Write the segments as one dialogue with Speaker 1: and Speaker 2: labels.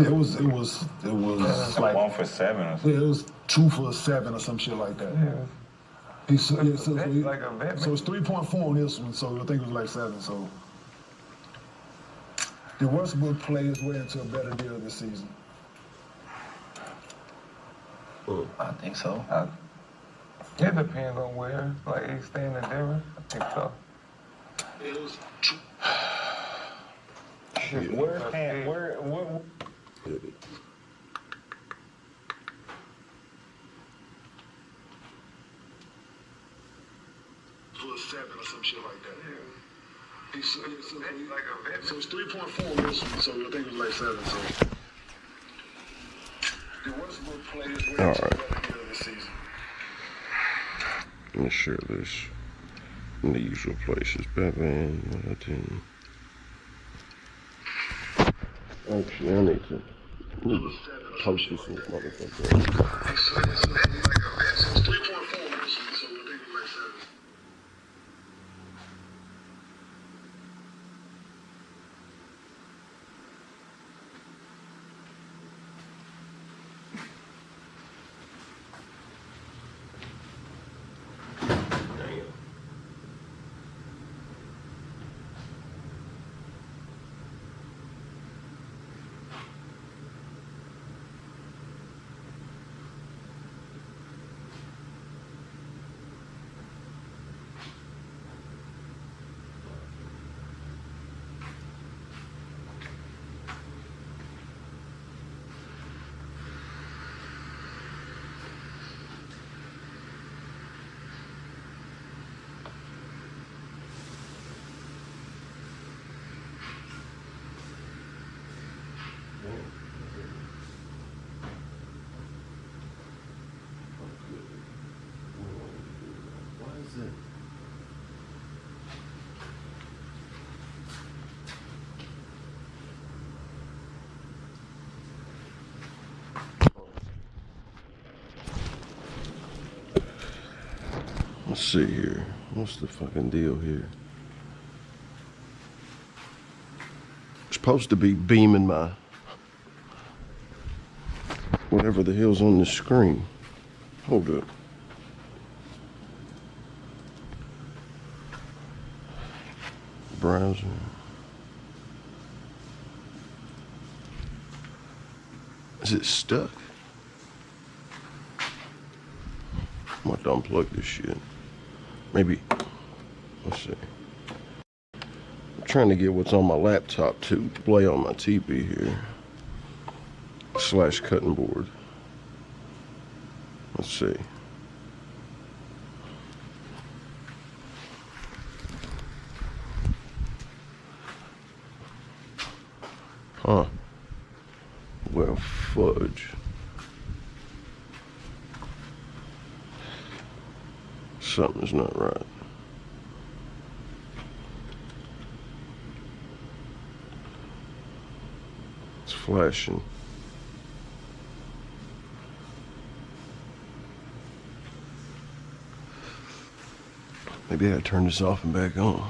Speaker 1: It's like 1 for 7 or something.
Speaker 2: Yeah, it was 2 for 7 or some shit like that.
Speaker 1: Yeah.
Speaker 2: So it's 3.4 on this one, so I think it was like 7. So the Westbrook players went into a better deal this season.
Speaker 1: I think so.
Speaker 3: It depends on where. Like, he's staying in Denver. I think so.
Speaker 2: It was
Speaker 1: Where?
Speaker 2: for 7 or some shit like that. Yeah. So it's 3.4 on this one, so I think it was like 7. So the Westbrook players went into a better deal this season.
Speaker 4: Let me share this in the usual places. Batman, actually, I need to post this in this motherfucker.
Speaker 2: So it's 3.4 on this one, so I think it was like 7.
Speaker 4: Let's see here. What's the fucking deal here? It's supposed to be beaming my whatever the hell's on the screen. Hold up. Browser. Is it stuck? I'm going to unplug this shit. Maybe, let's see. I'm trying to get what's on my laptop to play on my TV here. / cutting board. Let's see. Huh. Well, fudge. Something's not right. It's flashing. Maybe I gotta turn this off and back on.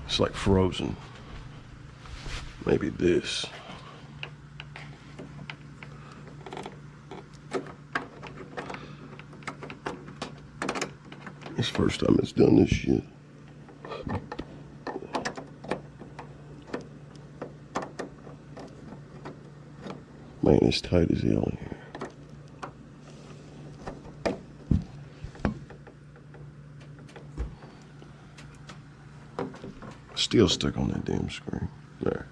Speaker 4: It's like frozen. Maybe this. It's the first time it's done this shit. Man, it's tight as hell in here. Still stuck on that damn screen. There.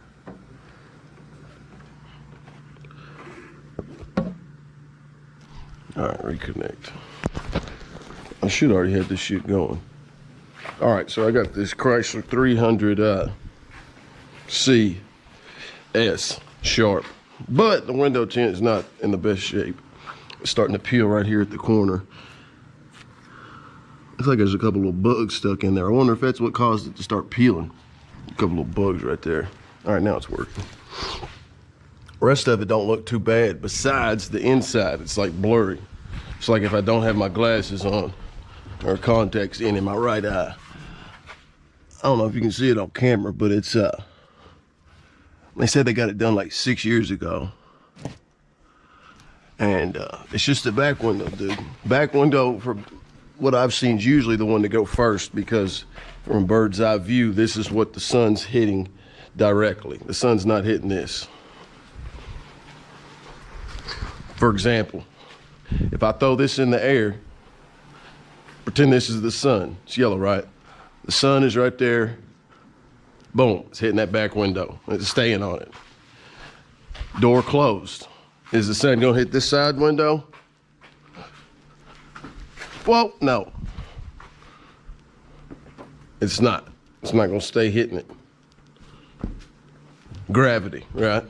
Speaker 4: Alright, reconnect. I should already have this shit going. Alright, so I got this Chrysler 300 CS Sharp. But the window tint is not in the best shape. It's starting to peel right here at the corner. Looks like there's a couple little bugs stuck in there. I wonder if that's what caused it to start peeling. A couple little bugs right there. All right, now it's working. Rest of it don't look too bad. Besides the inside, it's like blurry. It's like if I don't have my glasses on or contacts in my right eye. I don't know if you can see it on camera, but it's like They said they got it done like 6 years ago. And it's just the back window, dude. Back window, from what I've seen, is usually the one to go first, because from a bird's eye view, this is what the sun's hitting directly. The sun's not hitting this. For example, if I throw this in the air, pretend this is the sun. It's yellow, right? The sun is right there. Boom, it's hitting that back window. It's staying on it. Door closed. Is the sun gonna hit this side window? Well, no. It's not. It's not gonna stay hitting it. Gravity, right?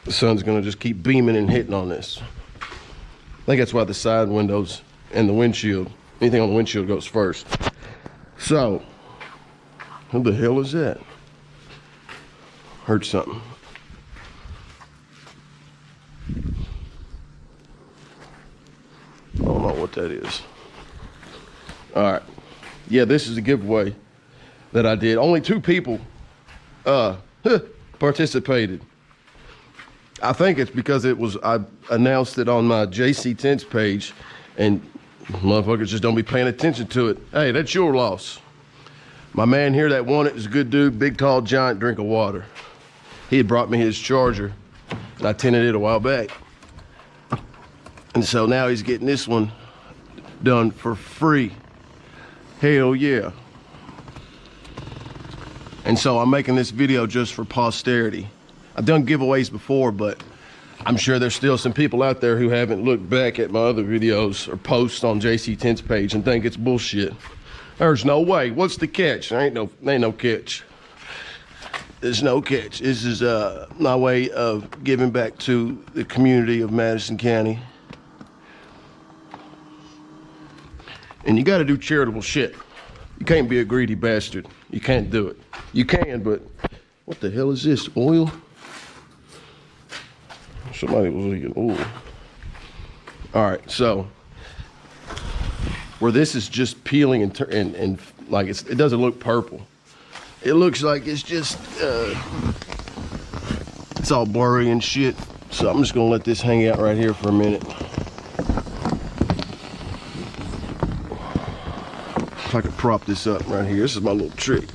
Speaker 4: The sun's gonna just keep beaming and hitting on this. I think that's why the side windows and the windshield, anything on the windshield goes first. So, who the hell is that? Heard something. I don't know what that is. All right. Yeah, this is a giveaway that I did. Only 2 people participated. I think it's because I announced it on my JC Tints page, and motherfuckers just don't be paying attention to it. Hey, that's your loss. My man here that won it is a good dude, big, tall, giant drink of water. He had brought me his charger, and I tinted it a while back. And so now he's getting this one done for free. Hell yeah. And so I'm making this video just for posterity. I've done giveaways before, but I'm sure there's still some people out there who haven't looked back at my other videos or posts on JC Tint's page and think it's bullshit. There's no way. What's the catch? There ain't no catch. There's no catch. This is my way of giving back to the community of Madison County. And you gotta do charitable shit. You can't be a greedy bastard. You can't do it. You can, but what the hell is this? Oil? Somebody was leaking oil. All right, so where this is just peeling and like it doesn't look purple. It looks like it's just it's all blurry and shit. So I'm just gonna let this hang out right here for a minute. If I could prop this up right here, this is my little trick.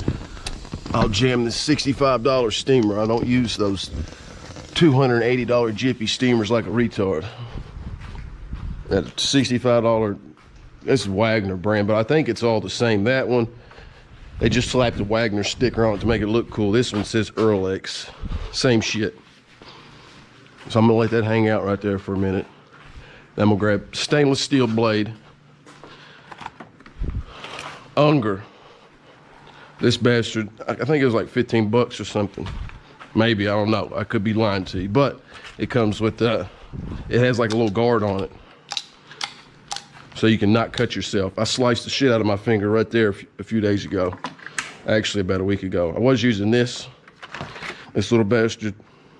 Speaker 4: I'll jam this $65 steamer. I don't use those $280 Jiffy steamers like a retard. That $65, this is Wagner brand, but I think it's all the same. That one, they just slapped the Wagner sticker on it to make it look cool. This one says Earl-X, same shit. So I'm gonna let that hang out right there for a minute. Then I'm gonna grab stainless steel blade. Unger. This bastard, I think it was like 15 bucks or something. Maybe, I don't know. I could be lying to you, but it comes with, it has like a little guard on it. So you can not cut yourself. I sliced the shit out of my finger right there a few days ago. Actually, about a week ago. I was using this little bastard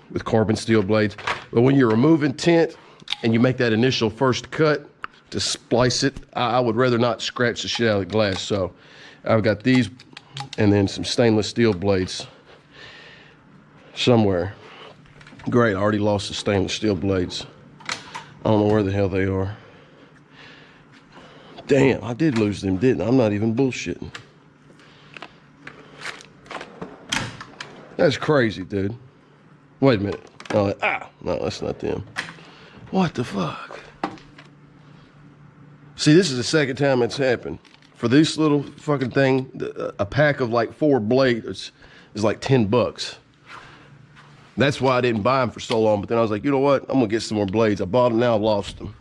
Speaker 4: with carbon steel blades. But when you're removing tint and you make that initial first cut to splice it, I would rather not scratch the shit out of the glass. So I've got these and then some stainless steel blades somewhere. Great, I already lost the stainless steel blades. I don't know where the hell they are. Damn, I did lose them, didn't I? I'm not even bullshitting. That's crazy, dude. Wait a minute. No, that's not them. What the fuck? See, this is the second time it's happened. For this little fucking thing, a pack of like 4 blades is like 10 bucks. That's why I didn't buy them for so long. But then I was like, you know what? I'm gonna get some more blades. I bought them, now I've lost them.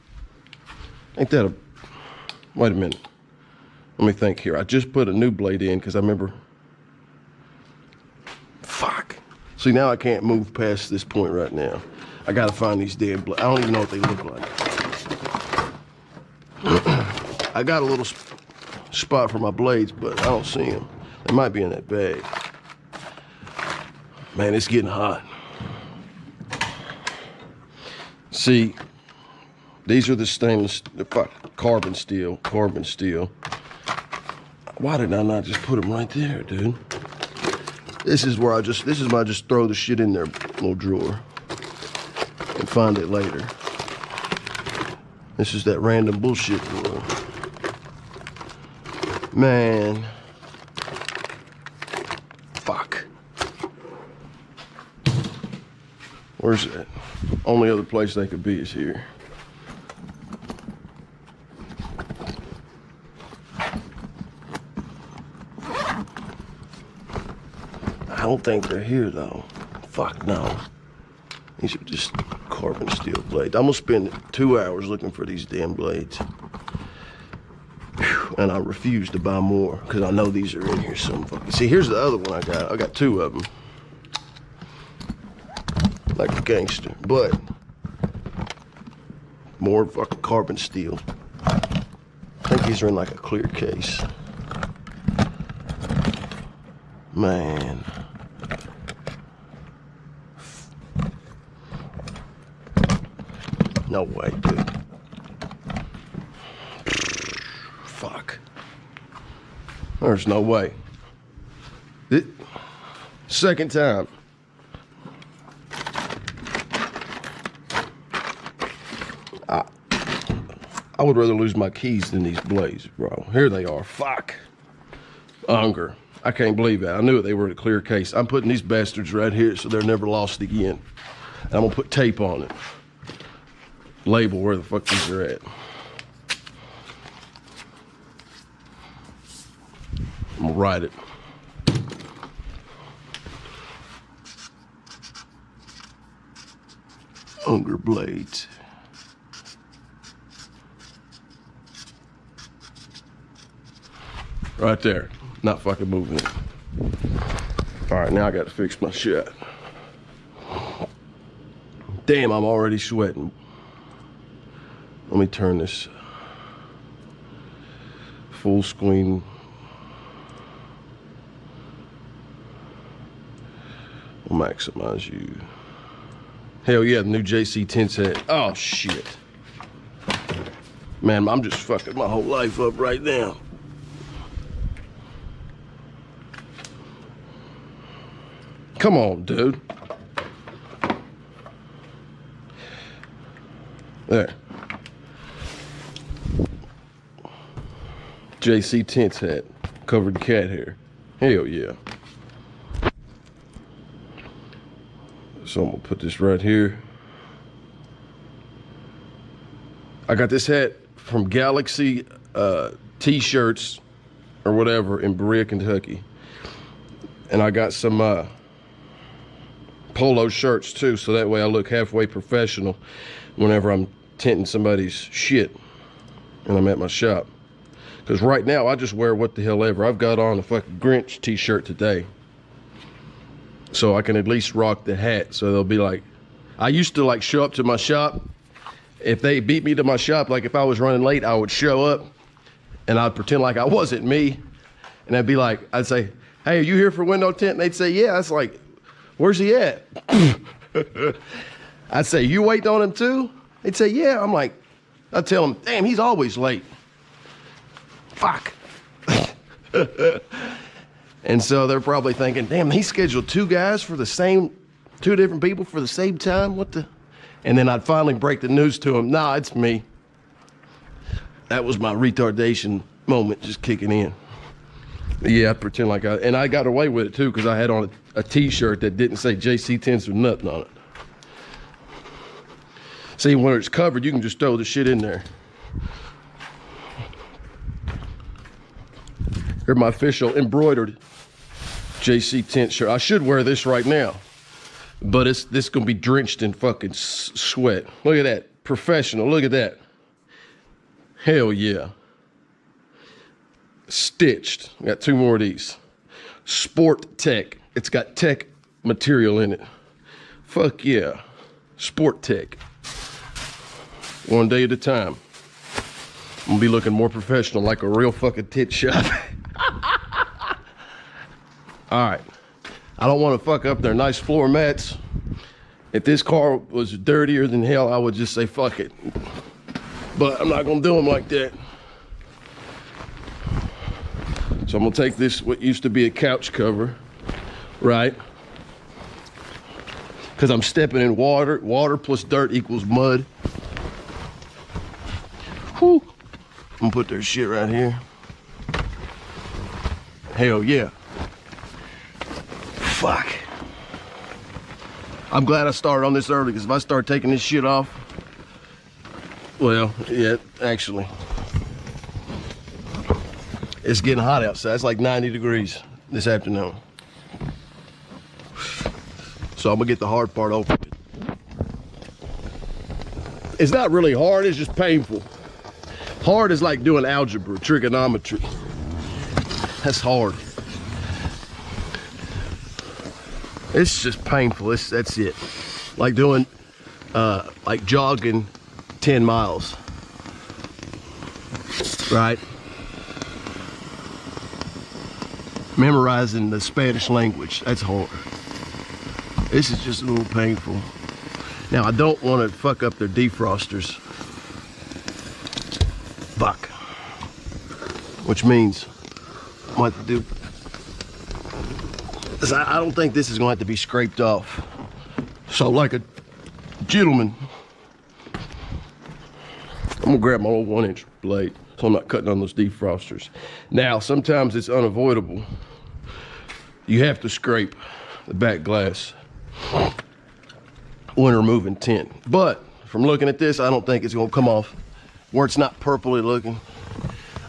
Speaker 4: Ain't that a... Wait a minute. Let me think here. I just put a new blade in because I remember... Fuck. See, now I can't move past this point right now. I gotta find these damn blades. I don't even know what they look like. I got a little spot for my blades, but I don't see them. They might be in that bag. Man, it's getting hot. See, these are the stainless, carbon steel. Why did I not just put them right there, dude? This is where this is my just throw the shit in their little drawer and find it later. This is that random bullshit drawer. Man. Fuck. Where's that? Only other place they could be is here. I don't think they're here though. Fuck no. These are just carbon steel blades. I'm gonna spend 2 hours looking for these damn blades. Whew. And I refuse to buy more because I know these are in here some fucking. See, here's the other one I got. I got 2 of them. Like a gangster, but more fucking carbon steel. I think these are in like a clear case. Man. No way, dude. Fuck. There's no way. Second time. I would rather lose my keys than these blades, bro. Here they are. Fuck. Unger. I can't believe that. I knew it. They were in a clear case. I'm putting these bastards right here so they're never lost again. And I'm gonna put tape on it. Label where the fuck these are at. I'm gonna write it. Unger blades. Right there. Not fucking moving it. All right, now I got to fix my shit. Damn, I'm already sweating. Let me turn this full screen. We'll maximize you. Hell yeah, the new JC Tints head. Oh shit. Man, I'm just fucking my whole life up right now. Come on, dude. There. JC Tints hat, covered cat hair. Hell yeah. So I'm gonna put this right here. I got this hat from Galaxy T-shirts or whatever in Berea, Kentucky. And I got some polo shirts too, so that way I look halfway professional whenever I'm tinting somebody's shit and I'm at my shop. Because right now I just wear what the hell ever. I've got on a fucking Grinch t-shirt today, so I can at least rock the hat. So they'll be like, I used to like show up to my shop. If they beat me to my shop, like if I was running late, I would show up and I'd pretend like I wasn't me, and I'd be like, I'd say, hey, are you here for window tint? And they'd say, yeah. It's like, where's he at? I'd say, you waiting on him too? They'd say, yeah. I'm like, I'd tell them, damn, he's always late. Fuck. And so they're probably thinking, damn, he scheduled 2 guys for the same, 2 different people for the same time? What the? And then I'd finally break the news to them. Nah, it's me. That was my retardation moment just kicking in. Yeah, I'd pretend like and I got away with it too because I had on a t-shirt that didn't say JC Tints or nothing on it. See, when it's covered, you can just throw the shit in there. Here's my official embroidered JC Tint shirt. I should wear this right now, but this gonna be drenched in fucking sweat. Look at that, professional, look at that. Hell yeah. Stitched. Got 2 more of these. Sport Tech. It's got tech material in it. Fuck yeah. Sport Tech. One day at a time. I'm gonna be looking more professional, like a real fucking tit shop. All right. I don't want to fuck up their nice floor mats. If this car was dirtier than hell, I would just say fuck it. But I'm not gonna do them like that. So I'm gonna take this, what used to be a couch cover, right? Because I'm stepping in water. Water plus dirt equals mud. Whew. I'm gonna put their shit right here. Hell yeah. Fuck. I'm glad I started on this early, because if I start taking this shit off, well, yeah, actually, it's getting hot outside. It's like 90 degrees this afternoon. So I'm gonna get the hard part open. It's not really hard, it's just painful. Hard is like doing algebra, trigonometry. That's hard. It's just painful, that's it. Like doing, like jogging 10 miles, right? Memorizing the Spanish language, that's hard. This is just a little painful. Now, I don't want to fuck up their defrosters. Fuck. Which means, what to do? I don't think this is going to have to be scraped off. So, like a gentleman, I'm going to grab my old 1-inch blade so I'm not cutting on those defrosters. Now, sometimes it's unavoidable. You have to scrape the back glass when removing tint. But from looking at this, I don't think it's gonna come off where it's not purpley looking.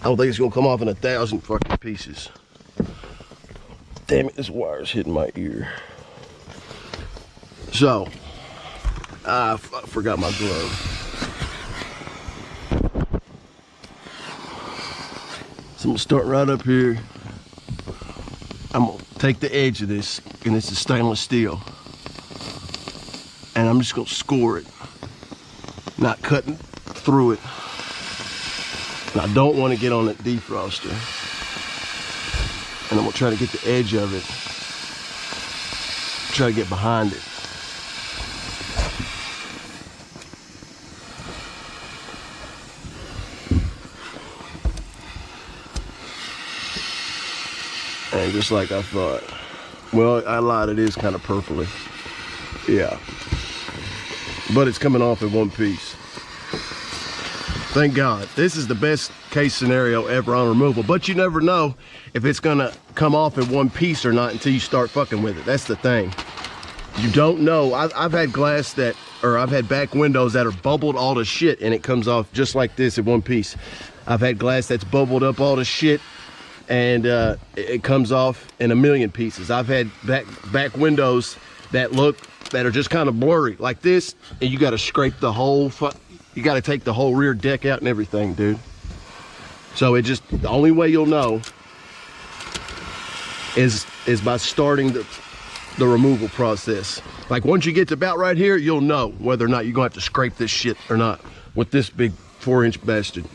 Speaker 4: I don't think it's gonna come off in 1,000 fucking pieces. Damn it, this wire's hitting my ear. So, I forgot my glove. So I'm gonna start right up here. I'm gonna take the edge of this, and this is stainless steel. And I'm just gonna score it, not cutting through it. And I don't want to get on that defroster. And I'm gonna try to get the edge of it, try to get behind it. And just like I thought. Well, I lied, it is kind of purpley. Yeah. But it's coming off in one piece. Thank God. This is the best case scenario ever on removal. But you never know if it's gonna come off in one piece or not until you start fucking with it. That's the thing. You don't know. I've had glass that, or I've had back windows that are bubbled all to shit and it comes off just like this in one piece. I've had glass that's bubbled up all to shit and it comes off in 1,000,000 pieces. I've had back windows that are just kind of blurry like this, and you got to scrape the whole you got to take the whole rear deck out and everything, dude. So it just, the only way you'll know is by starting the removal process. Like once you get to about right here, you'll know whether or not you're gonna have to scrape this shit or not with this big 4-inch bastard.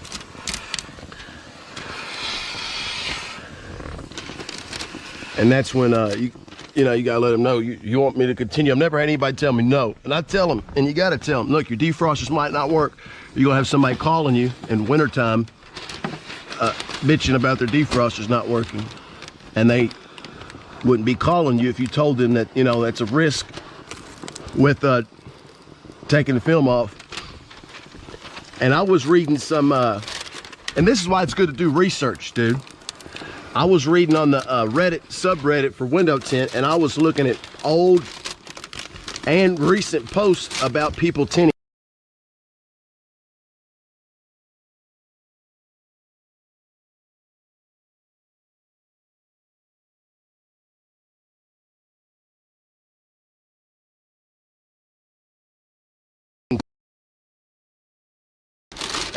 Speaker 4: And that's when you know, you gotta let them know you want me to continue. I've never had anybody tell me no, and I tell them, and you gotta tell them, look, your defrosters might not work. You're gonna have somebody calling you in wintertime bitching about their defrosters not working, and they wouldn't be calling you if you told them that, you know, that's a risk with taking the film off. And I was reading some and this is why it's good to do research, dude. I was reading on the Reddit subreddit for window tint, and I was looking at old and recent posts about people tinting.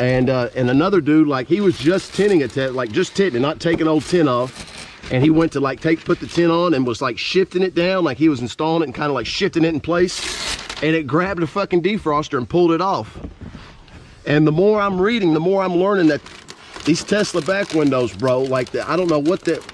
Speaker 4: And another dude, like, he was just tinting it, like just tinting, not taking old tint off. And he went to like put the tint on and was like shifting it down, like he was installing it and kind of like shifting it in place. And it grabbed a fucking defroster and pulled it off. And the more I'm reading, the more I'm learning that these Tesla back windows, bro, like I don't know what that,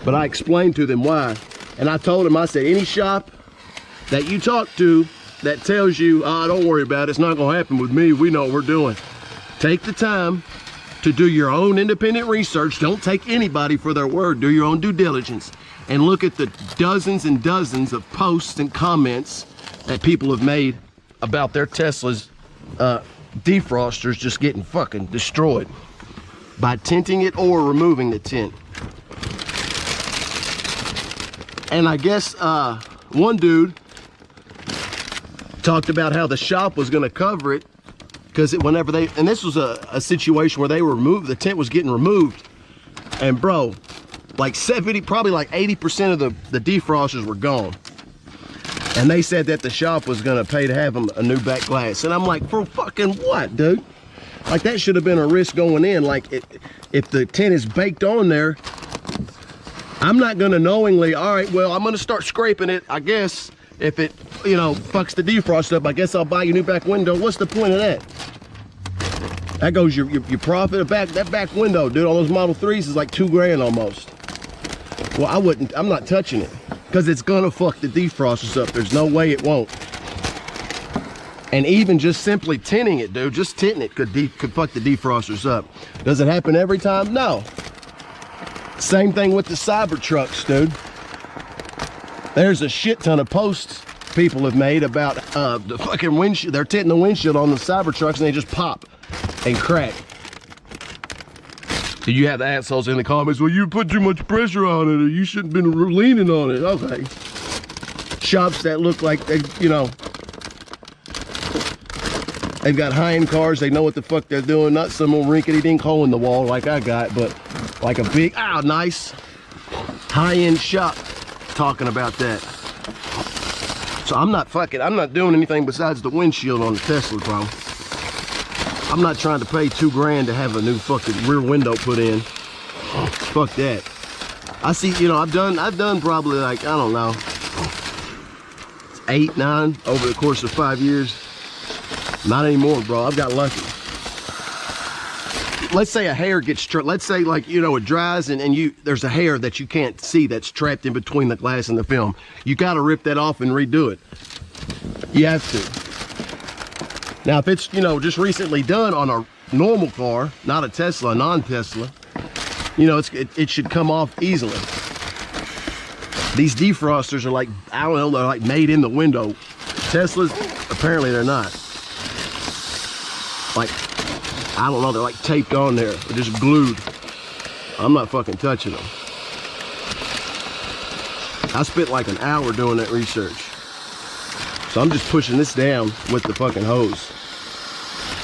Speaker 4: But I explained to them why. And I told them, I said, any shop that you talk to that tells you, oh, don't worry about it, it's not gonna happen with me, we know what we're doing. Take the time to do your own independent research. Don't take anybody for their word. Do your own due diligence and look at the dozens and dozens of posts and comments that people have made about their Tesla's defrosters just getting fucking destroyed by tinting it or removing the tint. And I guess one dude talked about how the shop was gonna cover it because whenever they, and this was a situation where they were removed, the tint was getting removed, and bro, like 70, probably like 80% of the defrosters were gone. And they said that the shop was gonna pay to have them a new back glass. And I'm like, for fucking what, dude? Like that should have been a risk going in. Like if the tint is baked on there, I'm not gonna knowingly, all right, well, I'm gonna start scraping it, I guess. If it, you know, fucks the defrost up, I guess I'll buy you a new back window. What's the point of that? That goes your profit. That back window, dude, on those Model 3s is like $2 grand almost. Well, I'm not touching it because it's gonna fuck the defrosters up. There's no way it won't. And even just simply tinting it, dude, just tinting it could fuck the defrosters up. Does it happen every time? No. Same thing with the Cybertrucks, dude. There's a shit ton of posts people have made about the fucking windshield. They're tinting the windshield on the Cybertrucks and they just pop and crack. You have the assholes in the comments, well, you put too much pressure on it or you shouldn't have been leaning on it. Okay. Shops that look like they, you know, they've got high-end cars, they know what the fuck they're doing, not some old rinkety-dink hole in the wall like I got, but like a big, nice high-end shop talking about that. So I'm not doing anything besides the windshield on the Tesla, bro. I'm not trying to pay $2 grand to have a new fucking rear window put in. Fuck that. I see, you know, I've done probably like, I don't know, 8, 9 over the course of 5 years. Not anymore, bro. I've got lucky. Let's say a hair gets trapped. Let's say, like, you know, it dries and there's a hair that you can't see that's trapped in between the glass and the film. You got to rip that off and redo it. You have to. Now, if it's, you know, just recently done on a normal car, not a Tesla, a non-Tesla, you know, it should come off easily. These defrosters are like, I don't know, they're like made in the window. Teslas, apparently they're not. Like, I don't know, they're like taped on there. They're just glued. I'm not fucking touching them. I spent like an hour doing that research. So I'm just pushing this down with the fucking hose.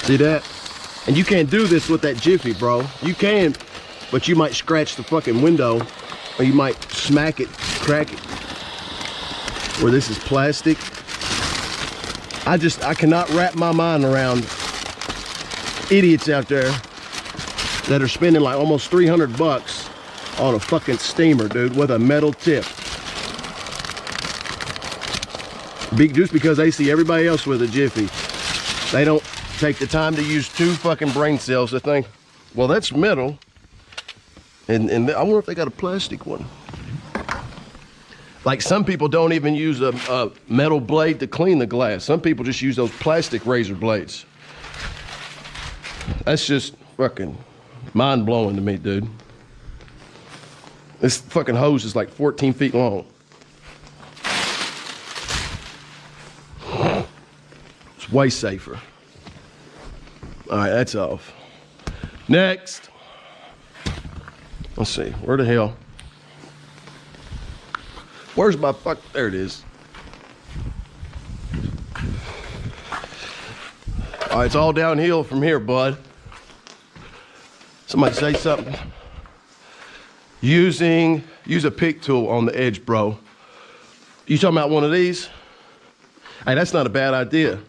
Speaker 4: See that? And you can't do this with that Jiffy, bro. You can, but you might scratch the fucking window or you might smack it, crack it. Where this is plastic. I cannot wrap my mind around idiots out there that are spending like almost 300 bucks on a fucking steamer, dude, with a metal tip. Just because they see everybody else with a Jiffy, they don't take the time to use 2 fucking brain cells to think, well, that's metal, and I wonder if they got a plastic one. Like, some people don't even use a metal blade to clean the glass. Some people just use those plastic razor blades. That's just fucking mind-blowing to me, dude. This fucking hose is like 14 feet long. It's way safer. All right, that's off. Next. Let's see, where the hell? Where's my fuck? There it is. All right, it's all downhill from here, bud. Somebody say something. Use a pick tool on the edge, bro. You talking about one of these? Hey, that's not a bad idea.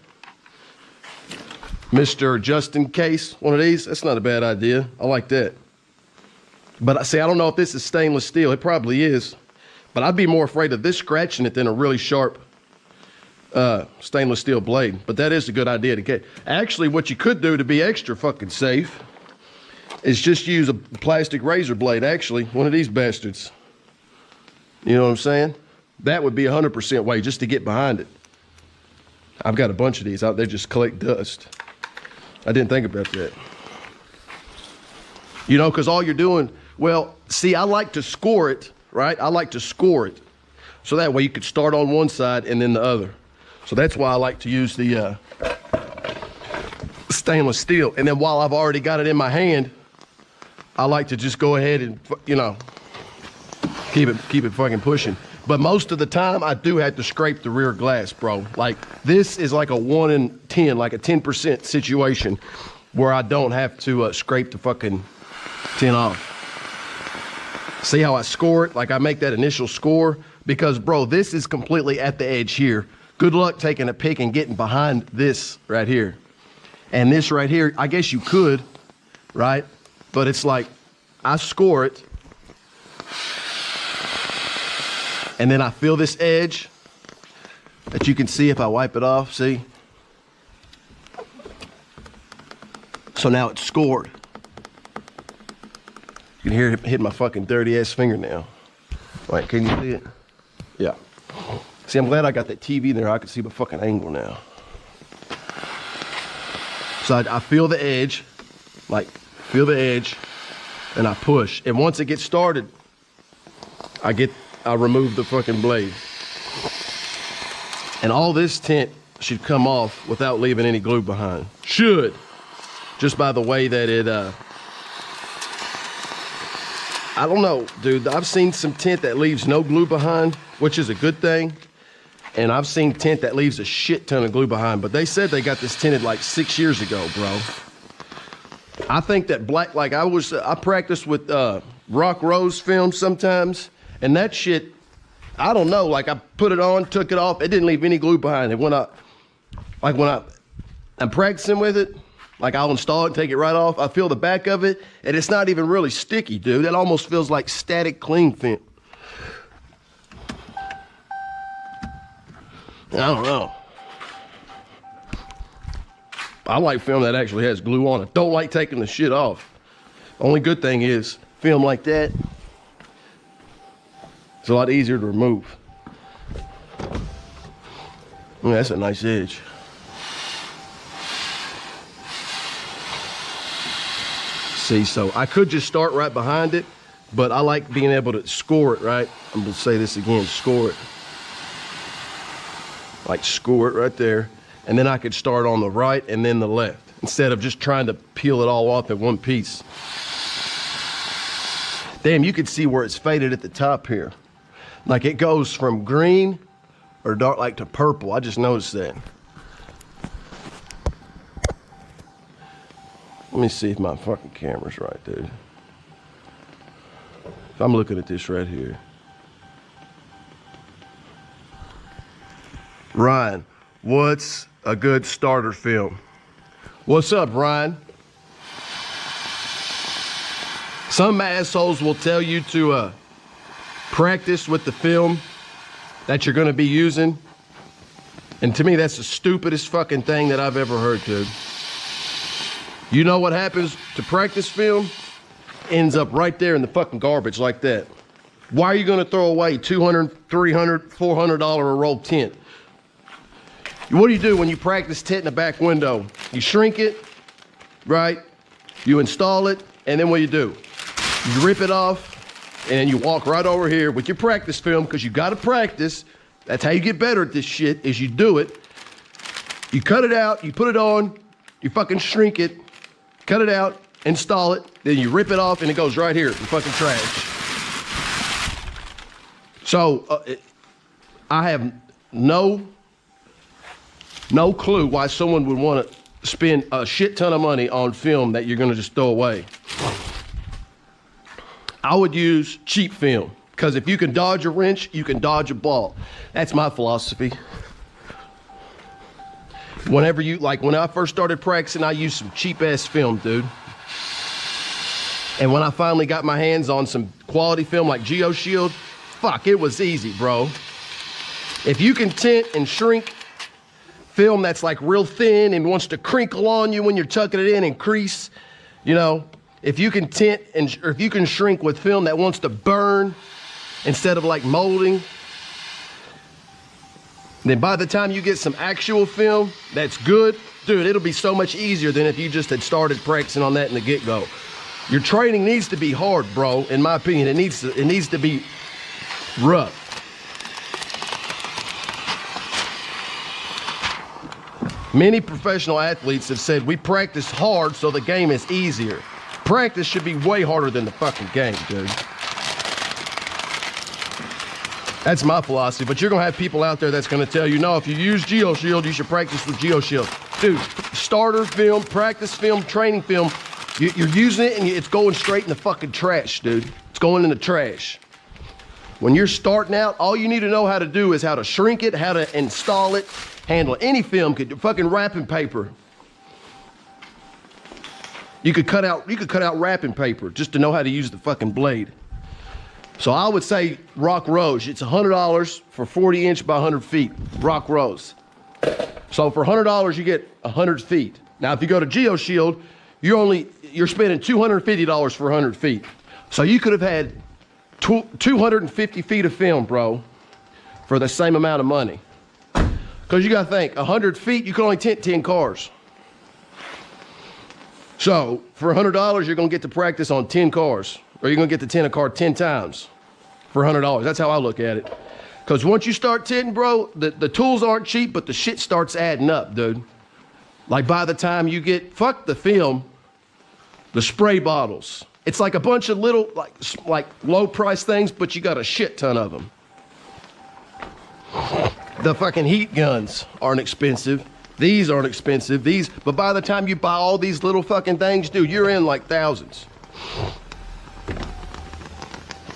Speaker 4: Mr. Just in case, one of these, that's not a bad idea. I like that. But see, I don't know if this is stainless steel. It probably is. But I'd be more afraid of this scratching it than a really sharp stainless steel blade. But that is a good idea to get. Actually, what you could do to be extra fucking safe is just use a plastic razor blade, actually. One of these bastards. You know what I'm saying? That would be 100% way just to get behind it. I've got a bunch of these out there just collect dust. I didn't think about that. You know, because all you're doing, well, see, I like to score it, right? I like to score it. So that way you could start on one side and then the other. So that's why I like to use the stainless steel. And then while I've already got it in my hand, I like to just go ahead and, you know, keep it fucking pushing. But most of the time, I do have to scrape the rear glass, bro. Like, this is like a 1 in 10, like a 10% situation where I don't have to scrape the fucking tint off. See how I score it? Like, I make that initial score because, bro, this is completely at the edge here. Good luck taking a pick and getting behind this right here. And this right here, I guess you could, right? But it's like, I score it. And then I feel this edge that you can see if I wipe it off, see? So now it's scored. You can hear it hit my fucking dirty ass fingernail. Wait, can you see it? Yeah. See, I'm glad I got that TV there. I can see the fucking angle now. So I feel the edge, like feel the edge, and I push. And once it gets started, I remove the fucking blade. And all this tint should come off without leaving any glue behind. Should. Just by the way that it, I don't know, dude. I've seen some tint that leaves no glue behind, which is a good thing. And I've seen tint that leaves a shit ton of glue behind, but they said they got this tinted like 6 years ago, bro. I think that black, like I practiced with rock rose film sometimes, and that shit, I don't know, like I put it on, took it off, it didn't leave any glue behind it. When I'm practicing with it, like I'll install it and take it right off, I feel the back of it, and it's not even really sticky, dude. It almost feels like static cling film. I don't know. I like film that actually has glue on it. Don't like taking the shit off. Only good thing is, film like that, it's a lot easier to remove. Oh, that's a nice edge. See, so I could just start right behind it, but I like being able to score it, right? I'm gonna say this again, score it. Like score it right there. And then I could start on the right and then the left, instead of just trying to peel it all off in one piece. Damn, you can see where it's faded at the top here. Like it goes from green or dark like to purple. I just noticed that. Let me see if my fucking camera's right, dude. If I'm looking at this right here. Ryan, what's a good starter film? What's up, Ryan? Some assholes will tell you to practice with the film that you're gonna be using. And to me, that's the stupidest fucking thing that I've ever heard, dude. You know what happens to practice film? Ends up right there in the fucking garbage like that. Why are you gonna throw away $200, $300, $400 a roll tint? What do you do when you practice tint in the back window? You shrink it, right? You install it, and then what do? You rip it off, and you walk right over here with your practice film, because you gotta practice. That's how you get better at this shit, is you do it. You cut it out, you put it on, you fucking shrink it, cut it out, install it, then you rip it off, and it goes right here in fucking trash. So, I have no clue why someone would want to spend a shit ton of money on film that you're going to just throw away. I would use cheap film, because if you can dodge a wrench, you can dodge a ball. That's my philosophy. Whenever when I first started practicing, I used some cheap ass film, dude. And when I finally got my hands on some quality film like Geo Shield, fuck, it was easy, bro. If you can tint and shrink film that's like real thin and wants to crinkle on you when you're tucking it in and crease, you know, if you can tint or if you can shrink with film that wants to burn instead of like molding. Then by the time you get some actual film that's good, dude, it'll be so much easier than if you just had started practicing on that in the get-go. Your training needs to be hard, bro. In my opinion, it needs to be rough. Many professional athletes have said we practice hard so the game is easier. Practice should be way harder than the fucking game, dude. That's my philosophy, but you're gonna have people out there that's gonna tell you, no, if you use GeoShield, you should practice with GeoShield. Dude, starter film, practice film, training film, you're using it and it's going straight in the fucking trash, dude. It's going in the trash. When you're starting out, all you need to know how to do is how to shrink it, how to install it, handle it. Any film could, fucking wrapping paper. You could cut out wrapping paper just to know how to use the fucking blade. So I would say rock rose. It's $100 for 40 inch by 100 feet, rock rose. So for $100, you get 100 feet. Now, if you go to GeoShield, you're spending $250 for 100 feet. So you could have had 250 feet of film, bro, for the same amount of money. Because you got to think, 100 feet, you can only tint 10 cars. So for $100, you're going to get to practice on 10 cars. Or you're going to get to tint a car 10 times for $100. That's how I look at it. Because once you start tinting, bro, the tools aren't cheap, but the shit starts adding up, dude. Like by the time you get, fuck the film, the spray bottles. It's like a bunch of little, like low price things, but you got a shit ton of them. The fucking heat guns aren't expensive. These aren't expensive. But by the time you buy all these little fucking things, dude, you're in like thousands.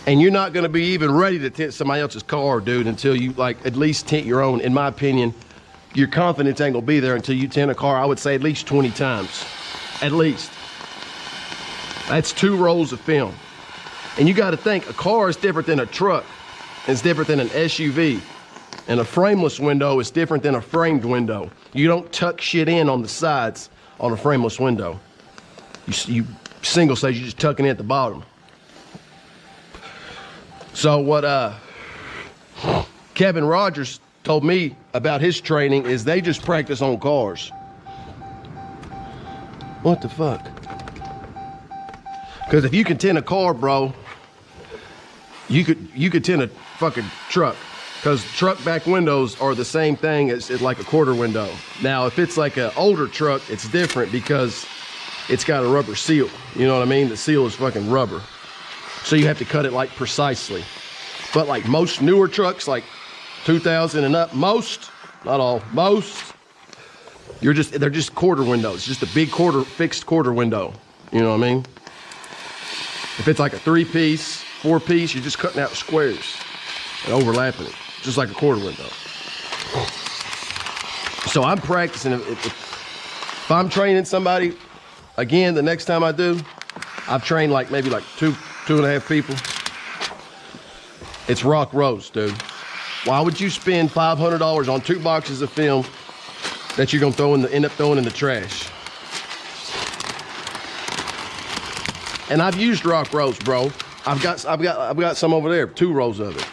Speaker 4: And you're not gonna be even ready to tint somebody else's car, dude, until you like at least tint your own. In my opinion, your confidence ain't gonna be there until you tint a car, I would say at least 20 times, at least. That's 2 rolls of film. And you gotta think, a car is different than a truck. It's different than an SUV. And a frameless window is different than a framed window. You don't tuck shit in on the sides on a frameless window. You single stage, you just tuck it in at the bottom. So what Kevin Rogers told me about his training is they just practice on cars. What the fuck? Because if you can tint a car, bro, you could tint a fucking truck. Because truck back windows are the same thing as like a quarter window. Now, if it's like an older truck, it's different because it's got a rubber seal. You know what I mean? The seal is fucking rubber. So you have to cut it like precisely. But like most newer trucks, like 2000 and up, most, not all, most, they're just quarter windows, just a big fixed quarter window. You know what I mean? If it's like a 3-piece, 4-piece, you're just cutting out squares and overlapping it, just like a quarter window. So I'm practicing. If I'm training somebody, again, the next time I do, I've trained like maybe like two and a half people. It's rock rose, dude. Why would you spend $500 on 2 boxes of film that you're gonna end up throwing in the trash? And I've used rock rose, bro. I've got some over there, 2 rows of it.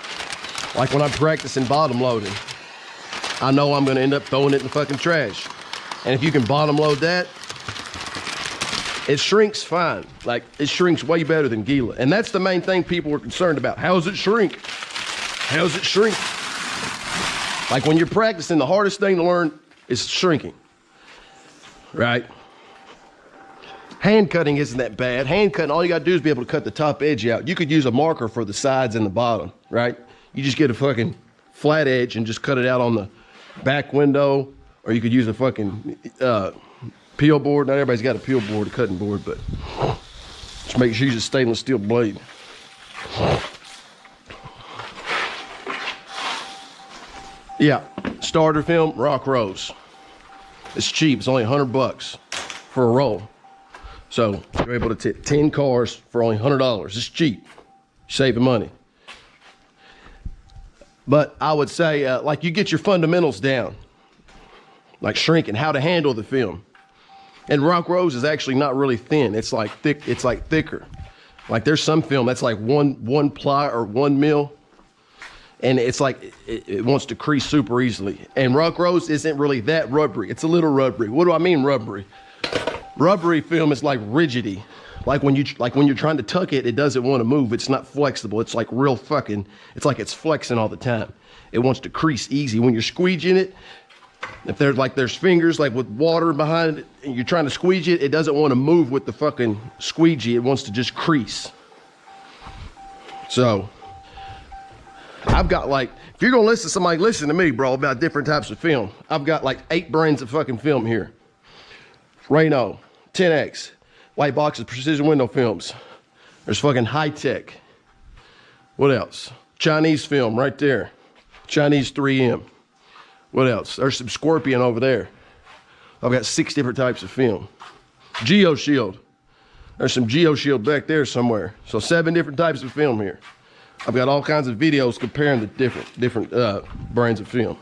Speaker 4: Like when I'm practicing bottom loading, I know I'm gonna end up throwing it in the fucking trash. And if you can bottom load that, it shrinks fine. Like, it shrinks way better than Gila. And that's the main thing people were concerned about. How does it shrink? How does it shrink? Like when you're practicing, the hardest thing to learn is shrinking, right? Hand cutting isn't that bad. Hand cutting, all you gotta do is be able to cut the top edge out. You could use a marker for the sides and the bottom, right? You just get a fucking flat edge and just cut it out on the back window, or you could use a fucking peel board. Not everybody's got a peel board, a cutting board, but just make sure you use a stainless steel blade. Yeah, starter film, rock rose. It's cheap, it's only 100 bucks for a roll. So you're able to tint 10 cars for only $100. It's cheap, you're saving money. But I would say, like, you get your fundamentals down, like shrinking, how to handle the film. And rock rose is actually not really thin. It's like thick. It's like thicker. Like there's some film that's like one ply or 1 mil. and it's like it wants to crease super easily. And Rock Rose isn't really that rubbery. It's a little rubbery. What do I mean rubbery? Rubbery film is like rigidity. Like when you're trying to tuck it, it doesn't want to move. It's not flexible. It's like real fucking, it's like it's flexing all the time. It wants to crease easy. When you're squeegeeing it, if there's fingers like with water behind it and you're trying to squeegee it, it doesn't want to move with the fucking squeegee. It wants to just crease. So I've got like, if you're gonna listen to somebody, listen to me, bro, about different types of film. I've got like 8 brands of fucking film here. Reno, 10X, White Boxes, Precision Window Films. There's fucking High Tech. What else? Chinese film right there. Chinese 3M. What else? There's some Scorpion over there. I've got 6 different types of film. Geo Shield. There's some Geo Shield back there somewhere. So 7 different types of film here. I've got all kinds of videos comparing the different brands of film.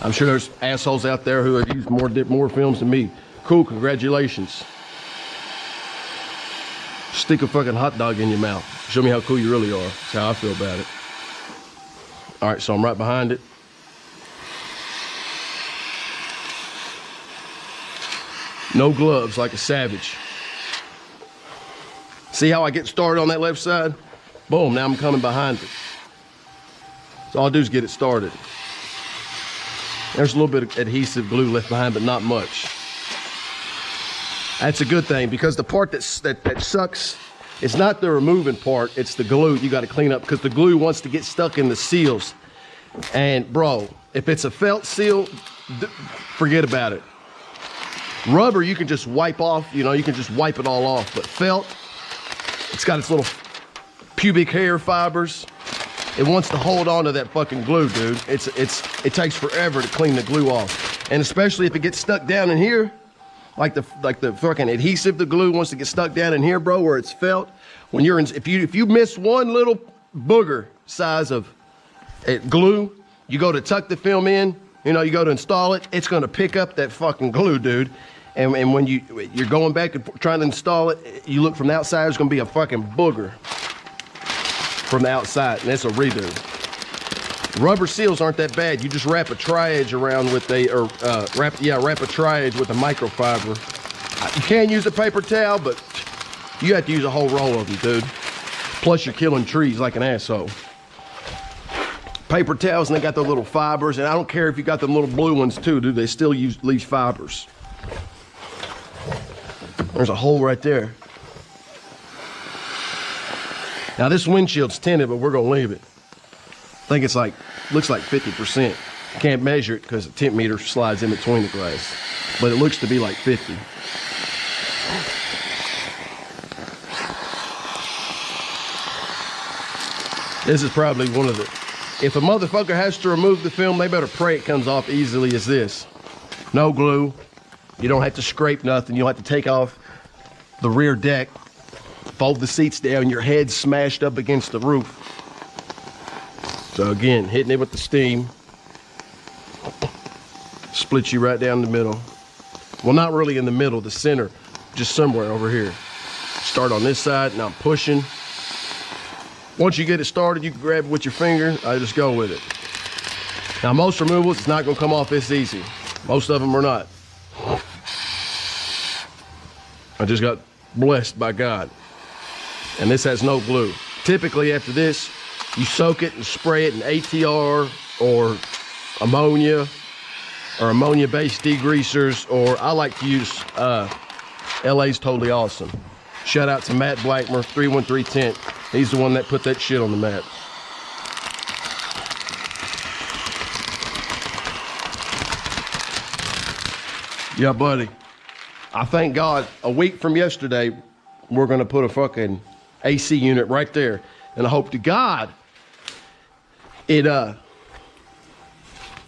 Speaker 4: I'm sure there's assholes out there who have used more films than me. Cool, congratulations. Stick a fucking hot dog in your mouth. Show me how cool you really are. That's how I feel about it. All right, so I'm right behind it. No gloves, like a savage. See how I get started on that left side? Boom, now I'm coming behind it. So all I do is get it started. There's a little bit of adhesive glue left behind, but not much. That's a good thing, because the part that sucks, it's not the removing part, it's the glue you gotta clean up, because the glue wants to get stuck in the seals. And bro, if it's a felt seal, forget about it. Rubber, you can just wipe off, you know, you can just wipe it all off, but felt, it's got its little pubic hair fibers. It wants to hold on to that fucking glue, dude. It takes forever to clean the glue off. And especially if it gets stuck down in here, like the fucking adhesive, the glue wants to get stuck down in here, bro, where it's felt. When you're in, if you miss one little booger size of glue, you go to tuck the film in, you know, you go to install it, it's gonna pick up that fucking glue, dude. And when you're going back and trying to install it, you look from the outside, there's gonna be a fucking booger from the outside, and that's a redo. Rubber seals aren't that bad. You just wrap a tri-edge around with wrap a tri-edge with a microfiber. You can use a paper towel, but you have to use a whole roll of them, dude. Plus you're killing trees like an asshole. Paper towels, and they got the little fibers, and I don't care if you got them little blue ones too, dude. They still use these fibers. There's a hole right there. Now this windshield's tinted, but we're gonna leave it. I think it's like, looks like 50%. Can't measure it because the tint meter slides in between the glass, but it looks to be like 50. This is probably one of the, if a motherfucker has to remove the film, they better pray it comes off easily as this. No glue. You don't have to scrape nothing. You don't have to take off the rear deck, fold the seats down, your head's smashed up against the roof. So again, hitting it with the steam, splits you right down the middle. Well, not really in the middle, the center, just somewhere over here. Start on this side, now I'm pushing. Once you get it started, you can grab it with your finger. I just go with it. Now most removals, it's not gonna come off this easy. Most of them are not. I just got blessed by God. And this has no glue. Typically after this, you soak it and spray it in ATR or ammonia or ammonia-based degreasers, or I like to use LA's Totally Awesome. Shout out to Matt Blackmer, 313 Tint. He's the one that put that shit on the map. Yeah, buddy. I thank God a week from yesterday, we're gonna put a fucking AC unit right there. And I hope to God it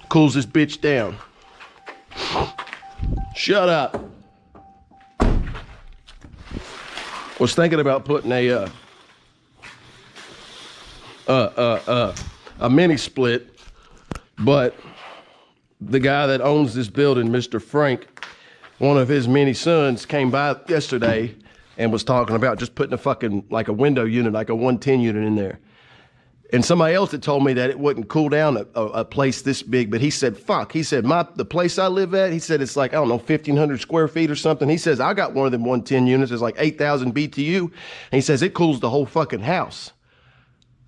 Speaker 4: cools this bitch down. Shut up. Was thinking about putting a mini split, but the guy that owns this building, Mr. Frank, one of his many sons came by yesterday and was talking about just putting a fucking, like a window unit, like a 110 unit in there. And somebody else had told me that it wouldn't cool down a place this big, but he said, fuck. He said, the place I live at, he said it's like, I don't know, 1,500 square feet or something. He says, I got one of them 110 units. It's like 8,000 BTU. And he says, it cools the whole fucking house.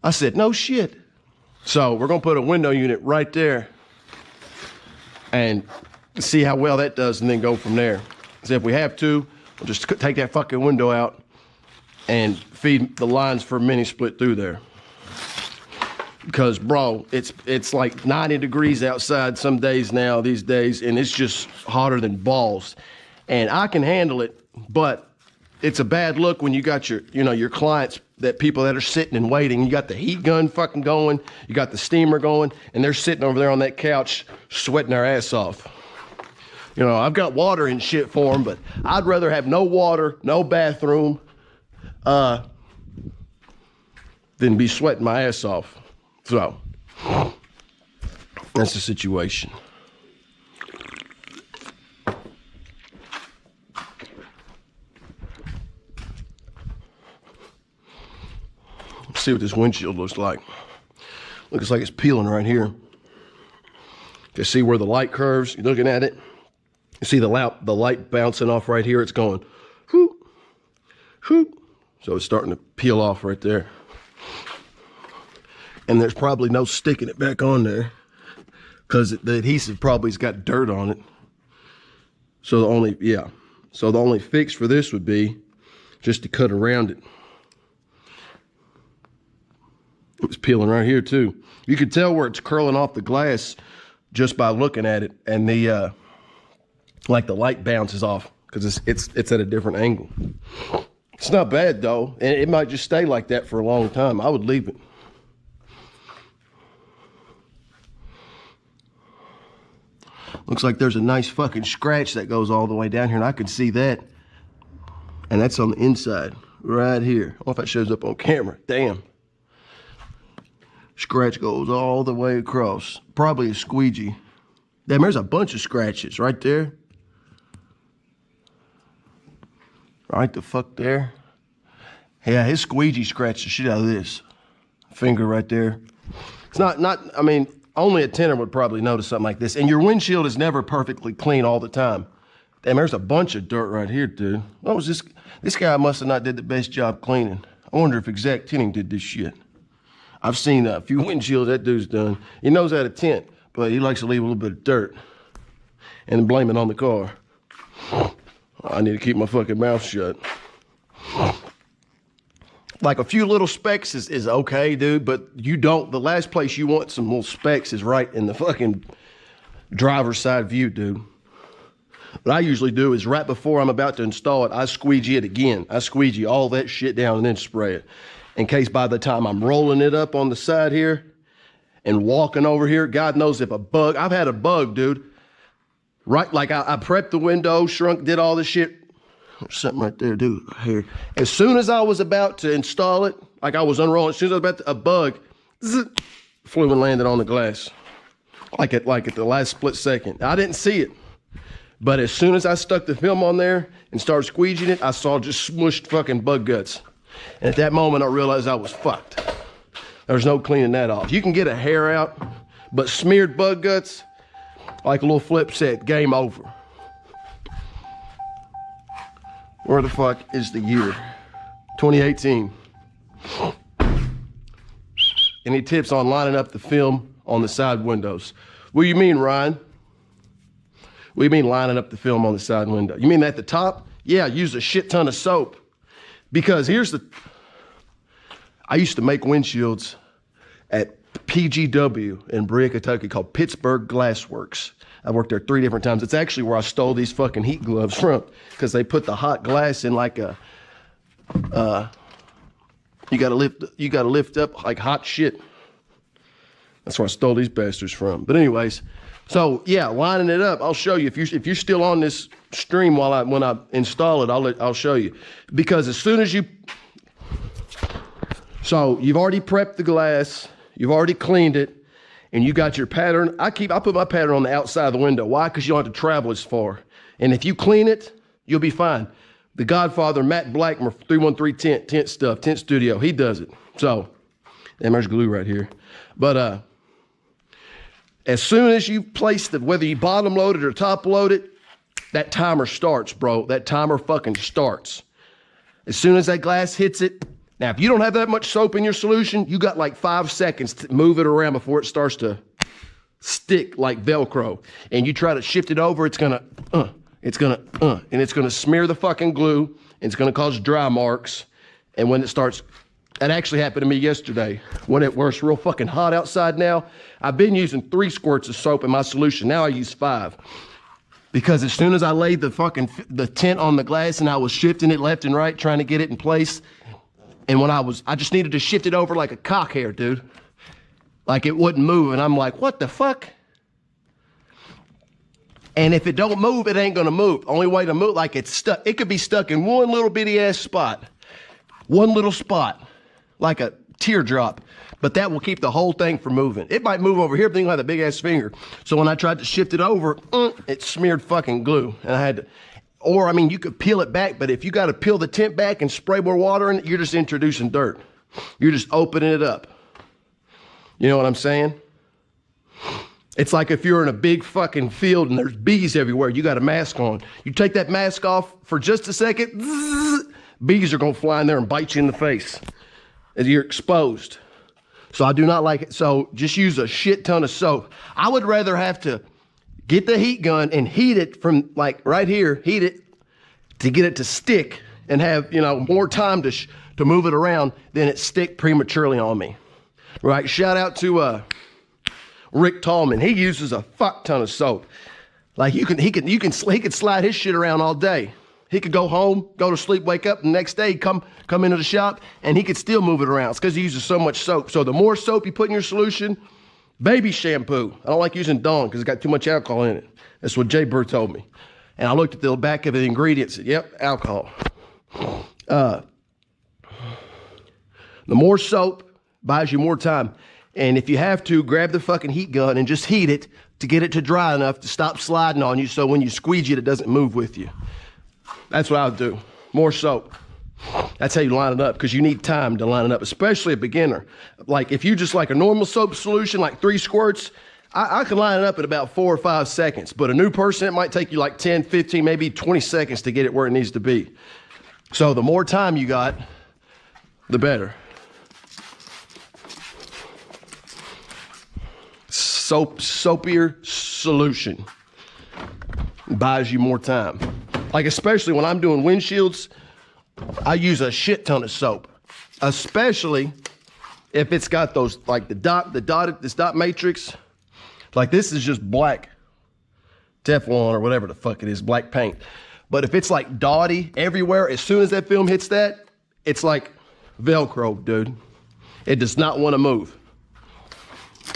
Speaker 4: I said, no shit. So we're going to put a window unit right there and see how well that does and then go from there. So if we have to, we'll just take that fucking window out and feed the lines for a mini split through there. Because, bro, it's like 90 degrees outside some days now, these days, and it's just hotter than balls. And I can handle it, but it's a bad look when you got your clients, that people that are sitting and waiting. You got the heat gun fucking going, you got the steamer going, and they're sitting over there on that couch sweating their ass off. You know, I've got water and shit for them, but I'd rather have no water, no bathroom, than be sweating my ass off. So, that's the situation. Let's see what this windshield looks like. Looks like it's peeling right here. You see where the light curves? You're looking at it. You see the light bouncing off right here. It's going, whoop, whoop. So it's starting to peel off right there. And there's probably no sticking it back on there because the adhesive probably's got dirt on it. So the only fix for this would be just to cut around it. It was peeling right here too. You could tell where it's curling off the glass just by looking at it, and the like the light bounces off because it's at a different angle. It's not bad though, and it might just stay like that for a long time. I would leave it. Looks like there's a nice fucking scratch that goes all the way down here, and I can see that. And that's on the inside, right here. I don't know if that shows up on camera. Damn. Scratch goes all the way across. Probably a squeegee. Damn, there's a bunch of scratches right there. Right the fuck there. Yeah, his squeegee scratched the shit out of this. Finger right there. It's not, I mean, only a tinter would probably notice something like this. And your windshield is never perfectly clean all the time. Damn, there's a bunch of dirt right here, dude. What was this? This guy must have not did the best job cleaning. I wonder if Exact Tinting did this shit. I've seen a few windshields that dude's done. He knows how to tint, but he likes to leave a little bit of dirt and blame it on the car. I need to keep my fucking mouth shut. Like a few little specks is okay, dude, but the last place you want some little specks is right in the fucking driver's side view, dude. What I usually do is right before I'm about to install it, I squeegee it again. I squeegee all that shit down and then spray it. In case by the time I'm rolling it up on the side here and walking over here, God knows if I've had a bug, dude. Right, like I prepped the window, shrunk, did all this shit. There's something right there, dude, here. As soon as I was about to install it, like I was unrolling, as soon as I was about to, a bug flew and landed on the glass. Like at the last split second. I didn't see it. But as soon as I stuck the film on there and started squeegeeing it, I saw just smushed fucking bug guts. And at that moment, I realized I was fucked. There's no cleaning that off. You can get a hair out, but smeared bug guts, like a little flip set, game over. Where the fuck is the year? 2018. Any tips on lining up the film on the side windows? What do you mean, Ryan? What do you mean lining up the film on the side window? You mean at the top? Yeah, use a shit ton of soap. Because I used to make windshields at PGW in Berea, Kentucky, called Pittsburgh Glass Works. I worked there 3 different times. It's actually where I stole these fucking heat gloves from, because they put the hot glass in like a, you gotta lift up like hot shit. That's where I stole these bastards from. But anyways, so yeah, lining it up. I'll show you if you're still on this stream when I install it. I'll show you, because as soon as so you've already prepped the glass, you've already cleaned it, and you got your pattern. I put my pattern on the outside of the window. Why? Because you don't have to travel as far. And if you clean it, you'll be fine. The Godfather, Matt Blackmer, 313 Tint stuff, Tint Studio. He does it. So, and there's glue right here. But as soon as you place the, whether you bottom load it or top load it, that timer starts, bro. That timer fucking starts. As soon as that glass hits it. Now, if you don't have that much soap in your solution, you got like 5 seconds to move it around before it starts to stick like Velcro. And you try to shift it over, it's gonna, and it's gonna smear the fucking glue, and it's gonna cause dry marks. And when it starts, that actually happened to me yesterday. When it's real fucking hot outside now, I've been using 3 squirts of soap in my solution. Now I use 5. Because as soon as I laid the tint on the glass and I was shifting it left and right, trying to get it in place, and when I just needed to shift it over like a cock hair, dude. Like it wouldn't move, and I'm like, what the fuck? And if it don't move, it ain't gonna move. Only way to move, like it's stuck. It could be stuck in one little bitty ass spot. One little spot, like a teardrop. But that will keep the whole thing from moving. It might move over here, but then I have a big ass finger. So when I tried to shift it over, it smeared fucking glue. And I had to, or I mean, you could peel it back, but if you gotta peel the tint back and spray more water in it, you're just introducing dirt. You're just opening it up. You know what I'm saying? It's like if you're in a big fucking field and there's bees everywhere, you got a mask on. You take that mask off for just a second, zzz, bees are gonna fly in there and bite you in the face as you're exposed. So I do not like it. So just use a shit ton of soap. I would rather have to get the heat gun and heat it from like right here, heat it to get it to stick and have, you know, more time to move it around than it stick prematurely on me. Right? Shout out to Rick Tallman. He uses a fuck ton of soap. Like he could slide his shit around all day. He could go home, go to sleep, wake up, and the next day come into the shop, and he could still move it around. It's because he uses so much soap. So the more soap you put in your solution, baby shampoo. I don't like using Dawn because it's got too much alcohol in it. That's what Jay Burr told me. And I looked at the back of the ingredients. And yep, alcohol. The more soap buys you more time. And if you have to, grab the fucking heat gun and just heat it to get it to dry enough to stop sliding on you so when you squeegee it, it doesn't move with you. That's what I would do. More soap. That's how you line it up because you need time to line it up, especially a beginner. Like if you just like a normal soap solution, like 3 squirts, I can line it up in about 4 or 5 seconds. But a new person, it might take you like 10, 15, maybe 20 seconds to get it where it needs to be. So the more time you got, the better. Soapier solution buys you more time. Like especially when I'm doing windshields, I use a shit ton of soap, especially if it's got those like this dot matrix. Like this is just black Teflon or whatever the fuck it is, black paint. But if it's like dotty everywhere, as soon as that film hits that, it's like Velcro, dude. It does not want to move.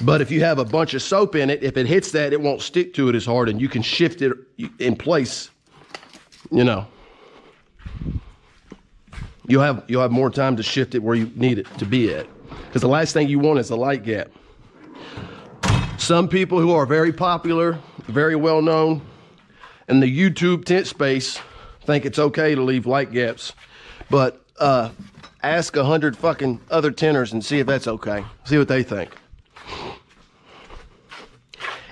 Speaker 4: But if you have a bunch of soap in it, if it hits that, it won't stick to it as hard and you can shift it in place, you know. You'll have more time to shift it where you need it to be at. Because the last thing you want is a light gap. Some people who are very popular, very well known in the YouTube tint space think it's okay to leave light gaps. But ask 100 fucking other tinters and see if that's okay. See what they think.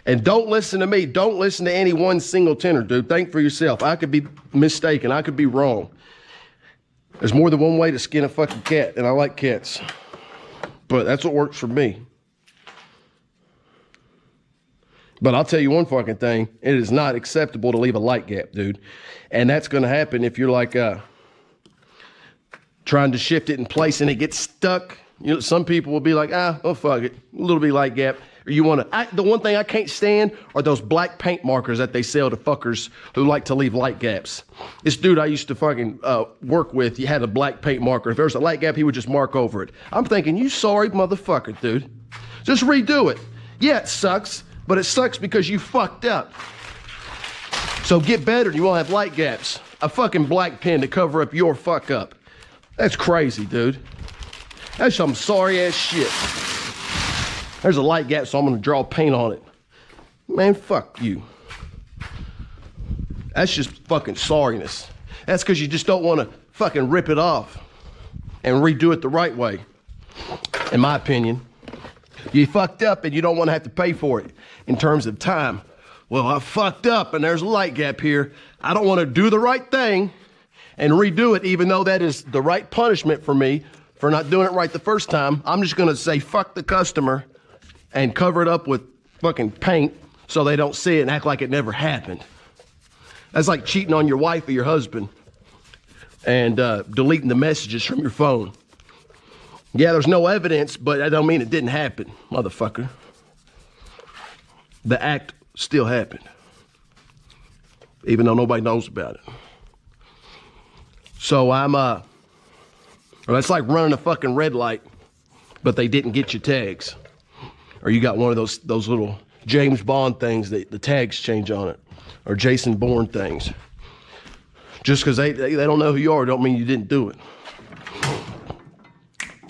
Speaker 4: And don't listen to me. Don't listen to any one single tinter, dude. Think for yourself. I could be mistaken. I could be wrong. There's more than one way to skin a fucking cat, and I like cats. But that's what works for me. But I'll tell you one fucking thing. It is not acceptable to leave a light gap, dude. And that's going to happen if you're like trying to shift it in place and it gets stuck. You know, some people will be like, oh, fuck it. A little bit light gap. Or you want to, the one thing I can't stand are those black paint markers that they sell to fuckers who like to leave light gaps. This dude I used to fucking work with, he had a black paint marker. If there was a light gap, he would just mark over it. I'm thinking, you sorry motherfucker, dude. Just redo it. Yeah, it sucks, but it sucks because you fucked up. So get better and you won't have light gaps. A fucking black pen to cover up your fuck up. That's crazy, dude. That's some sorry ass shit. There's a light gap, so I'm gonna draw paint on it. Man, fuck you. That's just fucking sorriness. That's because you just don't want to fucking rip it off and redo it the right way, in my opinion. You fucked up and you don't want to have to pay for it in terms of time. Well, I fucked up and there's a light gap here. I don't want to do the right thing and redo it, even though that is the right punishment for me for not doing it right the first time. I'm just going to say fuck the customer and cover it up with fucking paint so they don't see it and act like it never happened. That's like cheating on your wife or your husband and deleting the messages from your phone. Yeah, there's no evidence, but that don't mean it didn't happen, motherfucker. The act still happened, even though nobody knows about it. So well, that's like running a fucking red light, but they didn't get your tags. Or you got one of those little James Bond things that the tags change on it, or Jason Bourne things. Just because they don't know who you are don't mean you didn't do it.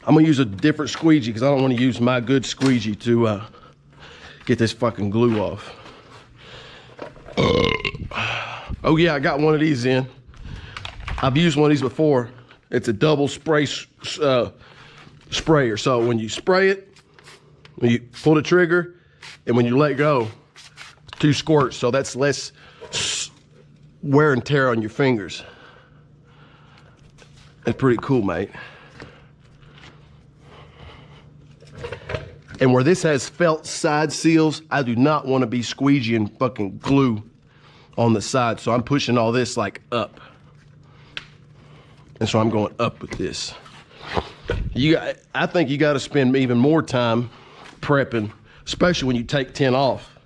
Speaker 4: I'm gonna use a different squeegee because I don't want to use my good squeegee to get this fucking glue off. Oh yeah, I got one of these in. I've used one of these before. It's a double spray sprayer. So when you spray it, when you pull the trigger, and when you let go, 2 squirts. So that's less wear and tear on your fingers. It's pretty cool, mate. And where this has felt side seals, I do not want to be squeegeeing fucking glue on the side. So I'm pushing all this like up. And so I'm going up with this. I think you got to spend even more time prepping, especially when you take tint off,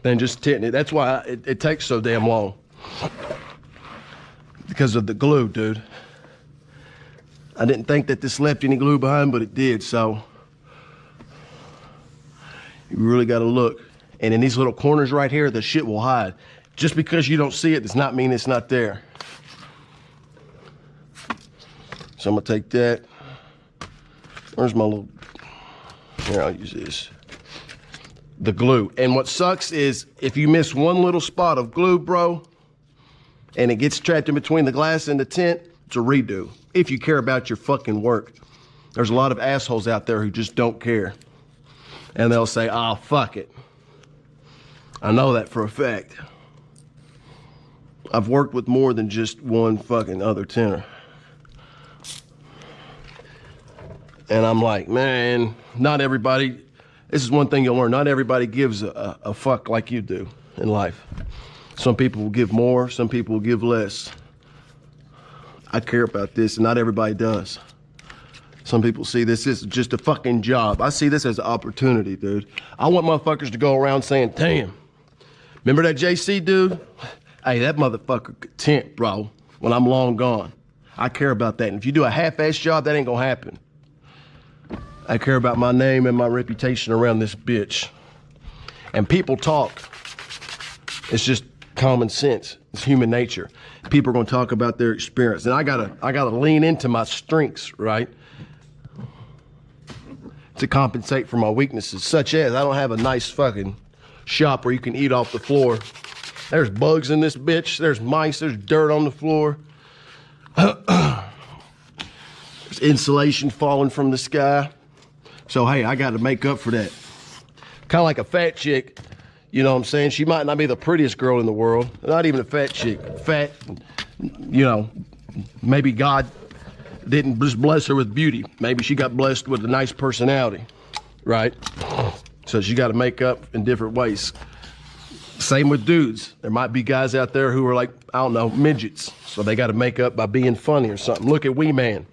Speaker 4: than just tinting it. That's why it takes so damn long. Because of the glue, dude. I didn't think that this left any glue behind, but it did, so you really got to look. And in these little corners right here, the shit will hide. Just because you don't see it does not mean it's not there. So I'm gonna take that. Where's my little, here, I'll use this. The glue. And what sucks is if you miss one little spot of glue, bro, and it gets trapped in between the glass and the tint, it's a redo. If you care about your fucking work. There's a lot of assholes out there who just don't care. And they'll say, oh, fuck it. I know that for a fact. I've worked with more than just one fucking other tinter. And I'm like, man, not everybody, this is one thing you'll learn, not everybody gives a fuck like you do in life. Some people will give more, some people will give less. I care about this, and not everybody does. Some people see this as just a fucking job. I see this as an opportunity, dude. I want motherfuckers to go around saying, damn, remember that JC dude? Hey, that motherfucker could tint, bro, when I'm long gone. I care about that. And if you do a half-ass job, that ain't gonna happen. I care about my name and my reputation around this bitch. And people talk. It's just common sense. It's human nature. People are gonna talk about their experience. And I gotta lean into my strengths, right? To compensate for my weaknesses, such as I don't have a nice fucking shop where you can eat off the floor. There's bugs in this bitch. There's mice. There's dirt on the floor. There's insulation falling from the sky. So, hey, I got to make up for that. Kind of like a fat chick, you know what I'm saying? She might not be the prettiest girl in the world. Not even a fat chick. Fat, you know, maybe God didn't just bless her with beauty. Maybe she got blessed with a nice personality, right? So she got to make up in different ways. Same with dudes. There might be guys out there who are like, I don't know, midgets. So they got to make up by being funny or something. Look at Wee Man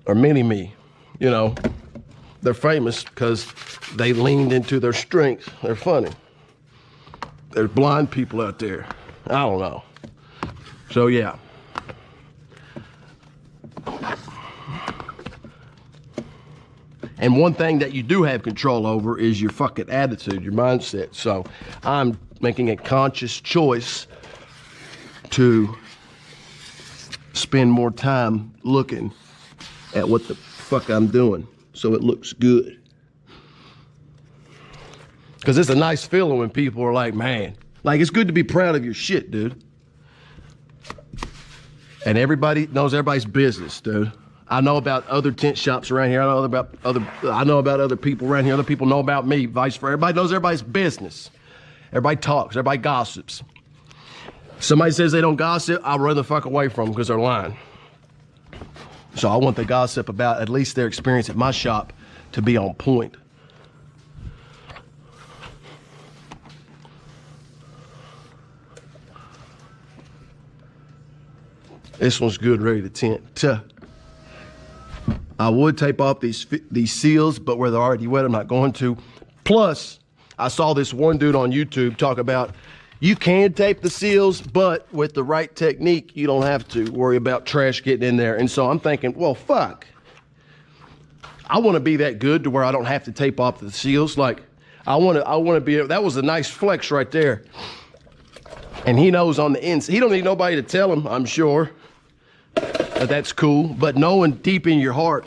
Speaker 4: or Mini-Me, you know. They're famous because they leaned into their strength. They're funny. There's blind people out there. I don't know. So yeah. And one thing that you do have control over is your fucking attitude, your mindset. So I'm making a conscious choice to spend more time looking at what the fuck I'm doing so it looks good. Because it's a nice feeling when people are like, man, like it's good to be proud of your shit, dude. And everybody knows everybody's business, dude. I know about other tint shops around here. I know about other people around here. Other people know about me, vice versa. Everybody knows everybody's business. Everybody talks, everybody gossips. Somebody says they don't gossip, I'll run the fuck away from them because they're lying. So I want the gossip about at least their experience at my shop to be on point. This one's good, ready to tint. I would tape off these seals, but where they're already wet, I'm not going to. Plus, I saw this one dude on YouTube talk about you can tape the seals, but with the right technique, you don't have to worry about trash getting in there. And so I'm thinking, well, fuck. I want to be that good to where I don't have to tape off the seals. Like, I want to be, that was a nice flex right there. And he knows on the inside, he don't need nobody to tell him, I'm sure. But that's cool. But knowing deep in your heart,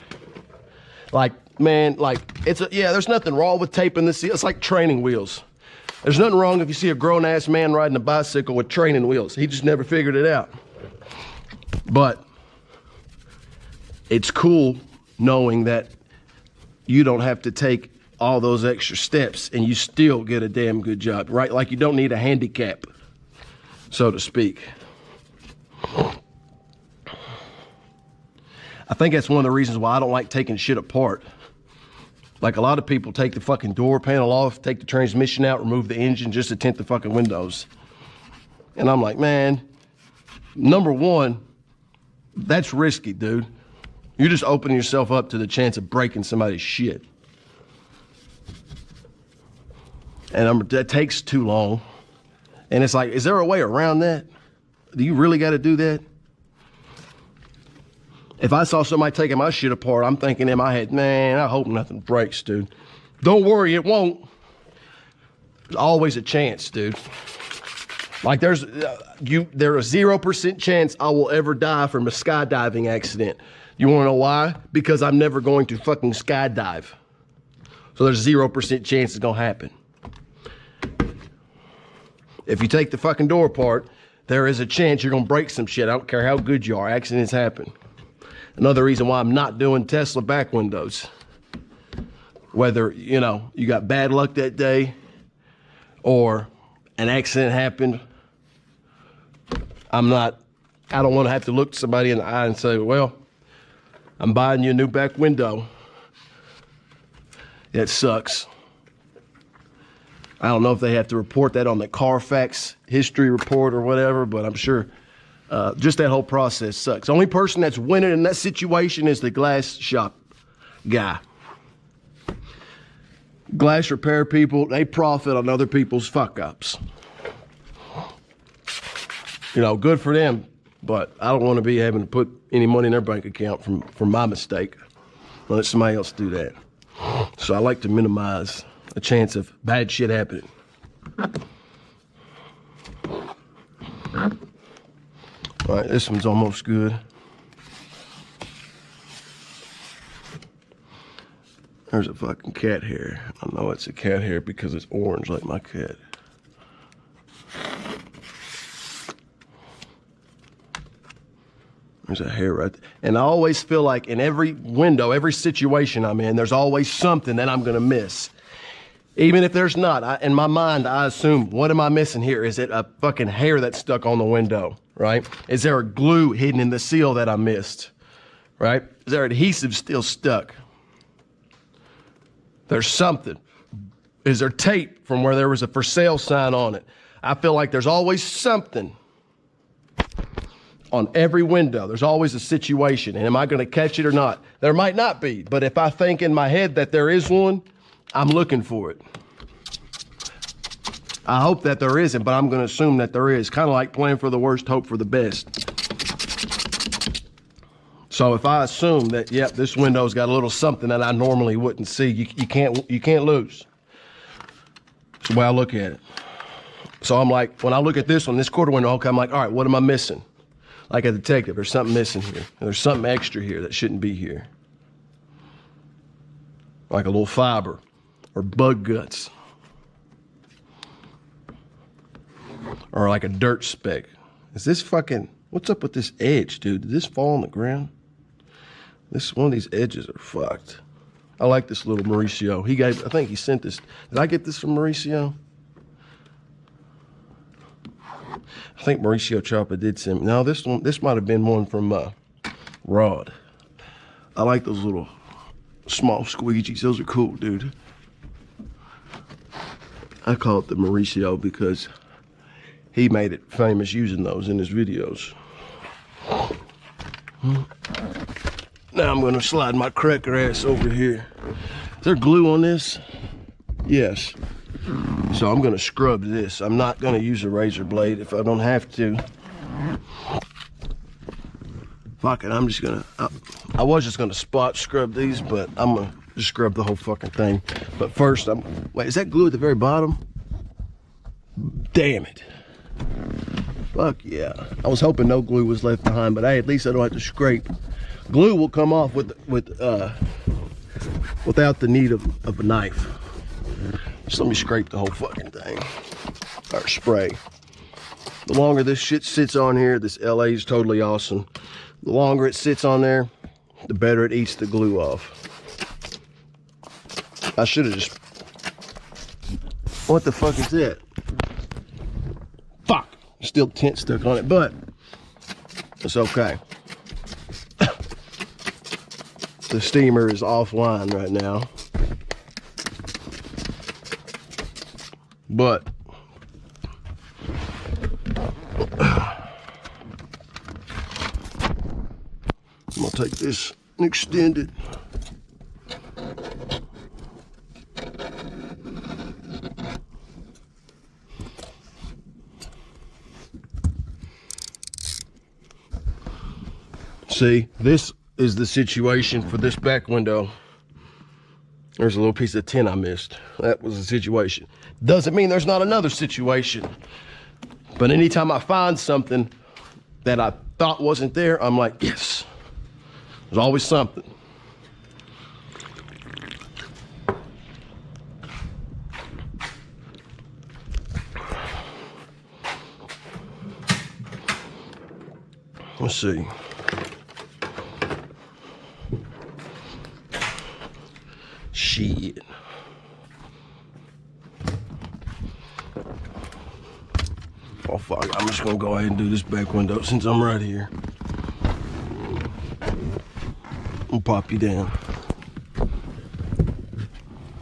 Speaker 4: like, man, like, there's nothing wrong with taping the seals. It's like training wheels. There's nothing wrong if you see a grown-ass man riding a bicycle with training wheels. He just never figured it out. But it's cool knowing that you don't have to take all those extra steps and you still get a damn good job, right? Like you don't need a handicap, so to speak. I think that's one of the reasons why I don't like taking shit apart. Like a lot of people take the fucking door panel off, take the transmission out, remove the engine just to tint the fucking windows. And I'm like, man, number one, that's risky, dude. You're just opening yourself up to the chance of breaking somebody's shit. And that takes too long. And it's like, is there a way around that? Do you really got to do that? If I saw somebody taking my shit apart, I'm thinking in my head, man, I hope nothing breaks, dude. Don't worry, it won't. There's always a chance, dude. Like there's a 0% chance I will ever die from a skydiving accident. You wanna know why? Because I'm never going to fucking skydive. So there's 0% chance it's gonna happen. If you take the fucking door apart, there is a chance you're gonna break some shit. I don't care how good you are, accidents happen. Another reason why I'm not doing Tesla back windows. Whether, you know, you got bad luck that day or an accident happened, I don't want to have to look somebody in the eye and say, well, I'm buying you a new back window. That sucks. I don't know if they have to report that on the Carfax history report or whatever, but I'm sure just that whole process sucks. The only person that's winning in that situation is the glass shop guy. Glass repair people, they profit on other people's fuck ups. You know, good for them, but I don't want to be having to put any money in their bank account from my mistake. Let somebody else do that. So I like to minimize the chance of bad shit happening. All right, this one's almost good. There's a fucking cat hair. I know it's a cat hair because it's orange like my cat. There's a hair right there. And I always feel like in every window, every situation I'm in, there's always something that I'm gonna miss. Even if there's not, in my mind, I assume, what am I missing here? Is it a fucking hair that's stuck on the window, right? Is there a glue hidden in the seal that I missed, right? Is there adhesive still stuck? There's something. Is there tape from where there was a for sale sign on it? I feel like there's always something on every window. There's always a situation. And am I gonna catch it or not? There might not be, but if I think in my head that there is one, I'm looking for it. I hope that there isn't, but I'm gonna assume that there is. Kind of like plan for the worst, hope for the best. So if I assume that, yep, this window's got a little something that I normally wouldn't see, you can't lose. That's the way I look at it. So I'm like, when I look at this one, this quarter window, okay, I'm like, all right, what am I missing? Like a detective, there's something missing here. There's something extra here that shouldn't be here. Like a little fiber or bug guts. Or like a dirt speck. Is this fucking, What's up with this edge, dude? Did this fall on the ground? One of these edges are fucked. I like this little Mauricio. I think he sent this. Did I get this from Mauricio? I think Mauricio Choppa did send me. No, this might have been one from Rod. I like those little small squeegees. Those are cool, dude. I call it the Mauricio because he made it famous using those in his videos. Now I'm gonna slide my cracker ass over here. Is there glue on this? Yes. So I'm gonna scrub this. I'm not gonna use a razor blade if I don't have to. Fuck it, I'm just gonna, I was just gonna spot scrub these, but I'm gonna just scrub the whole fucking thing. But first, wait, is that glue at the very bottom? Damn it. Fuck yeah. I was hoping no glue was left behind, but hey, at least I don't have to scrape. Glue will come off without the need of a knife. Just let me scrape the whole fucking thing. Or spray. The longer this shit sits on here, this LA is totally awesome. The longer it sits on there, the better it eats the glue off. I should have just... What the fuck is that? Fuck! Still tint stuck on it, but it's okay. The steamer is offline right now. But I'm gonna take this and extend it. See, this is the situation for this back window. There's a little piece of tint I missed. That was the situation. Doesn't mean there's not another situation. But anytime I find something that I thought wasn't there, I'm like, yes. There's always something. Let's see. Shit. Oh fuck, I'm just gonna go ahead and do this back window since I'm right here. I'll pop you down.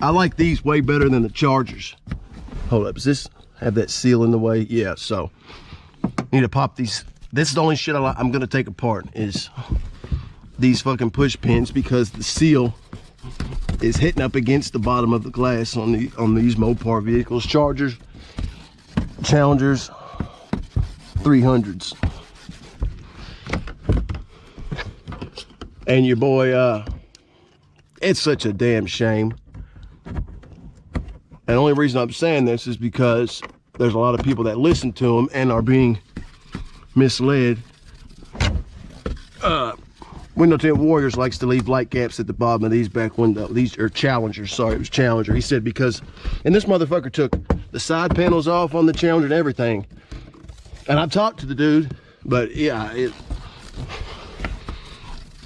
Speaker 4: I like these way better than the Chargers. Hold up, does this have that seal in the way? Yeah, so need to pop these. This is the only shit I'm gonna take apart is these fucking push pins because the seal is hitting up against the bottom of the glass on these Mopar vehicles. Chargers, Challengers, 300s. And your boy, it's such a damn shame. And the only reason I'm saying this is because there's a lot of people that listen to them and are being misled. Window Tint Warriors likes to leave light caps at the bottom of these back window. These are Challengers, sorry, it was Challenger. He said because, and this motherfucker took the side panels off on the Challenger and everything. And I've talked to the dude, but yeah,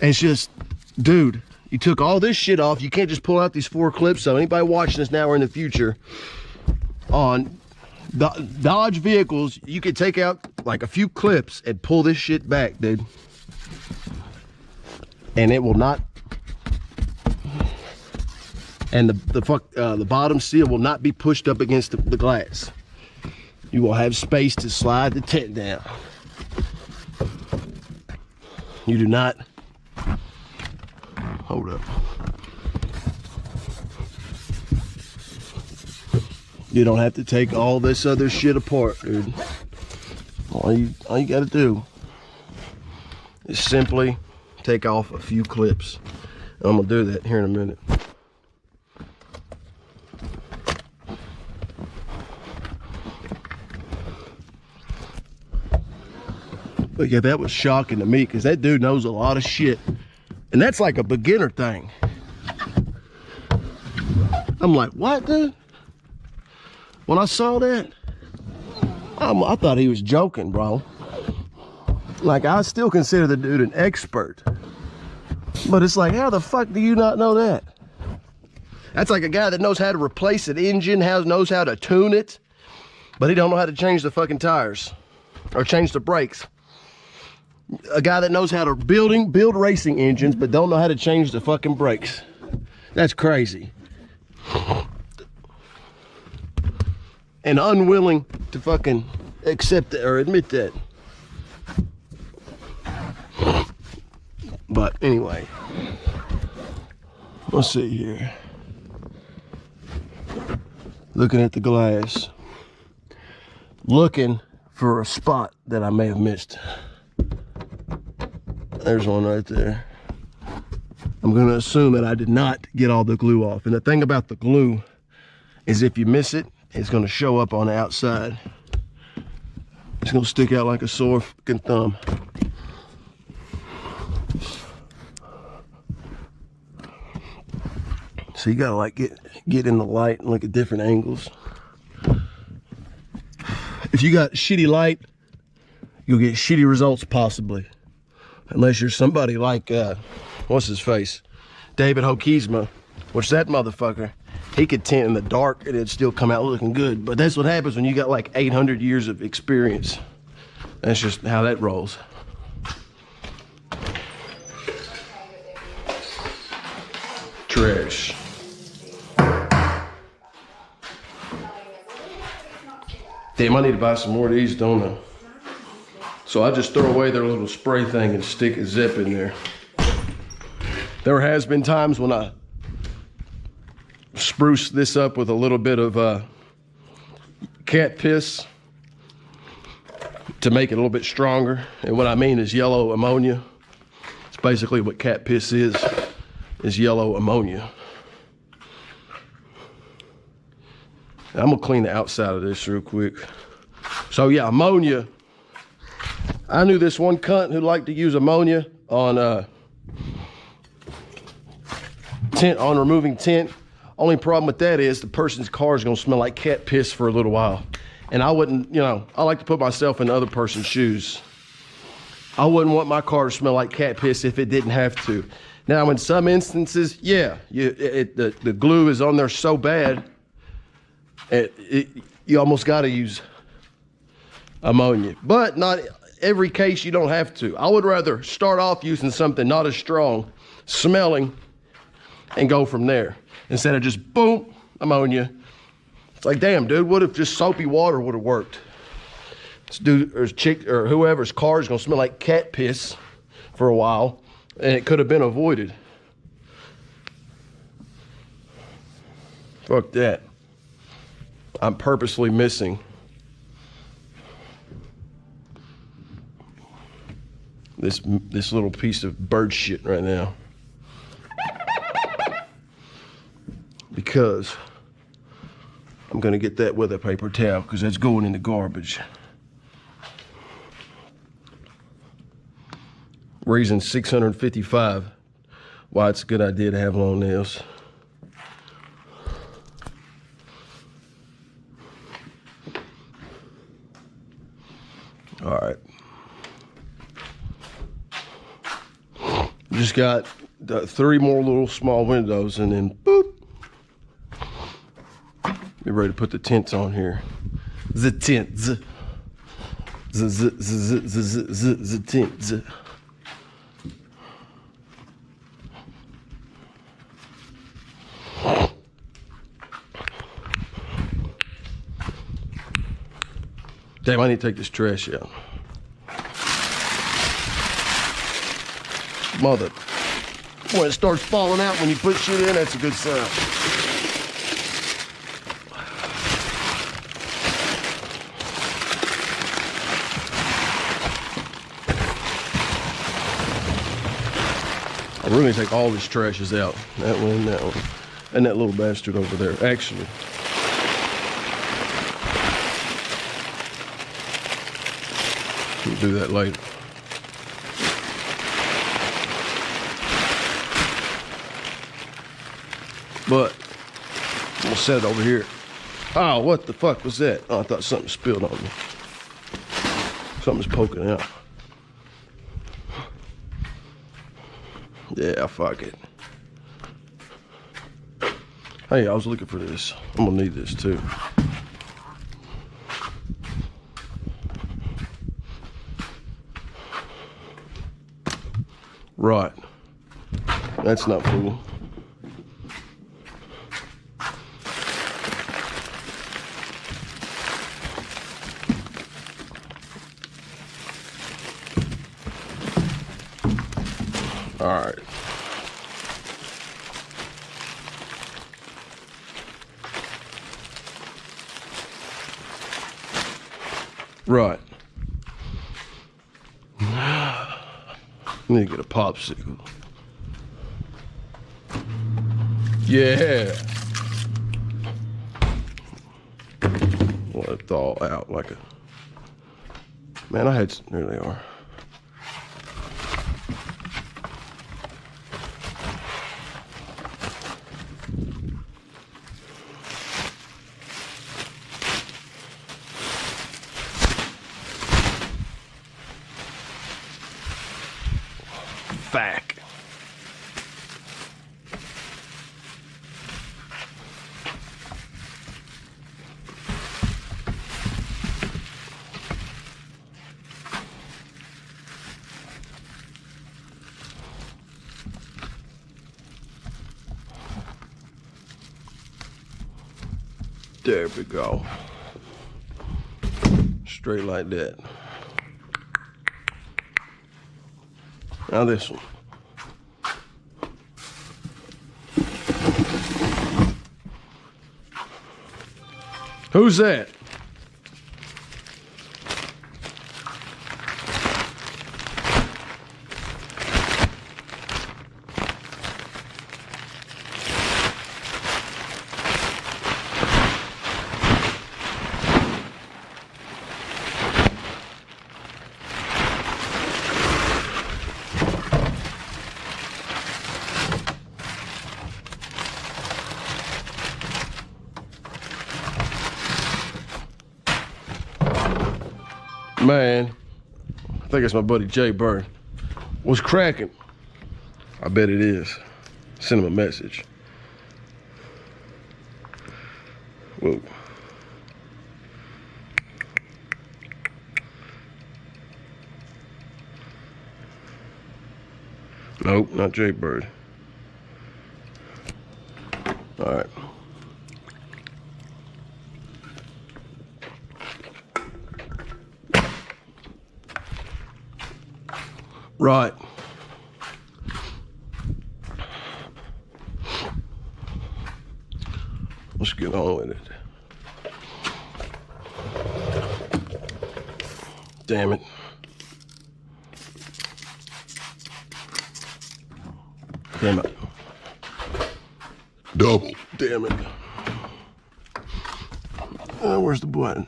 Speaker 4: it's just, dude, you took all this shit off. You can't just pull out these 4 clips. So anybody watching this now or in the future on Dodge vehicles, you could take out like a few clips and pull this shit back, dude. And it will not, and the bottom seal will not be pushed up against the glass. You will have space to slide the tint down. You do not, hold up. You don't have to take all this other shit apart, dude. All you gotta do is simply take off a few clips. And I'm gonna do that here in a minute. But yeah, that was shocking to me because that dude knows a lot of shit. And that's like a beginner thing. I'm like, what, dude? When I saw that, I thought he was joking, bro. Like, I still consider the dude an expert. But it's like, how the fuck do you not know that? That's like a guy that knows how to replace an engine, knows how to tune it, but he don't know how to change the fucking tires or change the brakes. A guy that knows how to build racing engines, but don't know how to change the fucking brakes. That's crazy. And unwilling to fucking accept it or admit that. But anyway, let's see here. Looking at the glass, looking for a spot that I may have missed. There's one right there. I'm gonna assume that I did not get all the glue off. And the thing about the glue is if you miss it, it's gonna show up on the outside. It's gonna stick out like a sore fucking thumb. So you gotta like get in the light and look at different angles. If you got shitty light, you'll get shitty results possibly. Unless you're somebody like, what's his face? David Hokeesma, which that motherfucker, he could tint in the dark and it'd still come out looking good. But that's what happens when you got like 800 years of experience. That's just how that rolls. Trash. Damn, I need to buy some more of these, don't I? So I just throw away their little spray thing and stick a zip in there. There has been times when I spruce this up with a little bit of cat piss to make it a little bit stronger. And what I mean is yellow ammonia. It's basically what cat piss is yellow ammonia. I'm gonna clean the outside of this real quick. So yeah, ammonia. I knew this one cunt who liked to use ammonia on tint, on removing tint. Only problem with that is the person's car is gonna smell like cat piss for a little while. And I wouldn't, you know, I like to put myself in other person's shoes. I wouldn't want my car to smell like cat piss if it didn't have to. Now, in some instances, yeah, the glue is on there so bad, you almost got to use ammonia. But not every case you don't have to. I would rather start off using something not as strong, smelling, and go from there. Instead of just boom, ammonia. It's like, damn, dude, what if just soapy water would have worked? This dude or chick or whoever's car is going to smell like cat piss for a while, and it could have been avoided. Fuck that. I'm purposely missing this little piece of bird shit right now. Because I'm gonna get that with a paper towel because that's going in the garbage. Reason 655 why it's a good idea to have long nails. All right. Just got 3 more little small windows and then boop. Be ready to put the tints on here. The tints. The tints. Damn, I need to take this trash out. Mother. When it starts falling out when you put shit in, that's a good sign. I really take all these trashes out. That one, and that little bastard over there. Actually, we'll do that later. But we'll set it over here. Oh, what the fuck was that? Oh, I thought something spilled on me. Something's poking out. Yeah, fuck it. Hey, I was looking for this. I'm gonna need this too. Right. That's not full. All right. Right. I need to get a popsicle. Yeah. Let it thaw out like a... Man, I had... There they are. Back. There we go. Straight like that. Now this one. Who's that? Man, I think it's my buddy Jay Bird. What's cracking? I bet it is. Send him a message. Whoa. Nope, not Jay Bird. All right. Right. Let's get on with it. Damn it. Damn it. Double. Damn it. Where's the button?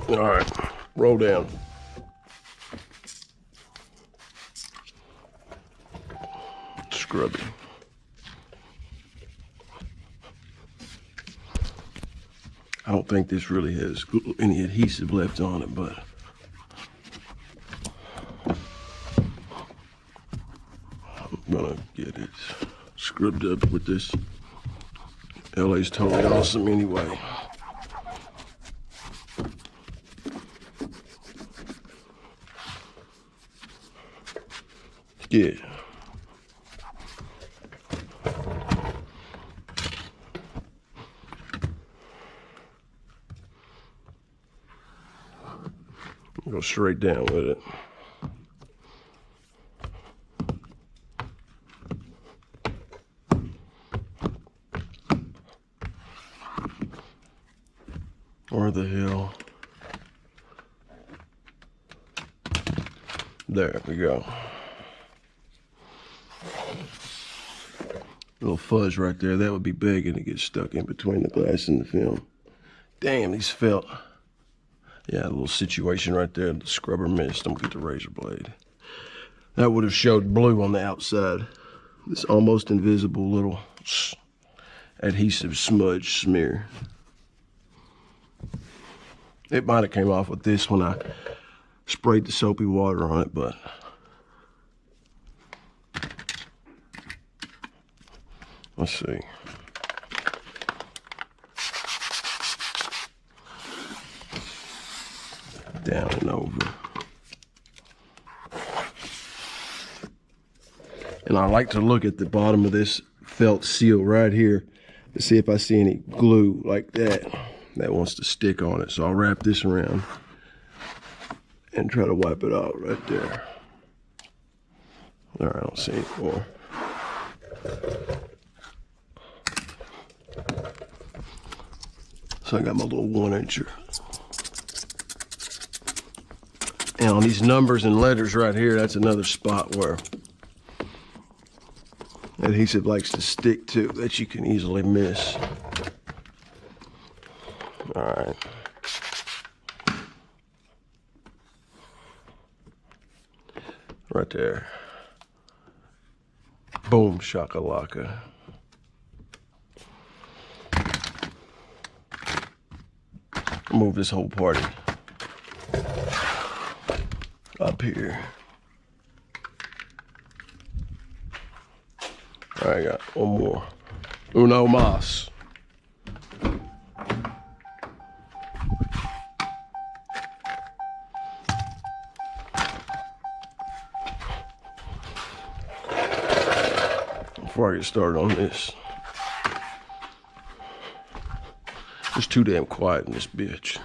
Speaker 4: All right, roll down. Scrub it. I don't think this really has any adhesive left on it, but I'm gonna get it scrubbed up with this. LA's totally awesome anyway. Yeah. Go straight down with it. Where the hell? There we go. Little fuzz right there. That would be big and it gets stuck in between the glass and the film. Damn, these felt. Yeah, a little situation right there. The scrubber missed. Don't get the razor blade. That would have showed blue on the outside. This almost invisible little adhesive smudge smear. It might have came off with this when I sprayed the soapy water on it, but let's see. Down and over. And I like to look at the bottom of this felt seal right here to see if I see any glue like that wants to stick on it. So I'll wrap this around and try to wipe it out right there. All right, I don't see any more. So I got my little 1-incher. And on these numbers and letters right here, that's another spot where adhesive likes to stick to that you can easily miss. All right. Right there. Boom, shakalaka. Move this whole party up here. All right, I got one more. Uno mas. Before I get started on this, it's too damn quiet in this bitch.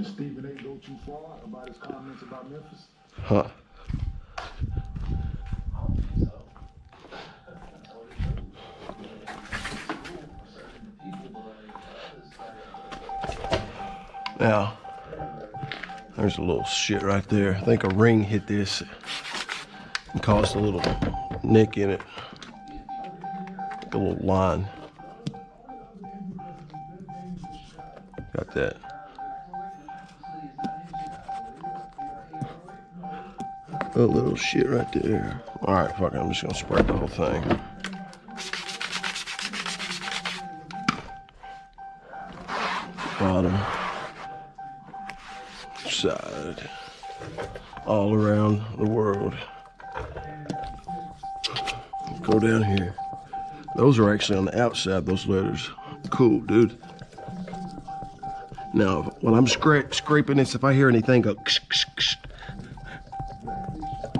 Speaker 2: Steven ain't go too far about his comments about Memphis.
Speaker 4: Huh. Now, there's a little shit right there. I think a ring hit this and caused a little nick in it. Like a little line. Got that. A little shit right there. All right, fuck it, I'm just gonna spray the whole thing. Bottom. Side. All around the world. Go down here. Those are actually on the outside, those letters. Cool, dude. Now, when I'm scraping this, if I hear anything go, ksh, ksh, ksh,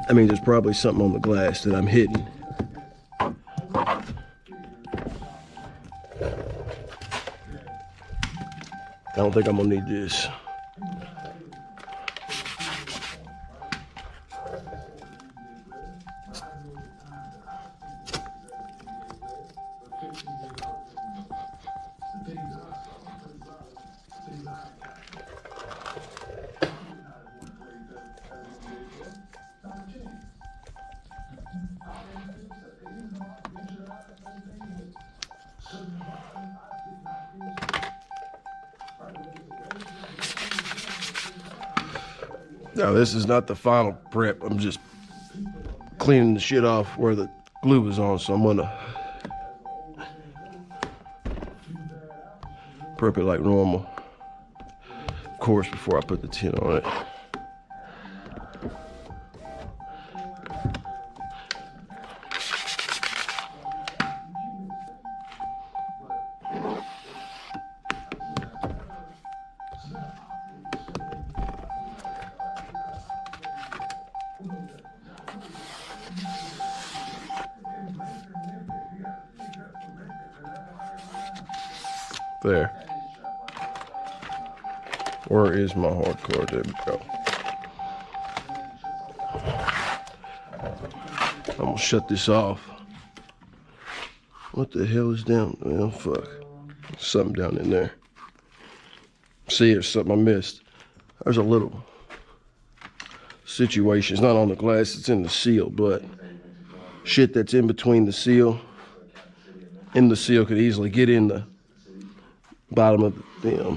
Speaker 4: I mean, there's probably something on the glass that I'm hitting. I don't think I'm gonna need this. Now, this is not the final prep. I'm just cleaning the shit off where the glue was on, so I'm gonna prep it like normal. Of course, before I put the tint on it. There. Where is my hardcore? There we go. I'm gonna shut this off. What the hell is down? Well, fuck. There's something down in there. See, there's something I missed. There's a little situation. It's not on the glass, it's in the seal, but shit that's in between the seal and the seal could easily get in the bottom of the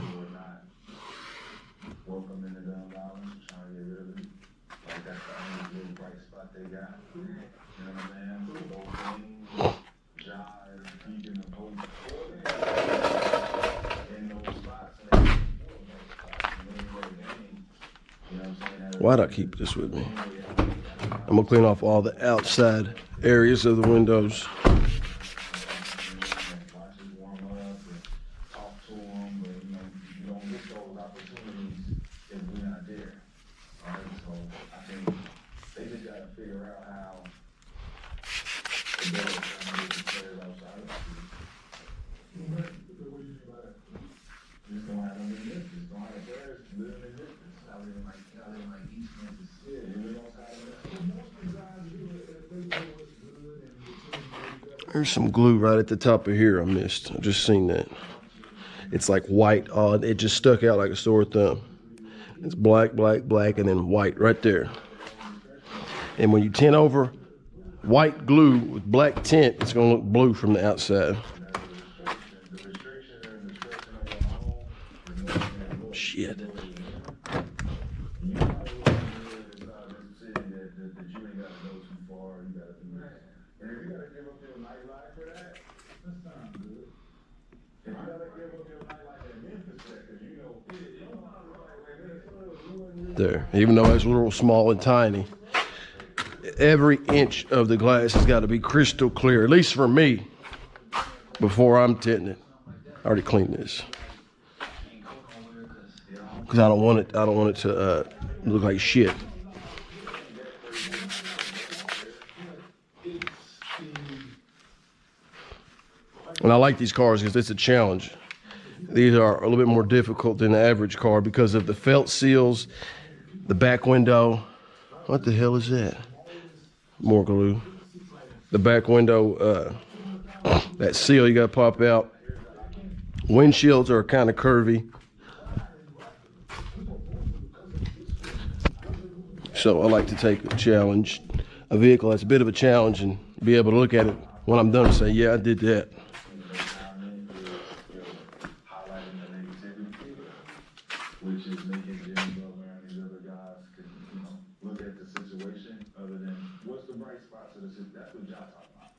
Speaker 4: Why'd I keep this with me? I'm gonna clean off all the outside areas of the windows. There's some glue right at the top of here I missed. I just seen that. It's like white. Oh, it just stuck out like a sore thumb. It's black, black, black, and then white right there. And when you tint over white glue with black tint, it's gonna look blue from the outside. Shit. There, even though it's a little small and tiny, every inch of the glass has got to be crystal clear, at least for me, before I'm tinting it. I already cleaned this because I don't want it to look like shit. And I like these cars because it's a challenge. These are a little bit more difficult than the average car because of the felt seals, the back window. What the hell is that? More glue. The back window, that seal you got to pop out. Windshields are kind of curvy. So I like to take a challenge, a vehicle that's a bit of a challenge, and be able to look at it when I'm done and say, yeah, I did that.
Speaker 5: Which is making Jimmy go around these other guys can, look at the situation other than what's the bright spots of the situation. That's what y'all talking about.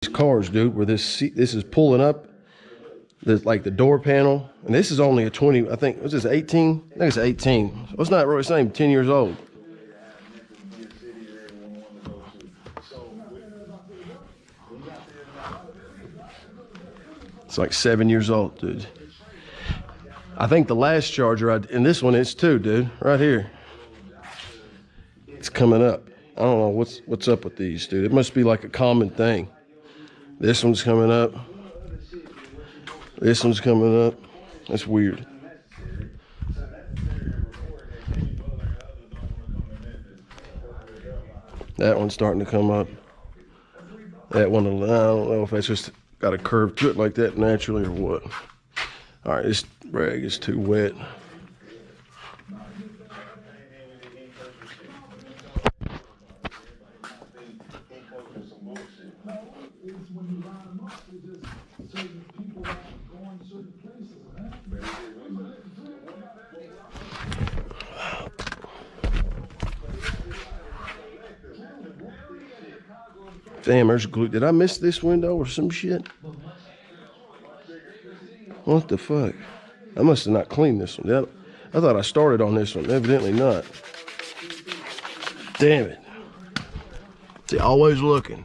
Speaker 4: These cars, dude, where this is pulling up. There's like the door panel, and this is only a 20, I think, was this 18? I think it's 18. So it's not really saying 10 years old. It's like 7 years old, dude. I think the last Charger, and this one is too, dude, right here. It's coming up. I don't know what's up with these, dude. It must be like a common thing. This one's coming up. This one's coming up. That's weird. That one's starting to come up. That one, I don't know if that's just got a curve to it like that naturally or what. All right, this rag is too wet. Damn, there's glue. Did I miss this window or some shit? What the fuck? I must have not cleaned this one. I thought I started on this one. Evidently not. Damn it. See, always looking.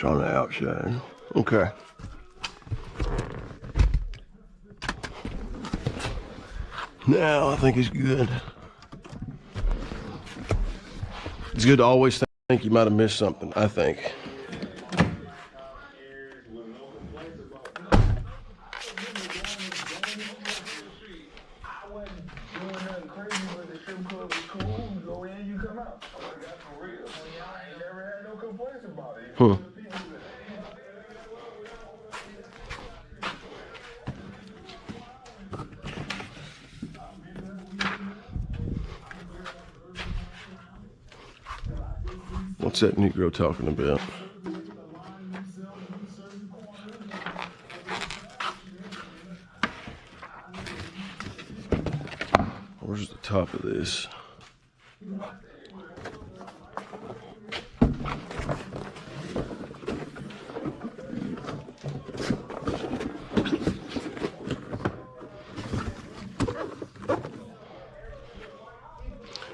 Speaker 4: wash on the outside. Okay. Now I think it's good. It's good to always think you might have missed something, I think. What's that Negro talking about? Where's the top of this?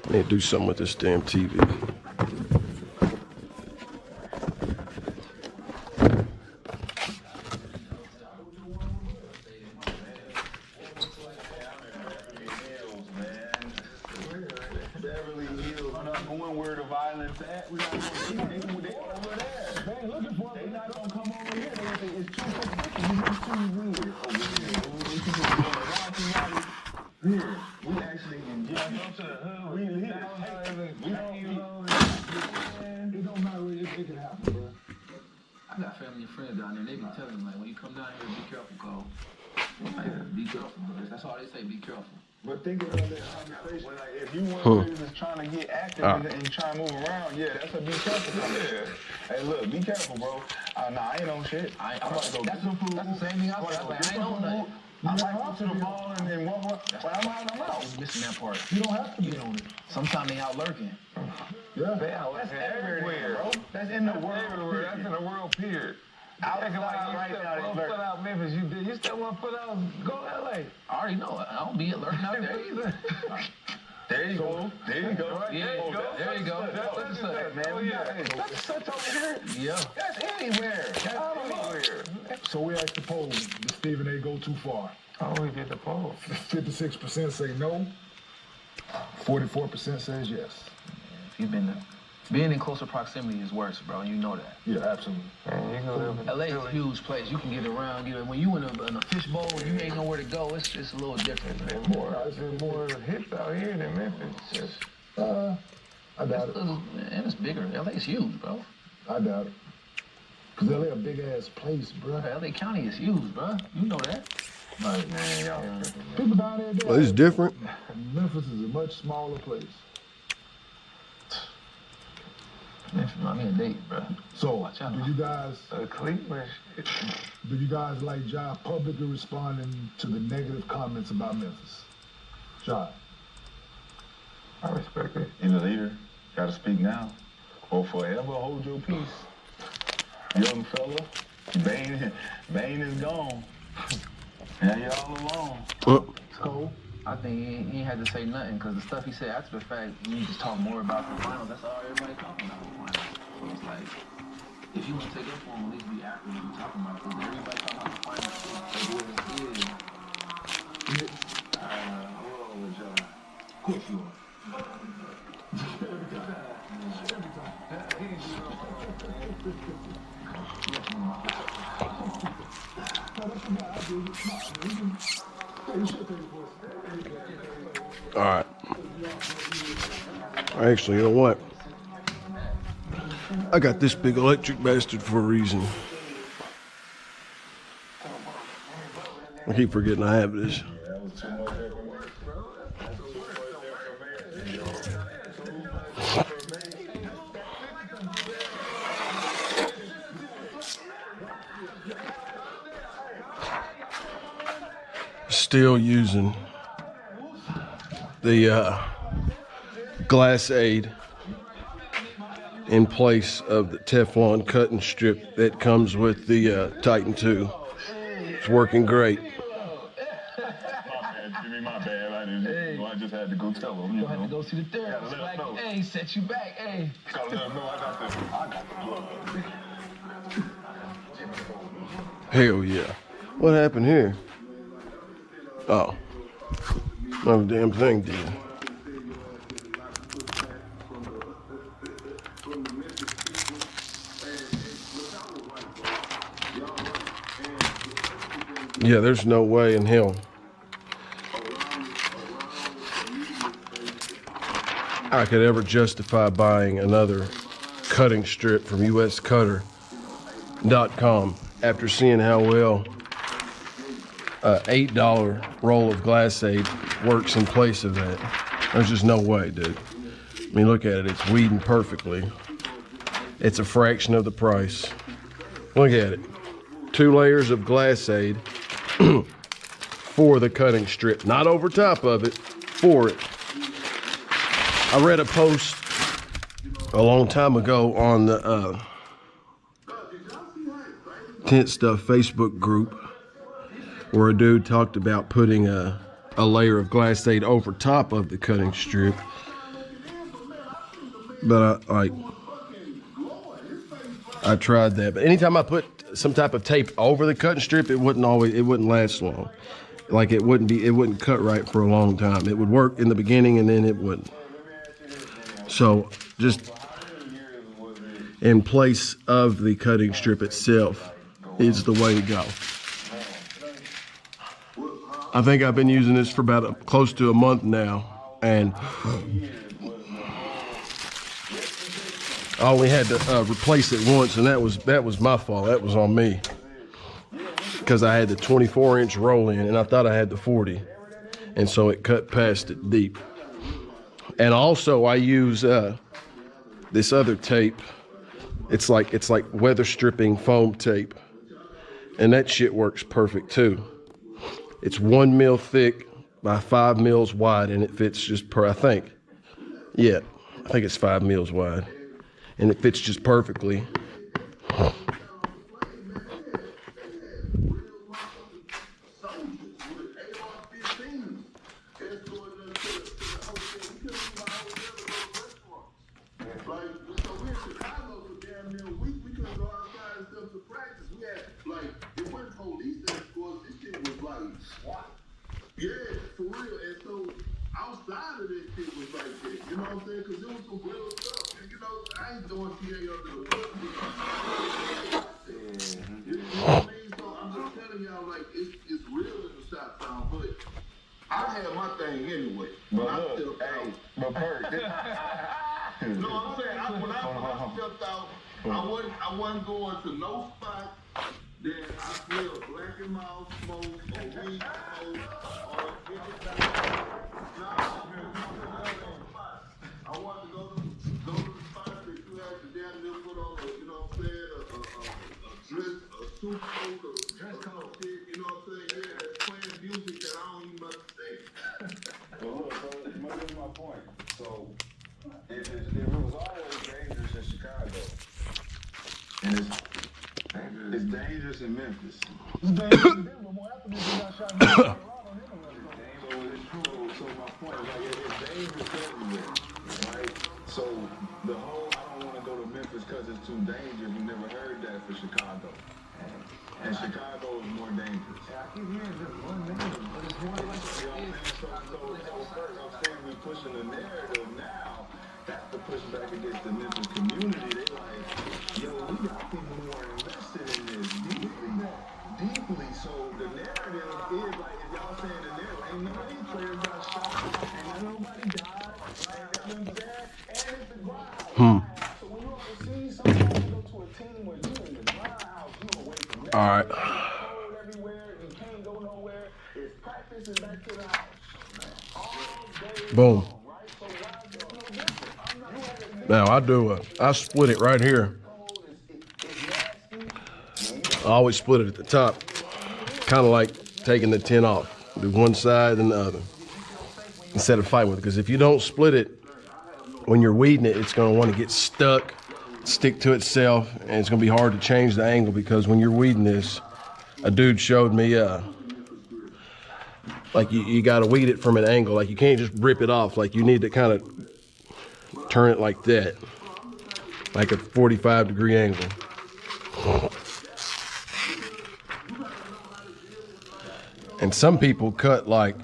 Speaker 4: I need to do something with this damn TV.
Speaker 6: I got family and friends down there. They be telling me, like, when you come down here, be careful, Cole. Like, be careful, bro. That's all they say, be careful.
Speaker 2: But think about that conversation. Like, if you one that's trying to get active and trying to move around, yeah, that's a be careful comment. Hey, look, be careful, bro. Nah, I ain't on shit. I'm about to go get some food.
Speaker 6: That's the same thing I was like, I ain't on nothing.
Speaker 2: I might go to the mall and then walk up. When I'm out, I'm out.
Speaker 6: I'm missing that part.
Speaker 2: You don't have to be on it.
Speaker 6: Sometimes they out lurking.
Speaker 2: Yeah. That's everywhere, bro. That's in the world.
Speaker 3: Everywhere. That's in the world, period.
Speaker 2: Outside
Speaker 3: Like
Speaker 2: right
Speaker 3: you
Speaker 2: now,
Speaker 3: step one foot out Memphis, you step 1 foot out, go to LA.
Speaker 6: I already know it. I don't be lurking out there either.
Speaker 2: There you go. There you go.
Speaker 6: Yeah, there you go.
Speaker 3: That's
Speaker 6: What's
Speaker 3: such
Speaker 6: up?
Speaker 3: man. Oh, yeah. That's such over here.
Speaker 6: Yeah.
Speaker 3: That's anywhere. That's anywhere.
Speaker 2: So we asked the poll, does Stephen A. go too far?
Speaker 3: Oh, we did the poll.
Speaker 2: 56% say no. 44% says yes.
Speaker 6: You've been being in closer proximity is worse, bro. You know that.
Speaker 2: Yeah, absolutely.
Speaker 3: Man, you can live in
Speaker 6: LA is a huge place. You can get around. You know, when you in a fishbowl, you ain't know where to go. It's just a little different.
Speaker 3: There's more hits out here than Memphis.
Speaker 2: I doubt it.
Speaker 6: And it's bigger. LA's huge, bro.
Speaker 2: I doubt it. Cause LA a big ass place, bro.
Speaker 6: LA County is huge, bro. You know that.
Speaker 2: Like, man, y'all. People down there.
Speaker 4: Well, it's different.
Speaker 2: Memphis is a much smaller place.
Speaker 6: Memphis, I mean, a date, bro.
Speaker 2: So,
Speaker 6: Watch out.
Speaker 2: do you guys
Speaker 3: Cleveland.
Speaker 2: like Ja publicly responding to the negative comments about Memphis? Ja.
Speaker 3: I respect it.
Speaker 1: You're the leader. Gotta speak now. Or forever hold your peace. Young fella, Bane is gone. Now you're all alone.
Speaker 6: It's cool. I think he ain't had to say nothing because the stuff he said after the fact, you just talk more about the finals. That's all everybody talking about the finals. So it's like, if you want to take up for him, at least be accurate what you're talking about because everybody talking about the finals.
Speaker 5: Roll with y'all. Of course you are.
Speaker 4: All right. Actually, you know what? I got this big electric bastard for a reason. I keep forgetting I have this. Still using the glass aid in place of the Teflon cutting strip that comes with the Titan 2. It's working great.
Speaker 1: My bad. I just had to go tell him.
Speaker 6: You have to go see the therapist. Like, hey, set you back. Hey.
Speaker 1: Gotta let him know I got the blood.
Speaker 4: Hell yeah. What happened here? Oh. Not a damn thing did. Yeah, there's no way in hell I could ever justify buying another cutting strip from uscutter.com after seeing how well a $8 roll of Glass Aid works in place of that. There's just no way, dude. I mean, look at it. It's weeding perfectly. It's a fraction of the price. Look at it. 2 layers of Glass Aid for the cutting strip. Not over top of it, for it. I read a post a long time ago on the Tint Stuff Facebook group where a dude talked about putting a layer of Glass Aid over top of the cutting strip. But I tried that. But anytime I put some type of tape over the cutting strip, it wouldn't last long. Like it wouldn't cut right for a long time. It would work in the beginning and then it wouldn't. So just in place of the cutting strip itself is the way to go. I think I've been using this for about close to a month now, and I only had to replace it once, and that was my fault. That was on me, because I had the 24-inch roll in, and I thought I had the 40, and so it cut past it deep. And also, I use this other tape. It's like weather stripping foam tape, and that shit works perfect too. It's 1 mil thick by 5 mils wide, and it fits just I think it's 5 mils wide, and it fits just perfectly.
Speaker 7: Yeah, for real. And so outside of this shit was like that. You know what I'm saying? Because it was some real stuff. And you know, I ain't doing TA under the foot. You know what I mean? So I'm just telling y'all, like, it's real in the South Town. But I had my thing anyway.
Speaker 2: But look, hey, but Perk.
Speaker 7: No, I'm saying, when I stepped out, I wasn't going to no spot. Then I smelled black and mild smoke, or weed smoke, or anything. I wanted to go to the spot that you had to damn near put on, you know what I'm saying, a dress, a suit coat, or dress code shit, you know what I'm saying? Yeah, that's playing music that I don't even understand.
Speaker 2: Well, look, so here's my point. So, it was always dangerous in Chicago. And it's dangerous in Memphis. It's dangerous in Denver. More after this, got shot in Colorado. So it's true. So my point is, like, it's dangerous everywhere, right? So the whole, I don't want to go to Memphis because it's too dangerous. You never heard that for Chicago. And Chicago is more dangerous.
Speaker 6: Yeah, I keep hearing just one name, but it's more like
Speaker 2: So first, I'm saying we're pushing the narrative now. That's the pushback against the Memphis community. They like, yo, we got people who are invested in this deeply. So the narrative is like, if y'all saying the narrative, ain't none of these players got shot, ain't nobody died, right? You know what I'm saying? And it's the grind. So when you overseas, sometimes you go to a team where you in the grind house, you away from that.
Speaker 4: All right.
Speaker 2: Cold everywhere, you can't go nowhere. It's practice and back to the house. All day
Speaker 4: Boom.
Speaker 2: long, right? So why is this no different?
Speaker 4: Now I split it right here. I always split it at the top, kind of like taking the tint off, do one side and the other, instead of fighting with it. Because if you don't split it, when you're weeding it, it's going to want to get stuck, stick to itself, and it's going to be hard to change the angle. Because when you're weeding this, a dude showed me, like you got to weed it from an angle. Like you can't just rip it off. Like you need to kind of turn it like that, like a 45-degree angle. And some people cut like,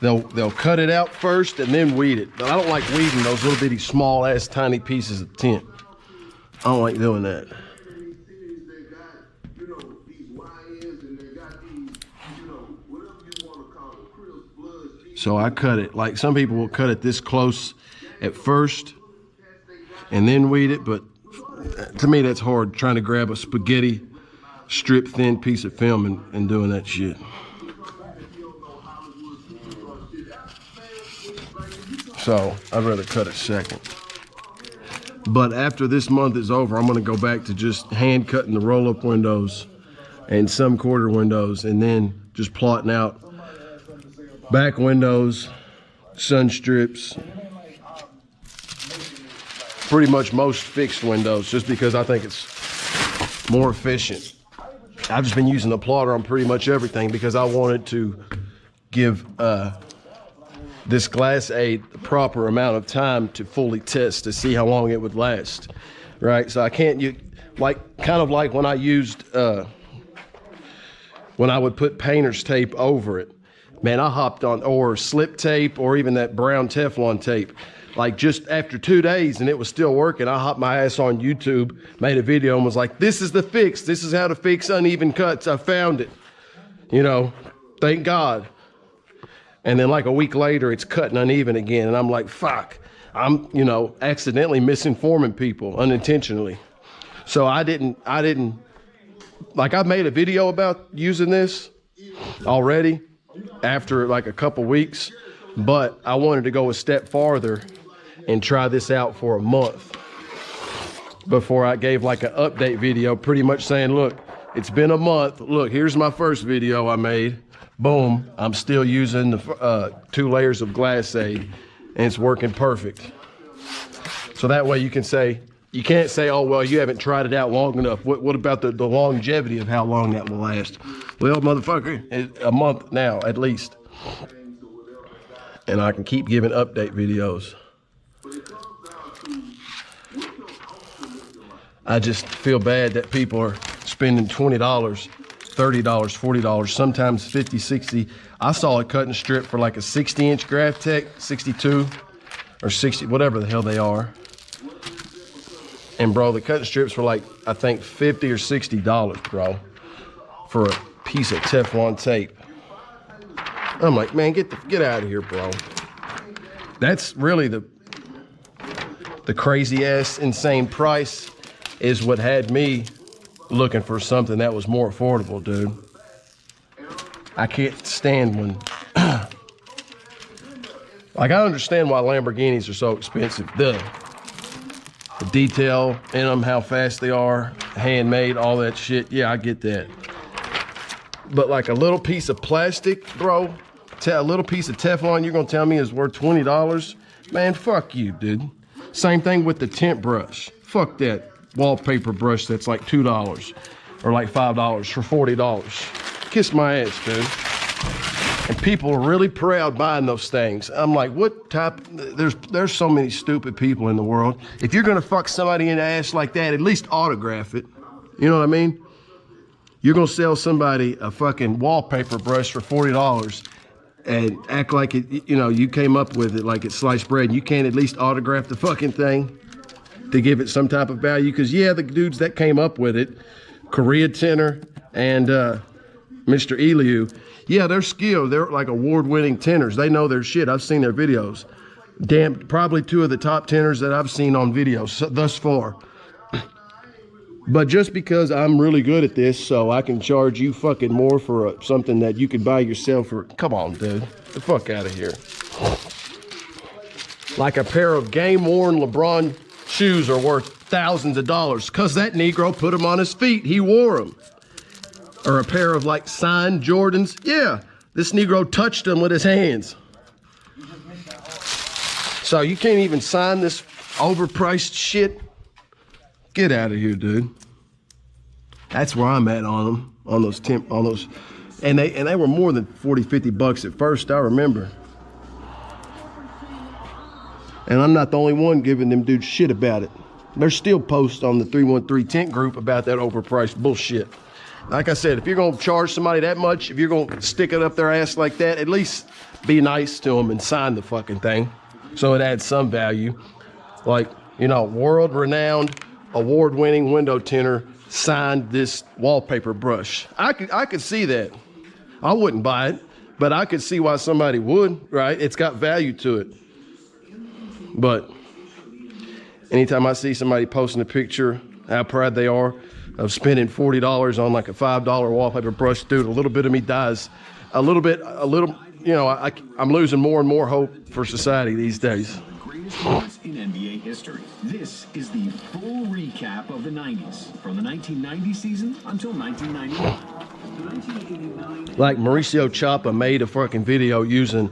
Speaker 4: they'll cut it out first and then weed it. But I don't like weeding those little bitty small ass tiny pieces of tint. I don't like doing that. So I cut it, like some people will cut it this close at first and then weed it, but to me that's hard, trying to grab a spaghetti strip thin piece of film and doing that shit. So I'd rather cut it second. But after this month is over, I'm gonna go back to just hand cutting the roll-up windows and some quarter windows, and then just plotting out back windows, sun strips, pretty much most fixed windows, just because I think it's more efficient. I've just been using the plotter on pretty much everything because I wanted to give this glass aid the proper amount of time to fully test to see how long it would last, right? So I can't use, kind of like when I used, when I would put painter's tape over it. Man, I hopped on, or slip tape, or even that brown Teflon tape, like just after 2 days and it was still working. I hopped my ass on YouTube, made a video and was like, this is the fix. This is how to fix uneven cuts. I found it, you know, thank God. And then like a week later, it's cutting uneven again. And I'm like, fuck, I'm, you know, accidentally misinforming people unintentionally. So I didn't, like I made a video about using this already after like a couple weeks, but I wanted to go a step farther and try this out for a month before I gave like an update video, pretty much saying, look, it's been a month. Look, here's my first video I made. Boom, I'm still using the 2 layers of glass aid and it's working perfect. So that way you can say, you can't say, oh, well, you haven't tried it out long enough. What about the longevity of how long that will last? Well, motherfucker, a month now at least. And I can keep giving update videos. I just feel bad that people are spending $20, $30, $40, sometimes 50, 60. I saw a cutting strip for like a 60-inch Graph Tech, 62 or 60, whatever the hell they are. And bro, the cutting strips were like, I think $50 or $60, bro, for a piece of Teflon tape. I'm like, man, get out of here, bro. That's really the crazy ass insane price is what had me looking for something that was more affordable, dude. I can't stand when, like I understand why Lamborghinis are so expensive, The detail in them, how fast they are, handmade, all that shit. Yeah, I get that. But like a little piece of plastic, bro, a little piece of Teflon, you're gonna tell me is worth $20? Man, fuck you, dude. Same thing with the tint brush. Fuck that wallpaper brush that's like $2 or like $5 for $40. Kiss my ass, dude. And people are really proud buying those things. I'm like, what type? There's so many stupid people in the world. If you're gonna fuck somebody in the ass like that, at least autograph it. You know what I mean? You're gonna sell somebody a fucking wallpaper brush for $40 and act like it, you know, you came up with it like it's sliced bread. And you can't at least autograph the fucking thing to give it some type of value. Because yeah, the dudes that came up with it, Korea Tinter and Mr. Eliu, yeah, they're skilled. They're like award-winning tinters. They know their shit. I've seen their videos. Damn, probably 2 of the top tinters that I've seen on videos thus far. But just because I'm really good at this, so I can charge you fucking more for something that you could buy yourself for, come on, dude. Get the fuck out of here. Like a pair of game-worn LeBron shoes are worth thousands of dollars because that Negro put them on his feet. He wore them. Or a pair of like signed Jordans. Yeah, this Negro touched them with his hands. So you can't even sign this overpriced shit? Get out of here, dude. That's where I'm at on them, on those. And they were more than 40, 50 bucks at first, I remember. And I'm not the only one giving them dudes shit about it. There's still posts on the 313 Tint group about that overpriced bullshit. Like I said, if you're gonna charge somebody that much, if you're gonna stick it up their ass like that, at least be nice to them and sign the fucking thing, so it adds some value. Like, you know, world-renowned, award-winning window tinter signed this wallpaper brush. I could see that. I wouldn't buy it, but I could see why somebody would, right? It's got value to it. But anytime I see somebody posting a picture, how proud they are of spending $40 on like a $5 wallpaper brush, dude, a little bit of me dies. A little, you know, I'm losing more and more hope for society these days.
Speaker 8: Greatest moments in NBA history. This is the full recap of the 90s, from the 1990 season until 1999.
Speaker 4: Like Mauricio Chapa made a fucking video using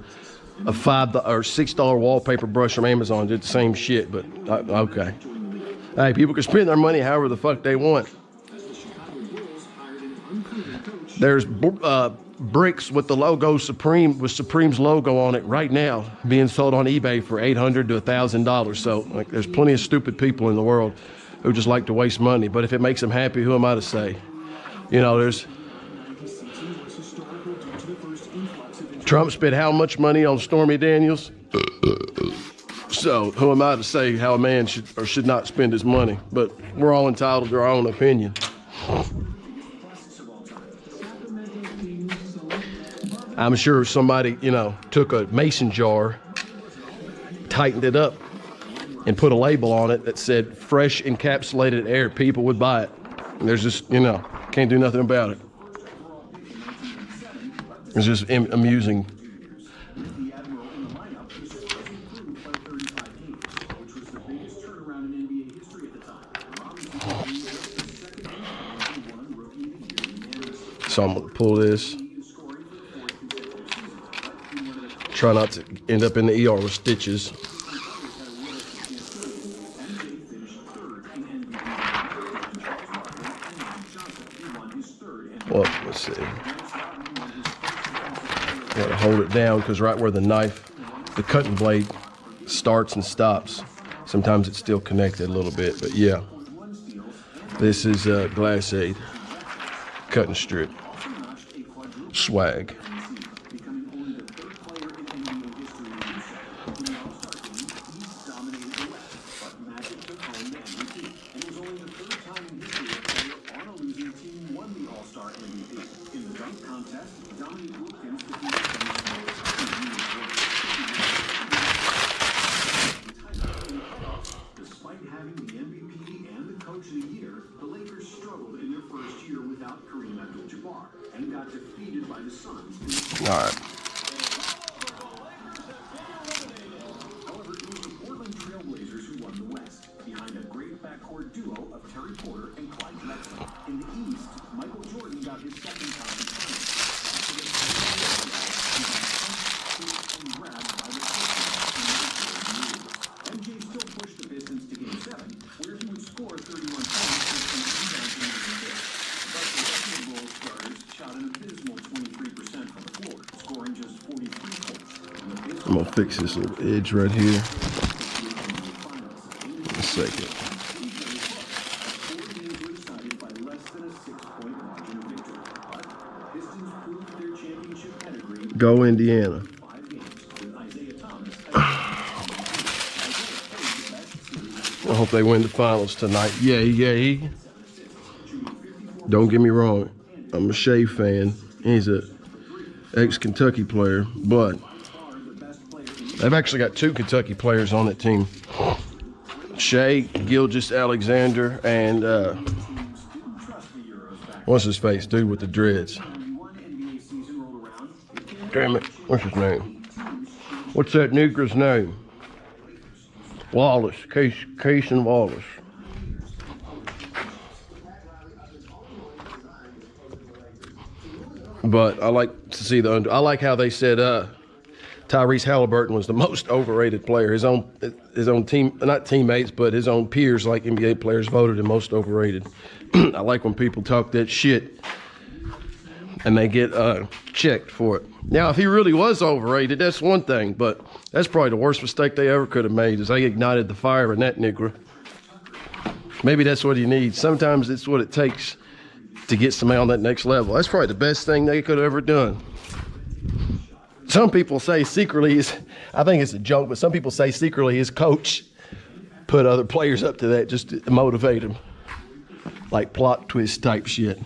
Speaker 4: a $5 or $6 wallpaper brush from Amazon. Did the same shit, but okay. Hey, people can spend their money however the fuck they want. There's bricks with the logo Supreme, with Supreme's logo on it right now, being sold on eBay for $800 to $1,000. So like, there's plenty of stupid people in the world who just like to waste money. But if it makes them happy, who am I to say? You know, there's Trump spent how much money on Stormy Daniels? So who am I to say how a man should or should not spend his money? But we're all entitled to our own opinion. I'm sure somebody, you know, took a mason jar, tightened it up, and put a label on it that said fresh encapsulated air. People would buy it. And there's just, you know, can't do nothing about it. It's just amusing. So I'm gonna pull this. Try not to end up in the ER with stitches. Well, let's see. Gotta hold it down because right where the knife, the cutting blade starts and stops, sometimes it's still connected a little bit, but yeah. This is Glass Aid cutting strip. Swag. All right.
Speaker 8: However, it was the Portland Trailblazers who won the West, behind a great backcourt duo of Terry Porter and Clyde Drexler. In the East, Michael Jordan got his second conference finals. And grabbed by the MJ still pushed the Pistons to Game 7, where he would score 31 points but the rest of the Bulls starters shot an abysmal 23% from the floor, scoring just 43 points.
Speaker 4: I'm gonna fix this little edge right here. A second. Go Indiana. I hope they win the finals tonight. Yay, yay. Don't get me wrong. I'm a Shea fan. He's a ex-Kentucky player, but they've actually got two Kentucky players on that team. Shea Gilgeous-Alexander and what's his face? Dude with the dreads. Damn it. What's his name? What's that nigger's name? Wallace. Case and Wallace. But I like to see I like how they said Tyrese Halliburton was the most overrated player. His own team, not teammates, but his own peers, like NBA players, voted him most overrated. I like when people talk that shit and they get checked for it. Now, if he really was overrated, that's one thing, but that's probably the worst mistake they ever could have made, is they ignited the fire in that nigger. Maybe that's what he needs. Sometimes it's what it takes to get somebody on that next level. That's probably the best thing they could have ever done. Some people say secretly, I think it's a joke, but some people say secretly his coach put other players up to that just to motivate them. Like plot twist type shit.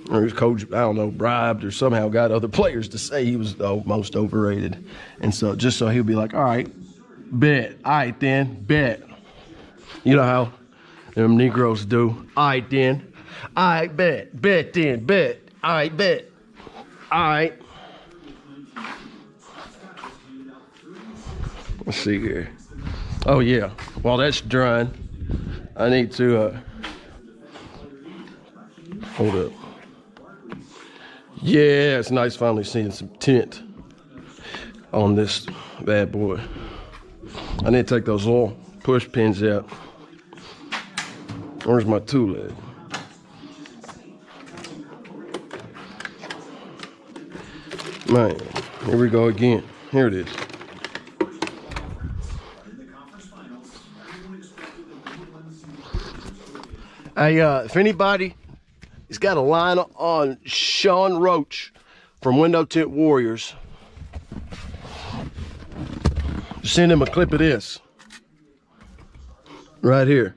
Speaker 4: Or his coach, I don't know, bribed or somehow got other players to say he was the most overrated. And so just so he'll be like, all right, bet. All right then, bet. You know how them Negroes do. All right then. All right, bet. Bet then, bet. All right, bet. All right. Let's see here. Oh yeah, while that's drying, I need to, hold up. Yeah, it's nice finally seeing some tint on this bad boy. I need to take those little push pins out. Where's my tool at? Man, here we go again. Here it is. Hey, if anybody has got a line on Sean Roach from Window Tint Warriors, just send him a clip of this. Right here.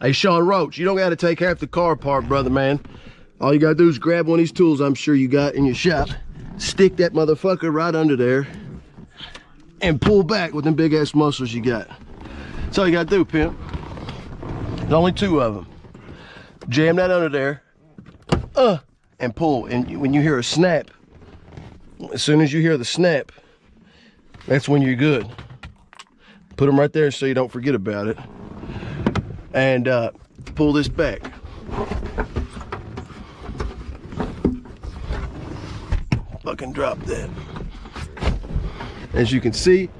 Speaker 4: Hey, Sean Roach, you don't got to take half the car apart, brother, man. All you got to do is grab one of these tools I'm sure you got in your shop, stick that motherfucker right under there, and pull back with them big-ass muscles you got. That's all you got to do, pimp. There's only two of them. Jam that under there, and pull. And when you hear a snap, as soon as you hear the snap, that's when you're good. Put them right there so you don't forget about it. And pull this back. Fucking drop that. As you can see,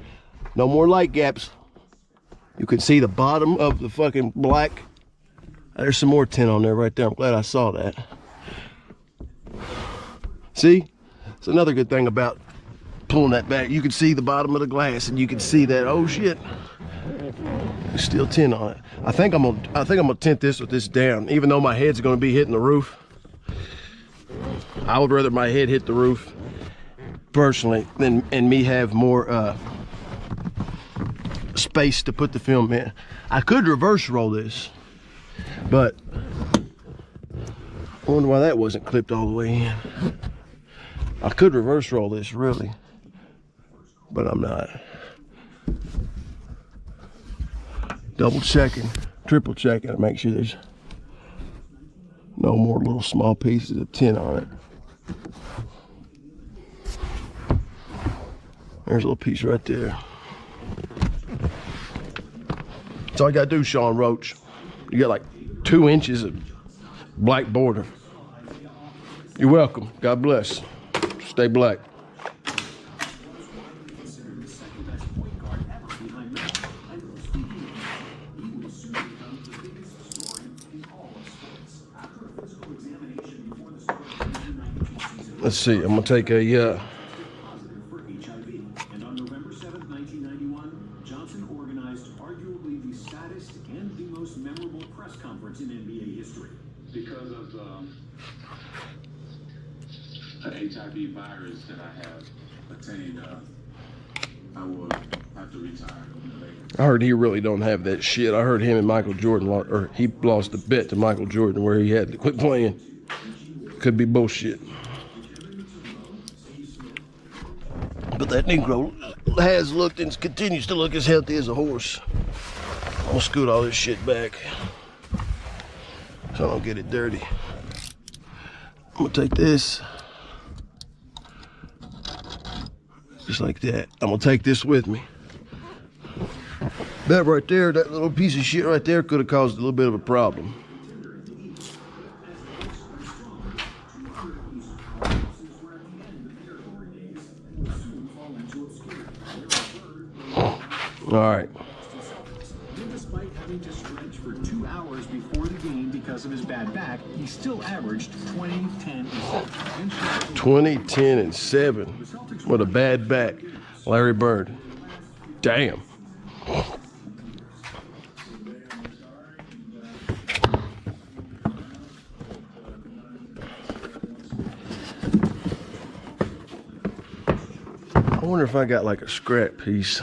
Speaker 4: no more light gaps. You can see the bottom of the fucking black. There's some more tint on there right there. I'm glad I saw that. See? It's another good thing about pulling that back. You can see the bottom of the glass and you can see that, oh shit. There's still tint on it. I think I'm gonna tint this with this down, even though my head's gonna be hitting the roof. I would rather my head hit the roof personally and me have more space to put the film in. I could reverse roll this, but I wonder why that wasn't clipped all the way in. I could reverse roll this really, but I'm not. Double checking, triple checking to make sure there's no more little small pieces of tint on it. There's a little piece right there. That's all you gotta do, Sean Roach. You got like 2 inches of black border. You're welcome. God bless. Stay black. Let's see, I'm gonna take a
Speaker 8: And on November 7th, 1991, Johnson organized arguably the saddest and the most memorable press conference in NBA history.
Speaker 5: Because of the HIV virus that I have attained, I will have to retire.
Speaker 4: I heard he really don't have that shit. I heard him and Michael Jordan, or he lost a bet to Michael Jordan where he had to quit playing. Could be bullshit. But that Negro has looked and continues to look as healthy as a horse. I'm gonna scoot all this shit back so I don't get it dirty. I'm gonna take this just like that. I'm gonna take this with me. That right there, that little piece of shit right there could have caused a little bit of a problem. All right.
Speaker 8: Despite having to stretch for 2 hours before the game because of his bad back, he still averaged 20, 10, and 7.
Speaker 4: 20, 10, and 7. What a bad back. Larry Bird. Damn. wonder if I got like a scrap piece.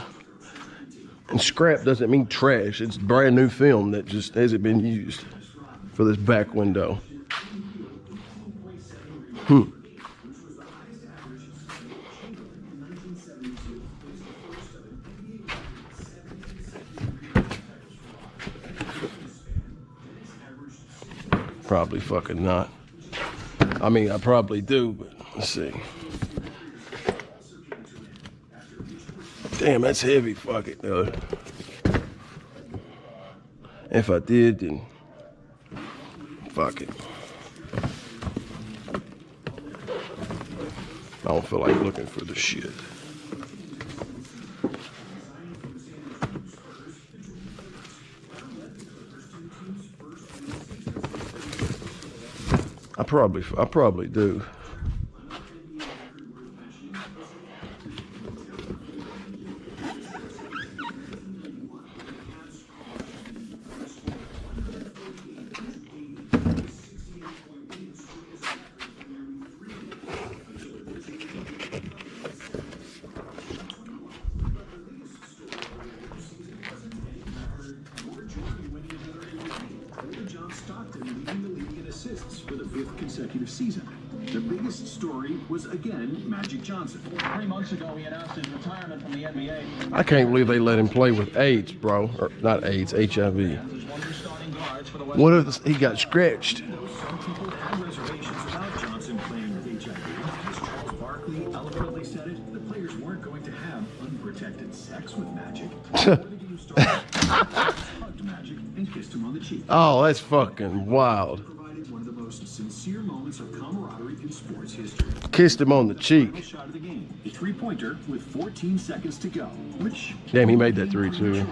Speaker 4: And scrap doesn't mean trash. It's brand new film that just hasn't been used for this back window. Probably fucking not. I mean, I probably do, but let's see. Damn, that's heavy. Fuck it, though. If I did, then fuck it. I don't feel like looking for the shit. I probably do.
Speaker 8: For the 5th consecutive season. The biggest story was again Magic Johnson.
Speaker 9: 3 months ago, he announced his retirement from the NBA.
Speaker 4: I can't believe they let him play with AIDS, bro. Or not AIDS, HIV. What if he got scratched?
Speaker 8: Some people had reservations about Johnson playing with HIV. As Charles Barkley eloquently said it, the players weren't going to have unprotected sex with Magic. Hugged Magic and kissed him on the cheek.
Speaker 4: Oh, that's fucking wild.
Speaker 8: Sincere moments of camaraderie in sports history.
Speaker 4: Kissed him on the cheek.
Speaker 8: Shot of the game, a three-pointer with 14 seconds to go, which
Speaker 4: damn, he made that three too.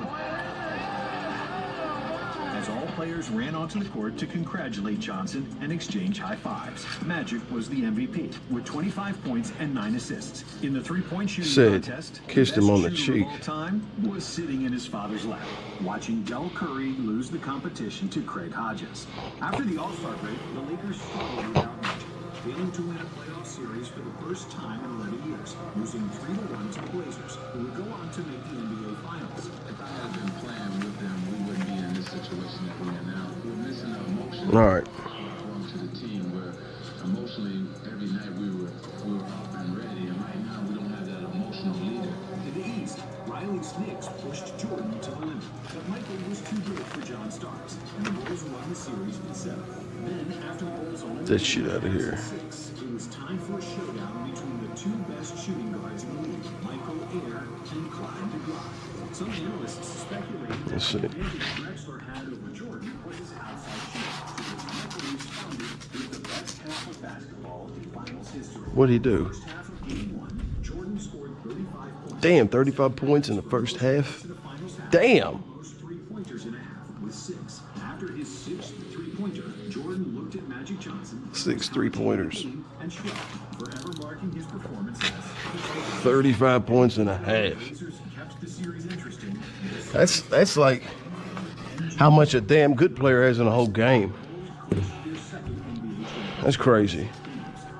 Speaker 8: As all players ran onto the court to congratulate Johnson and exchange high fives. Magic was the MVP with 25 points and 9 assists. In the three-point shooting contest,
Speaker 4: kissed him on the cheek.
Speaker 8: All time was sitting in his father's lap, watching Del Curry lose the competition to Craig Hodges. After the All-Star break, the Lakers struggled without Magic, failing to win a playoff series for the first time in 11 years, losing 3-1 to the Blazers, who would go on to make the NBA Finals.
Speaker 5: If I had been playing with them, we wouldn't be in this situation that we're in now. We're missing an emotion.
Speaker 4: All right.
Speaker 5: To the team where emotionally every night we were up and ready, and right now we don't have that emotional leader.
Speaker 8: In the East, Riley's Knicks pushed Jordan to the limit, but Michael was too good for John Starks, and the Bulls won the series in 7. Then, after the Bulls only
Speaker 4: that shit out of here.
Speaker 8: 6, it was time for a showdown between the 2 best shooting guards in the league, Michael Ayer and Clyde DeGroff. Some analysts speculated that the advantage Drexler had over Jordan was his outside shooting, to which Michael responded with the best half of basketball in finals history.
Speaker 4: What'd he do?
Speaker 8: First half of Game 1, Jordan scored 35 points.
Speaker 4: Damn, 35 points in the first half. Damn.
Speaker 8: Most three-pointers in a half with 6. After his 6th three-pointer, Jordan looked at Magic Johnson.
Speaker 4: 6 3-pointers.
Speaker 8: And shrugged, forever marking his performance as
Speaker 4: 35 points and a half.
Speaker 8: kept the series interesting.
Speaker 4: That's like how much a damn good player has in a whole game. That's crazy.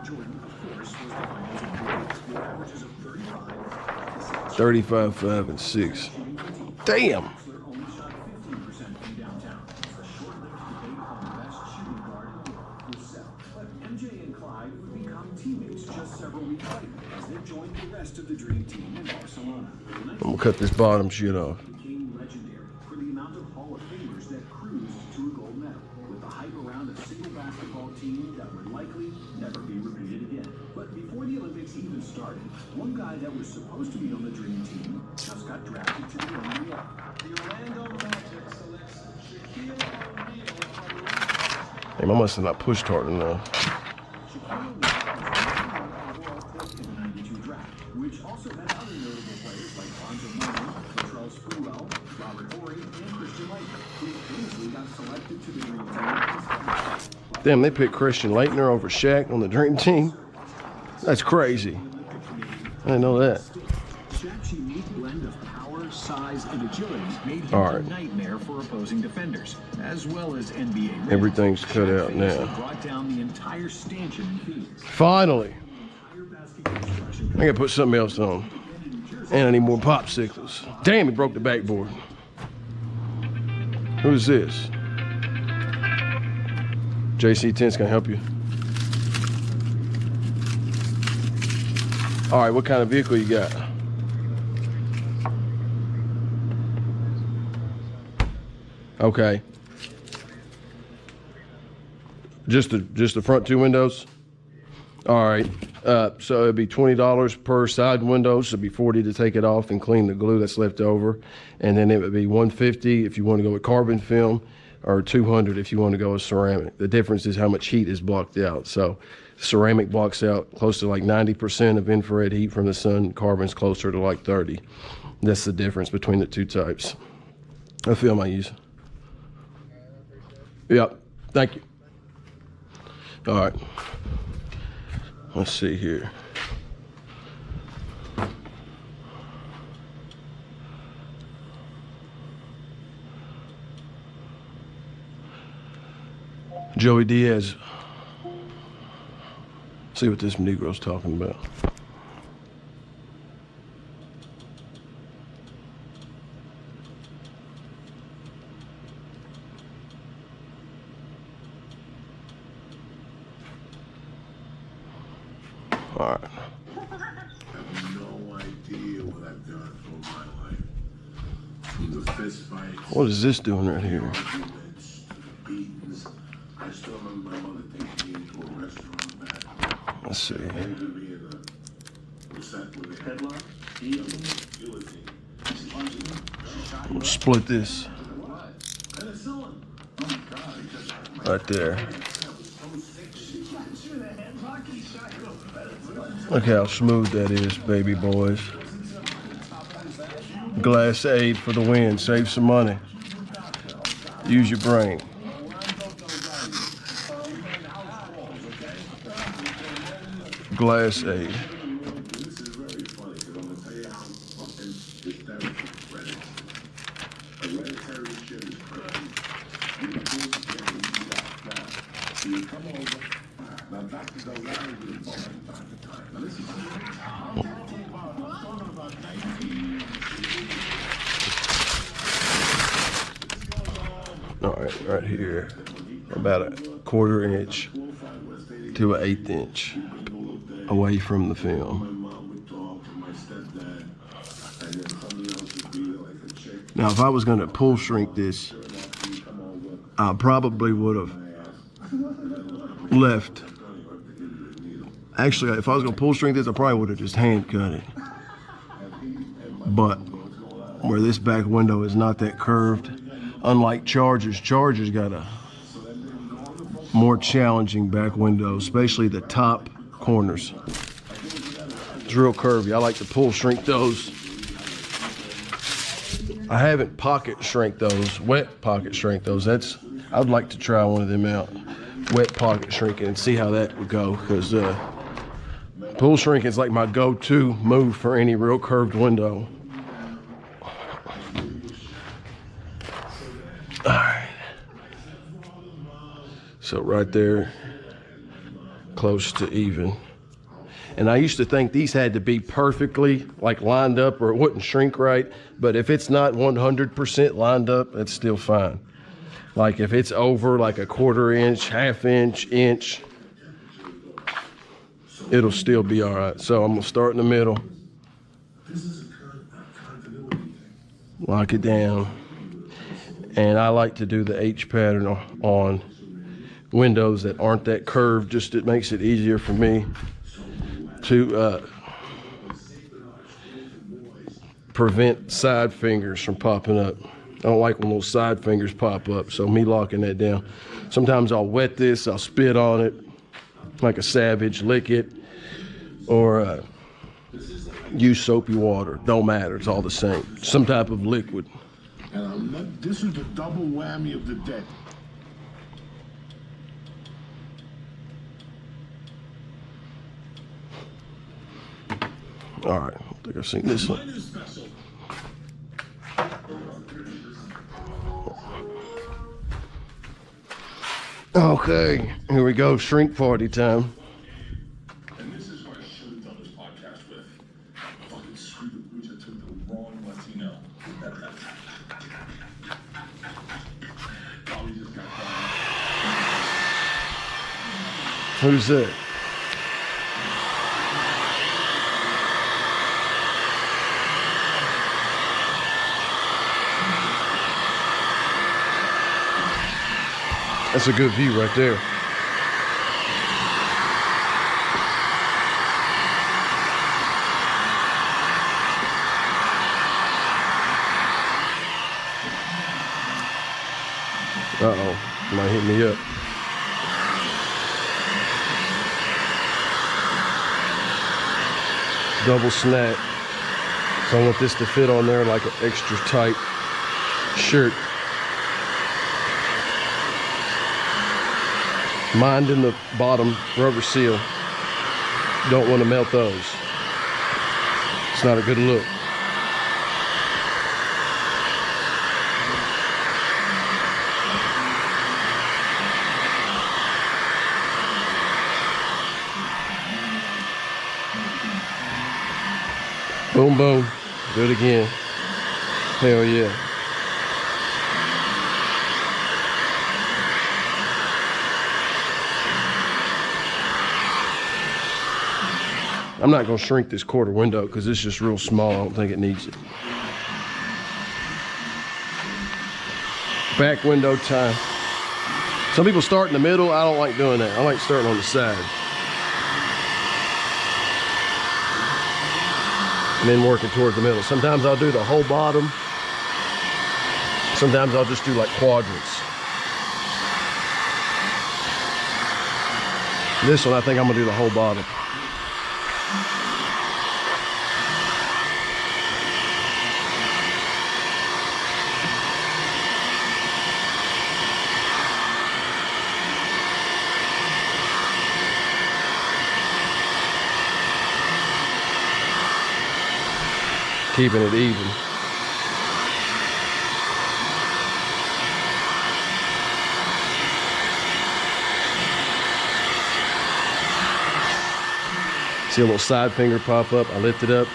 Speaker 8: Jordan, of course, was the finals MVP with averages of 35,
Speaker 4: 35, 5, and 6. Damn.
Speaker 8: only shot 15% from downtown. A short-lived debate on the best shooting guard was set. But MJ and Clyde would become teammates just several weeks later as they joined the rest of the Dream Team in Barcelona.
Speaker 4: I'm gonna cut this bottom shit off.
Speaker 8: Became legendary for the amount of Hall of Famers that cruised to a gold medal, with the hype around a single basketball team that would likely never be repeated again. But before the Olympics even started, one guy that was supposed to be on the Dream Team just got drafted to the NBA. The Orlando Magic selects Shaquille O'Neal from
Speaker 4: Damn, I must have not pushed hard enough.
Speaker 8: Shaquille O'Neal was the overall pick in the '92 draft, which also had other notable players like Bonzo Mooney, Charles Spruell, Robert Horry, and Christian Laettner, who famously got selected to the Dream Team.
Speaker 4: Damn, they picked Christian Laettner over Shaq on the Dream Team. That's crazy. I didn't know that.
Speaker 8: Shaq's unique blend of power, size, and agility made him a nightmare for opposing defenders, as well as NBA rings.
Speaker 4: Everything's cut out now.
Speaker 8: Brought down the entire stanchion in Phoenix.
Speaker 4: Finally. I gotta put something else on. And I need more popsicles. Damn, he broke the backboard. Who's this? JC Tints can help you. All right, what kind of vehicle you got? Okay. Just the front two windows? All right. So it'd be $20 per side window. So it'd be $40 to take it off and clean the glue that's left over. And then it would be $150 if you want to go with carbon film, or $200 if you want to go with ceramic. The difference is how much heat is blocked out. So ceramic blocks out close to like 90% of infrared heat from the sun. Carbon's closer to like 30. That's the difference between the two types of film I use. Yep, thank you. All right, let's see here. Joey Diaz. See what this Negro's talking about. All right.
Speaker 7: I have no idea what I've done for my life. From the fist fights.
Speaker 4: What is this doing right here?
Speaker 7: Arguments, the beatings. I still remember my mother taking me into a restaurant back.
Speaker 4: Let's see. We'll split this right there. Look how smooth that is, baby boys. Glass aid for the win. Save some money. Use your brain. Glass aid.
Speaker 7: This is very funny because I'm going to tell you how fucking hysterical credit. Hereditary shit is crazy. You pull together, you got that. You come over. Now, doctors don't lie with the phone from time to time. Now, listen, I'm talking about 19.
Speaker 4: All right, right here, about a 1/4 inch to an 1/8 inch away from the film. Now, if I was going to pull shrink this, I probably would have left. Actually, if I was going to pull shrink this, I probably would have just hand cut it. But where this back window is not that curved, unlike Charger's got a more challenging back window, especially the top corners. It's real curvy. I like to pull shrink those. I haven't pocket shrink those, wet pocket shrink those. I'd like to try one of them out, wet pocket shrinking, and see how that would go, because pull shrinking is like my go-to move for any real curved window. All right. So right there, close to even. And I used to think these had to be perfectly like lined up or it wouldn't shrink right. But if it's not 100% lined up, it's still fine. Like if it's over like a 1/4 inch, 1/2 inch, it'll still be all right. So I'm gonna start in the middle. Lock it down. And I like to do the H pattern on windows that aren't that curved. Just it makes it easier for me to prevent side fingers from popping up. I don't like when those side fingers pop up, so me locking that down. Sometimes I'll wet this, I'll spit on it like a savage, lick it, or use soapy water. Don't matter, it's all the same. Some type of liquid.
Speaker 7: And this is the double whammy of the day.
Speaker 4: All right, I think I've seen this one. Okay, here we go, shrink party time.
Speaker 7: And this is what I should have done this podcast with.
Speaker 5: Fucking screw the booch, I took the wrong Latino. Probably just got
Speaker 4: Who's that? That's a good view right there. Uh-oh, might hit me up. Double snap. So I want this to fit on there like an extra tight shirt. Minding the bottom rubber seal. Don't want to melt those. It's not a good look. Boom, boom. Do it again. Hell yeah. I'm not going to shrink this quarter window because it's just real small. I don't think it needs it. Back window time. Some people start in the middle. I don't like doing that. I like starting on the side. And then working towards the middle. Sometimes I'll do the whole bottom. Sometimes I'll just do like quadrants. This one, I think I'm gonna do the whole bottom. Keeping it even. See a little side finger pop up. I lift it up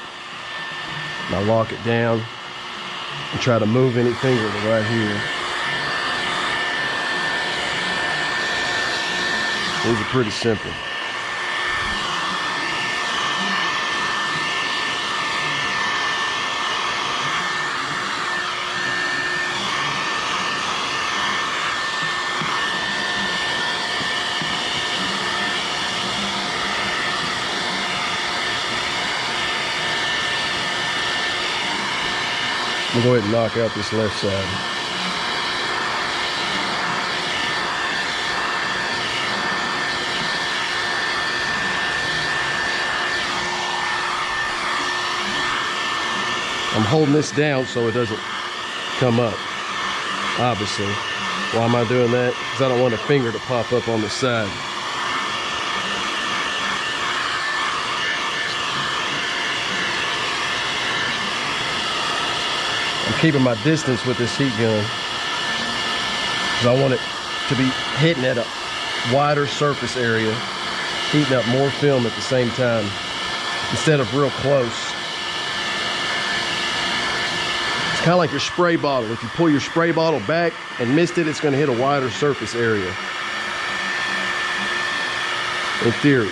Speaker 4: and I lock it down and try to move any finger to right here. These are pretty simple. I'm gonna go ahead and knock out this left side. I'm holding this down so it doesn't come up, obviously. Why am I doing that? Because I don't want a finger to pop up on the side. I'm keeping my distance with this heat gun because I want it to be hitting at a wider surface area, heating up more film at the same time instead of real close. It's kind of like your spray bottle. If you pull your spray bottle back and missed it, it's going to hit a wider surface area, in theory.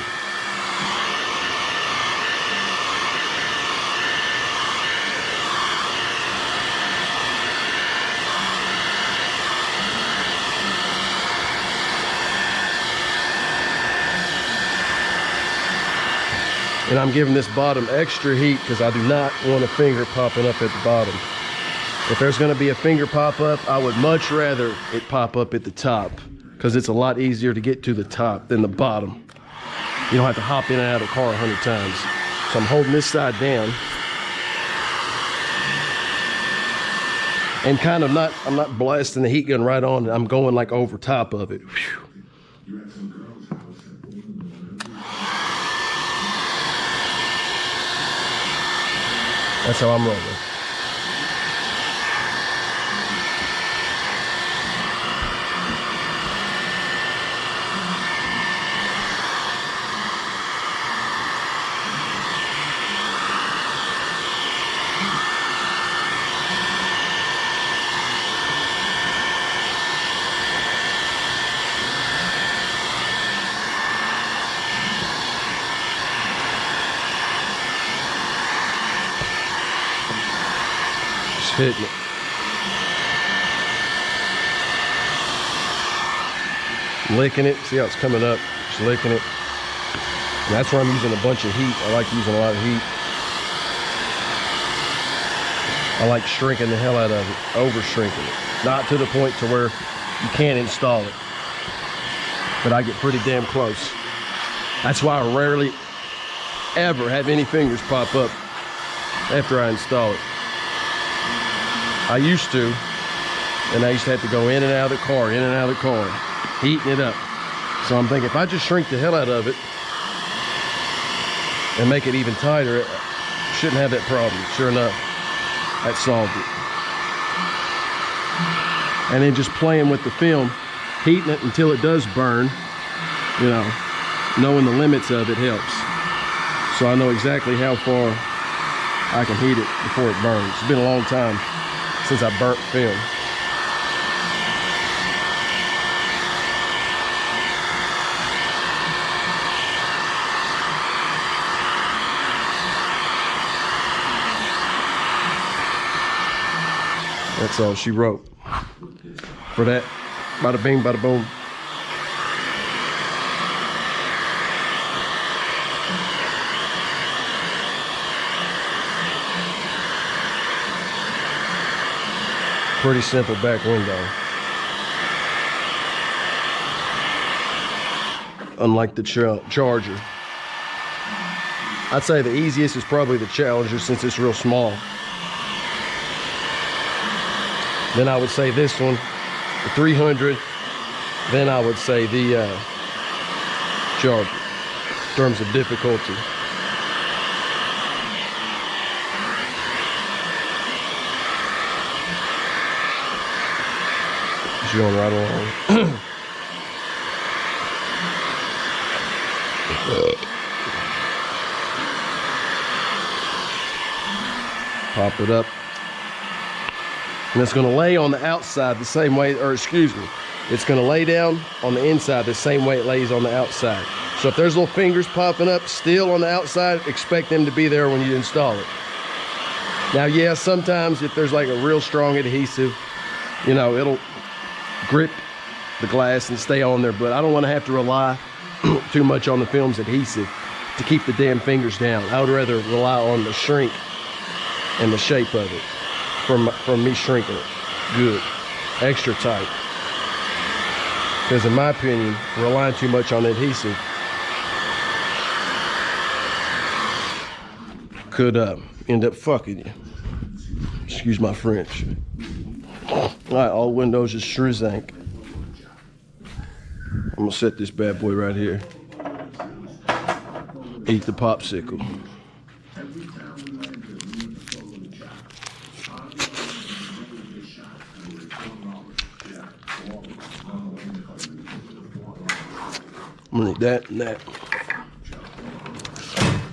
Speaker 4: And I'm giving this bottom extra heat because I do not want a finger popping up at the bottom. If there's going to be a finger pop up, I would much rather it pop up at the top because it's a lot easier to get to the top than the bottom. You don't have to hop in and out of the car 100 times. So I'm holding this side down. And kind of I'm not blasting the heat gun right on it. I'm going like over top of it. Whew. That's how I'm rolling. hitting it. Licking it, see how it's coming up, just licking it. And that's where I'm using a bunch of heat. I like using a lot of heat. I like shrinking the hell out of it, over shrinking it. Not to the point to where you can't install it, but I get pretty damn close. That's why I rarely ever have any fingers pop up after I install it. I used to, and I used to have to go in and out of the car, in and out of the car, heating it up. So I'm thinking if I just shrink the hell out of it and make it even tighter, it shouldn't have that problem. Sure enough, that solved it. And then just playing with the film, heating it until it does burn, you know, knowing the limits of it helps. So I know exactly how far I can heat it before it burns. It's been a long time since I burnt film. That's all she wrote for that. Bada bing, bada boom. Pretty simple back window. Unlike the Charger. I'd say the easiest is probably the Challenger since it's real small. Then I would say this one, the 300. Then I would say the Charger in terms of difficulty. It's going right along. Pop it up. And it's going to lay on the outside the same way, or excuse me, it's going to lay down on the inside the same way it lays on the outside. So if there's little fingers popping up still on the outside, expect them to be there when you install it. Now, yeah, sometimes if there's like a real strong adhesive, you know, it'll grip the glass and stay on there, but I don't want to have to rely too much on the film's adhesive to keep the damn fingers down. I would rather rely on the shrink and the shape of it. From me shrinking it good, extra tight. Because in my opinion, relying too much on adhesive could end up fucking you. Excuse my French. All right, all windows is shrizank. I'm gonna set this bad boy right here. Eat the popsicle. I'm gonna need that and that.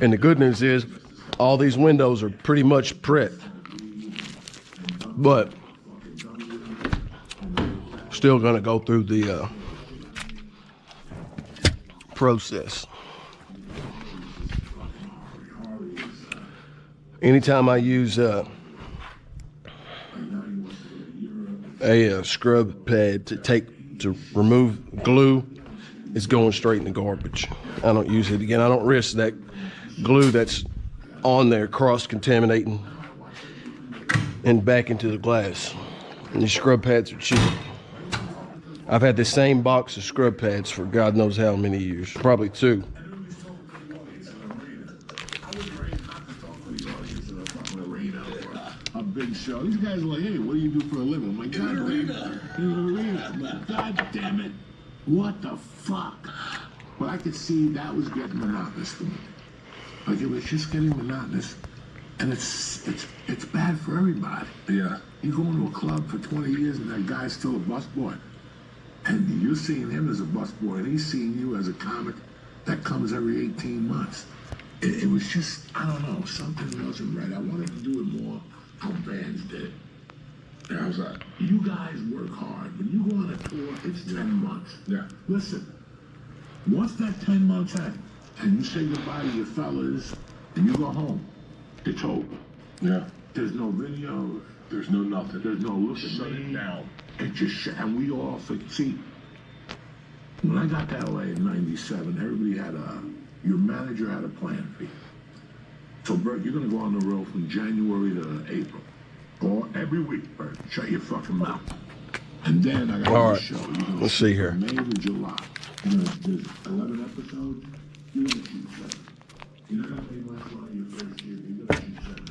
Speaker 4: And the good news is all these windows are pretty much prepped, but still gonna go through the process. Anytime I use a scrub pad to remove glue, it's going straight in the garbage. I don't use it again. I don't risk that glue that's on there cross-contaminating and back into the glass. And these scrub pads are cheap. I've had the same box of scrub pads for God knows how many years, probably 2.
Speaker 7: A big show. These guys are like, hey, what do you do for a living? I'm like, God damn it. What the fuck? But I could see that was getting monotonous to me. Like, it was just getting monotonous. And it's bad for everybody.
Speaker 2: Yeah.
Speaker 7: You go into a club for 20 years and that guy's still a busboy. And you're seeing him as a busboy and he's seeing you as a comic that comes every 18 months. It was just, I don't know, something wasn't right. I wanted to do it more how bands did.
Speaker 2: Yeah, how's that?
Speaker 7: You guys work hard. When you go on a tour, it's 10 months.
Speaker 2: Yeah.
Speaker 7: Listen, once that 10 months end, and you say goodbye to your fellas, and you go home, it's over.
Speaker 2: Yeah.
Speaker 7: There's no videos, There's no nothing. There's no we'll shut it down. It just shut. And we all see. When I got to LA in '97, everybody had your manager had a plan for you. So Bert, you're gonna go on the road from January to April. Or every week, Bert. Shut your fucking mouth. And then I got
Speaker 4: all
Speaker 7: a
Speaker 4: right.
Speaker 7: show.
Speaker 4: Let's see here.
Speaker 7: May to July. You're gonna do 11 episodes. You're gonna shoot 7. You're not gonna pay much money your first year. You're gonna shoot 7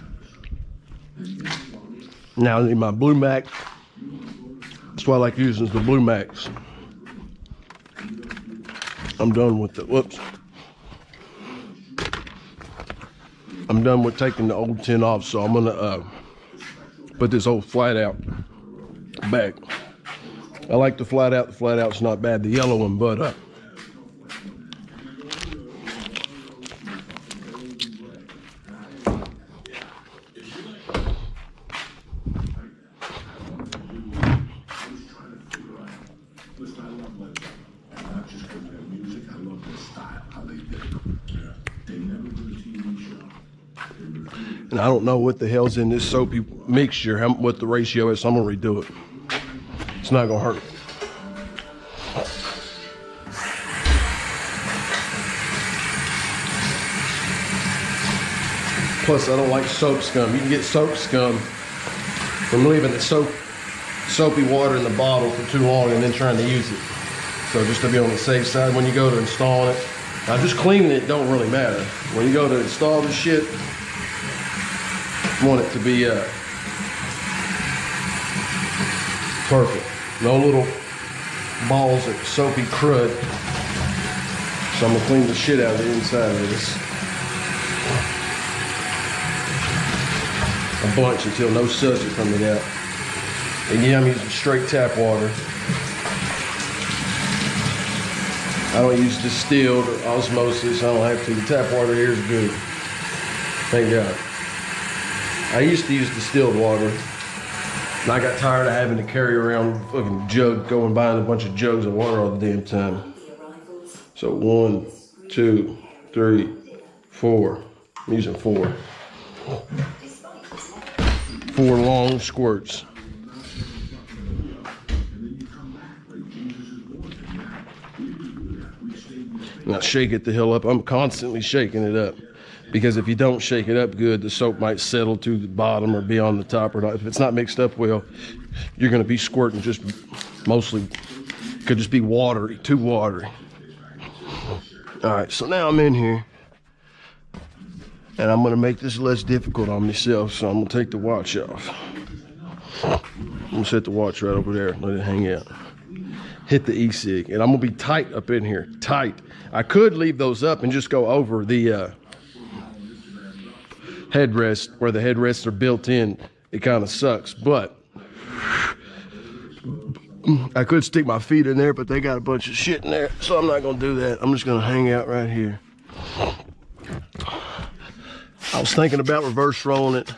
Speaker 7: episodes.
Speaker 4: Now I need my Blue Mac. That's what I like using is the Blue Max. I'm done with the, whoops. I'm done with taking the old tin off, so I'm gonna put this old flat out back. I like the flat out. The flat out's not bad, the yellow one, but and I don't know what the hell's in this soapy mixture, what the ratio is, so I'm gonna redo it. It's not gonna hurt. Plus, I don't like soap scum. You can get soap scum from leaving the soapy water in the bottle for too long and then trying to use it. So just to be on the safe side, when you go to install it, now just cleaning it don't really matter. When you go to install the shit, you want it to be perfect. No little balls of soapy crud. So I'm gonna clean the shit out of the inside of this. A bunch until no suds are coming out. Again, I'm using straight tap water. I don't use distilled or osmosis. I don't have to. The tap water here is good. Thank God. I used to use distilled water, and I got tired of having to carry around a fucking jug, going buying a bunch of jugs of water all the damn time. So 1, 2, 3, 4. I'm using 4. 4 long squirts. Now shake it the hell up. I'm constantly shaking it up. Because if you don't shake it up good, the soap might settle to the bottom or be on the top or not. If it's not mixed up well, you're gonna be squirting just mostly, could just be watery, too watery. All right, so now I'm in here and I'm gonna make this less difficult on myself. So I'm gonna take the watch off. I'm gonna set the watch right over there, let it hang out. Hit the e-cig, and I'm gonna be tight up in here, tight. I could leave those up and just go over the headrest, where the headrests are built in. It kind of sucks, but I could stick my feet in there, but they got a bunch of shit in there, so I'm not gonna do that. I'm just gonna hang out right here. I was thinking about reverse rolling it,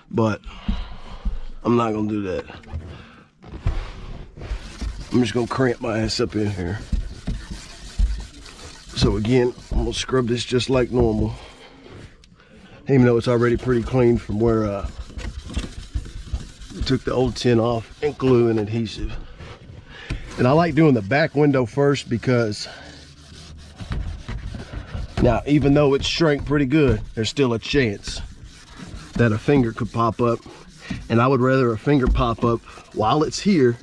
Speaker 4: but I'm not gonna do that. I'm just gonna cramp my ass up in here. So again, I'm gonna scrub this just like normal. Even though it's already pretty clean from where I took the old tin off and glue and adhesive. And I like doing the back window first because now, even though it's shrank pretty good, there's still a chance that a finger could pop up. And I would rather a finger pop up while it's here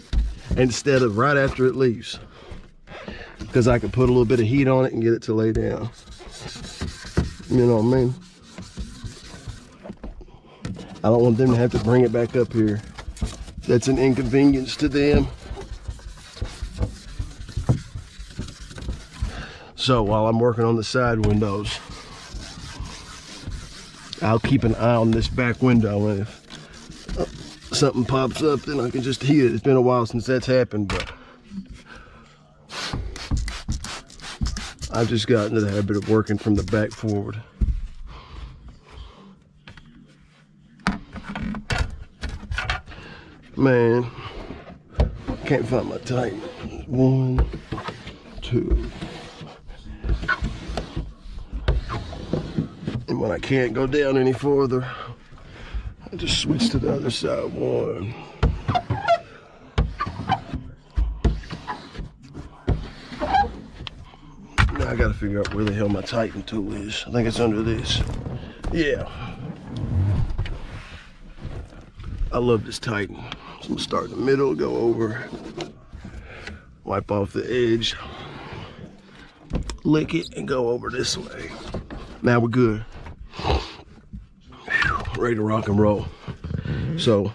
Speaker 4: instead of right after it leaves. Because I can put a little bit of heat on it and get it to lay down. You know what I mean? I don't want them to have to bring it back up here. That's an inconvenience to them. So while I'm working on the side windows, I'll keep an eye on this back window, and if something pops up, then I can just heat it. It's been a while since that's happened, but I've just gotten into the habit of working from the back forward. Man, can't find my tight. 1, 2. And when I can't go down any further, Just switch to the other side. One. Now I gotta figure out where the hell my Titan tool is. I think it's under this. Yeah. I love this Titan. So I'm gonna start in the middle, go over, wipe off the edge, lick it, and go over this way. Now we're good. Ready to rock and roll. So,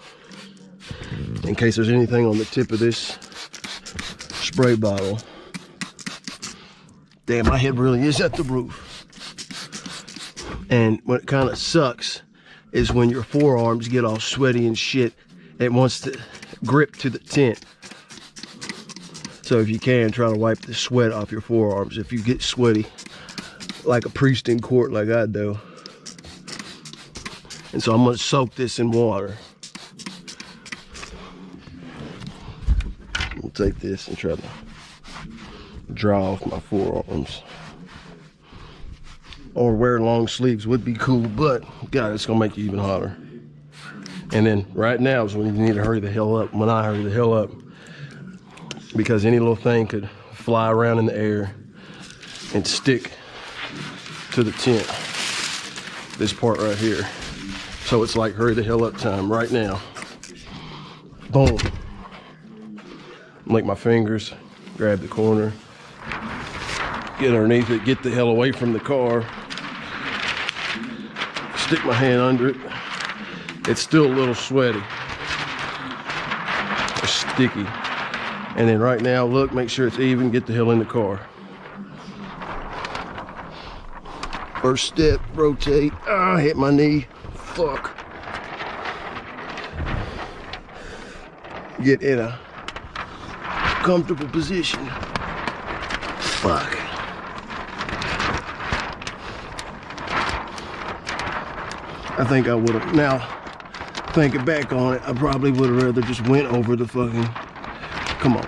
Speaker 4: in case there's anything on the tip of this spray bottle, damn, my head really is at the roof. And what kind of sucks is when your forearms get all sweaty and shit, it wants to grip to the tint. So if you can, try to wipe the sweat off your forearms if you get sweaty, like a priest in court like I do. And so I'm gonna soak this in water. We'll take this and try to dry off my forearms. Or wear long sleeves would be cool, but God, it's gonna make you even hotter. And then right now is when you need to hurry the hell up, when I hurry the hell up, because any little thing could fly around in the air and stick to the tint, this part right here. So it's like hurry the hell up time right now. Boom. Lick my fingers, grab the corner, get underneath it, get the hell away from the car, stick my hand under it. It's still a little sweaty, it's sticky. And then right now, look, make sure it's even, get the hell in the car. First step, rotate. Ah, hit my knee. Fuck. Get in a comfortable position. Fuck. I think I would have, now thinking back on it, I probably would have rather just went over the fucking, come on,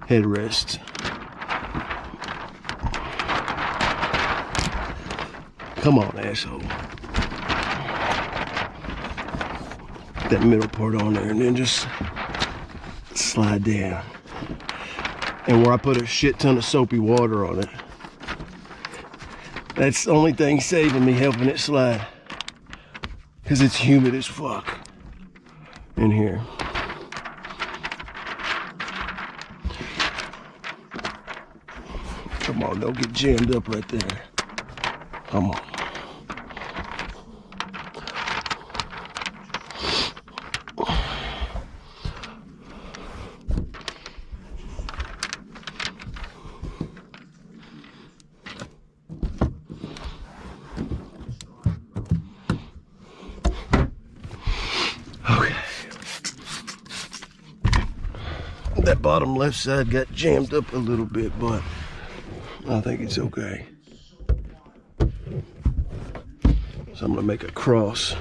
Speaker 4: headrests. Come on, asshole. Get that middle part on there and then just slide down. And where I put a shit ton of soapy water on it, that's the only thing saving me, helping it slide. Because it's humid as fuck in here. Come on, don't get jammed up right there. Come on. That bottom left side got jammed up a little bit, but I think it's okay. So I'm gonna make a cross.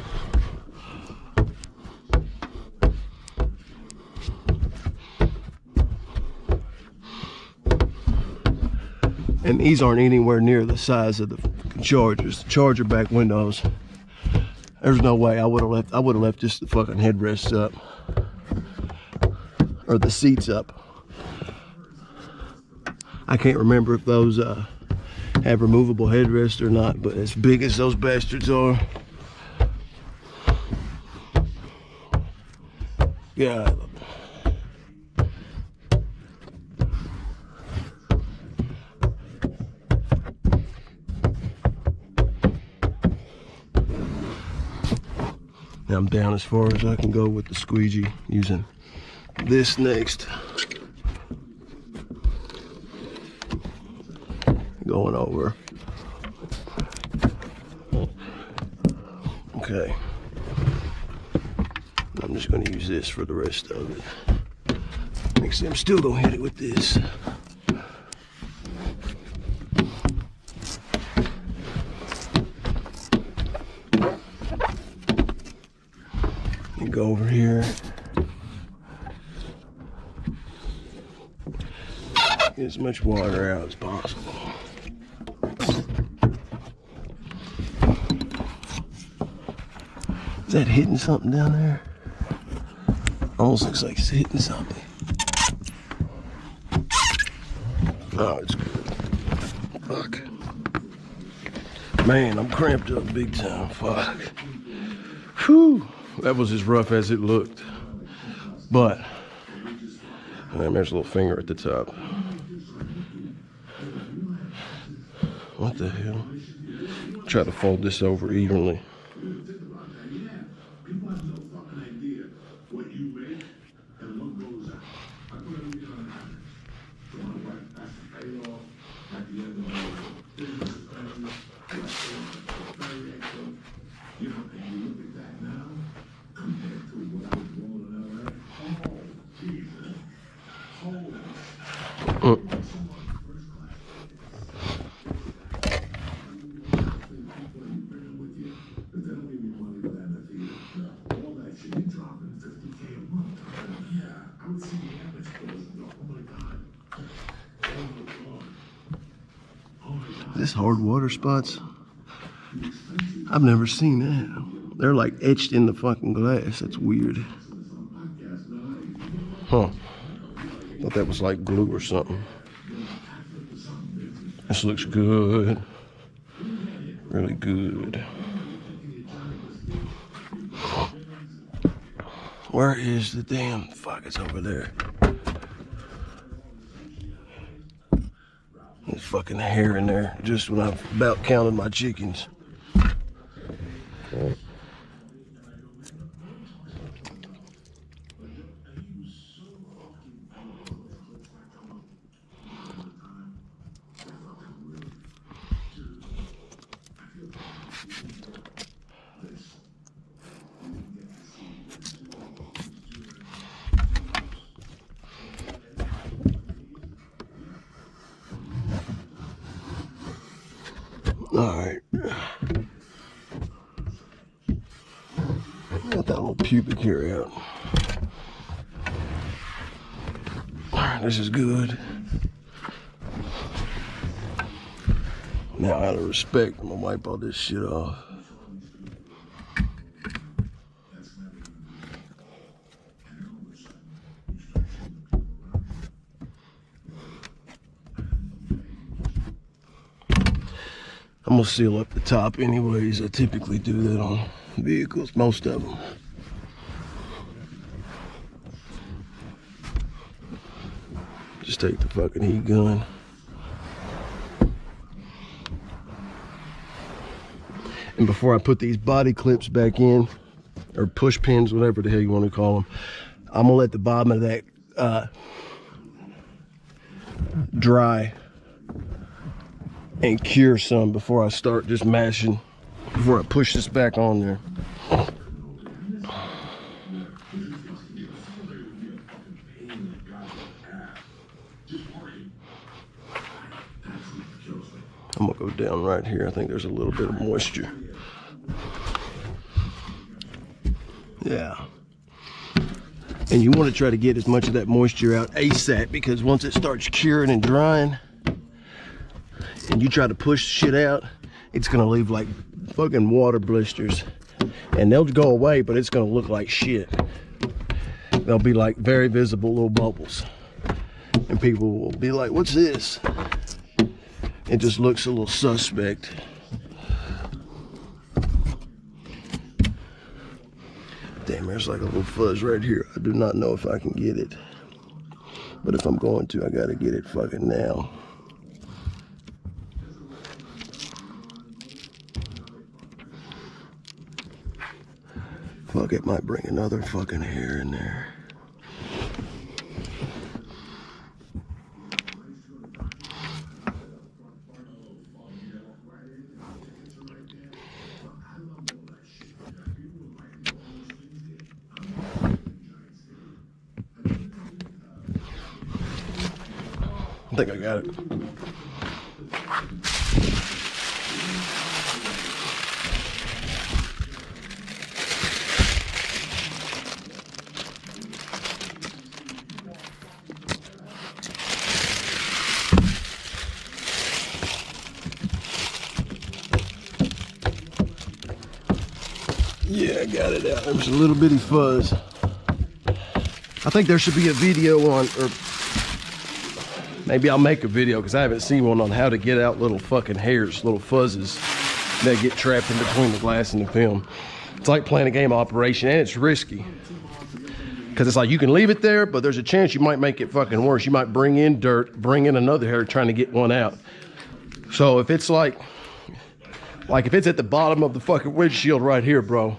Speaker 4: And these aren't anywhere near the size of the Chargers. The Charger back windows, there's no way I would have left just the fucking headrests up. Or the seats up. I can't remember if those have removable headrests or not, but as big as those bastards are, yeah. Now I'm down as far as I can go with the squeegee, using this next. Going over. Okay. I'm just going to use this for the rest of it. Next thing, I'm still going to hit it with this. And go over here. Get as much water out as possible. that hitting something down there? Almost looks like it's hitting something. Oh, it's good. Fuck. Man, I'm cramped up big time. Fuck. Whew. That was as rough as it looked. But, and there's a little finger at the top. What the hell? Try to fold this over evenly. This hard water spots, I've never seen that. They're like etched in the fucking glass. That's weird. Huh. Thought that was like glue or something. This looks good. Really good. Where is the damn, fuck, it's over there. There's fucking hair in there just when I've about counted my chickens. Alright. Got that little pubic hair out. Alright, this is good. Now, out of respect, I'm gonna wipe all this shit off. I'm gonna seal up the top anyways. I typically do that on vehicles, most of them. Just take the fucking heat gun. And before I put these body clips back in, or push pins, whatever the hell you want to call them, I'm gonna let the bottom of that dry and cure some before I start just mashing, before I push this back on there. I'm gonna go down right here. I think there's a little bit of moisture. Yeah. And you want to try to get as much of that moisture out ASAP, because once it starts curing and drying, and you try to push shit out, it's gonna leave like fucking water blisters, and they'll go away, but it's gonna look like shit. They'll be like very visible little bubbles, and people will be like, what's this? It just looks a little suspect. Damn, there's like a little fuzz right here. I do not know if I can get it, but if I'm going to, I gotta get it fucking now. Fuck, it might bring another fucking hair in there. I think I got it. Yeah, I got it out. There's a little bitty fuzz. I think there should be a video on, or maybe I'll make a video because I haven't seen one on how to get out little fucking hairs, little fuzzes that get trapped in between the glass and the film. It's like playing a game of Operation, and it's risky. Because it's like you can leave it there, but there's a chance you might make it fucking worse. You might bring in dirt, bring in another hair trying to get one out. So if it's like if it's at the bottom of the fucking windshield right here, bro,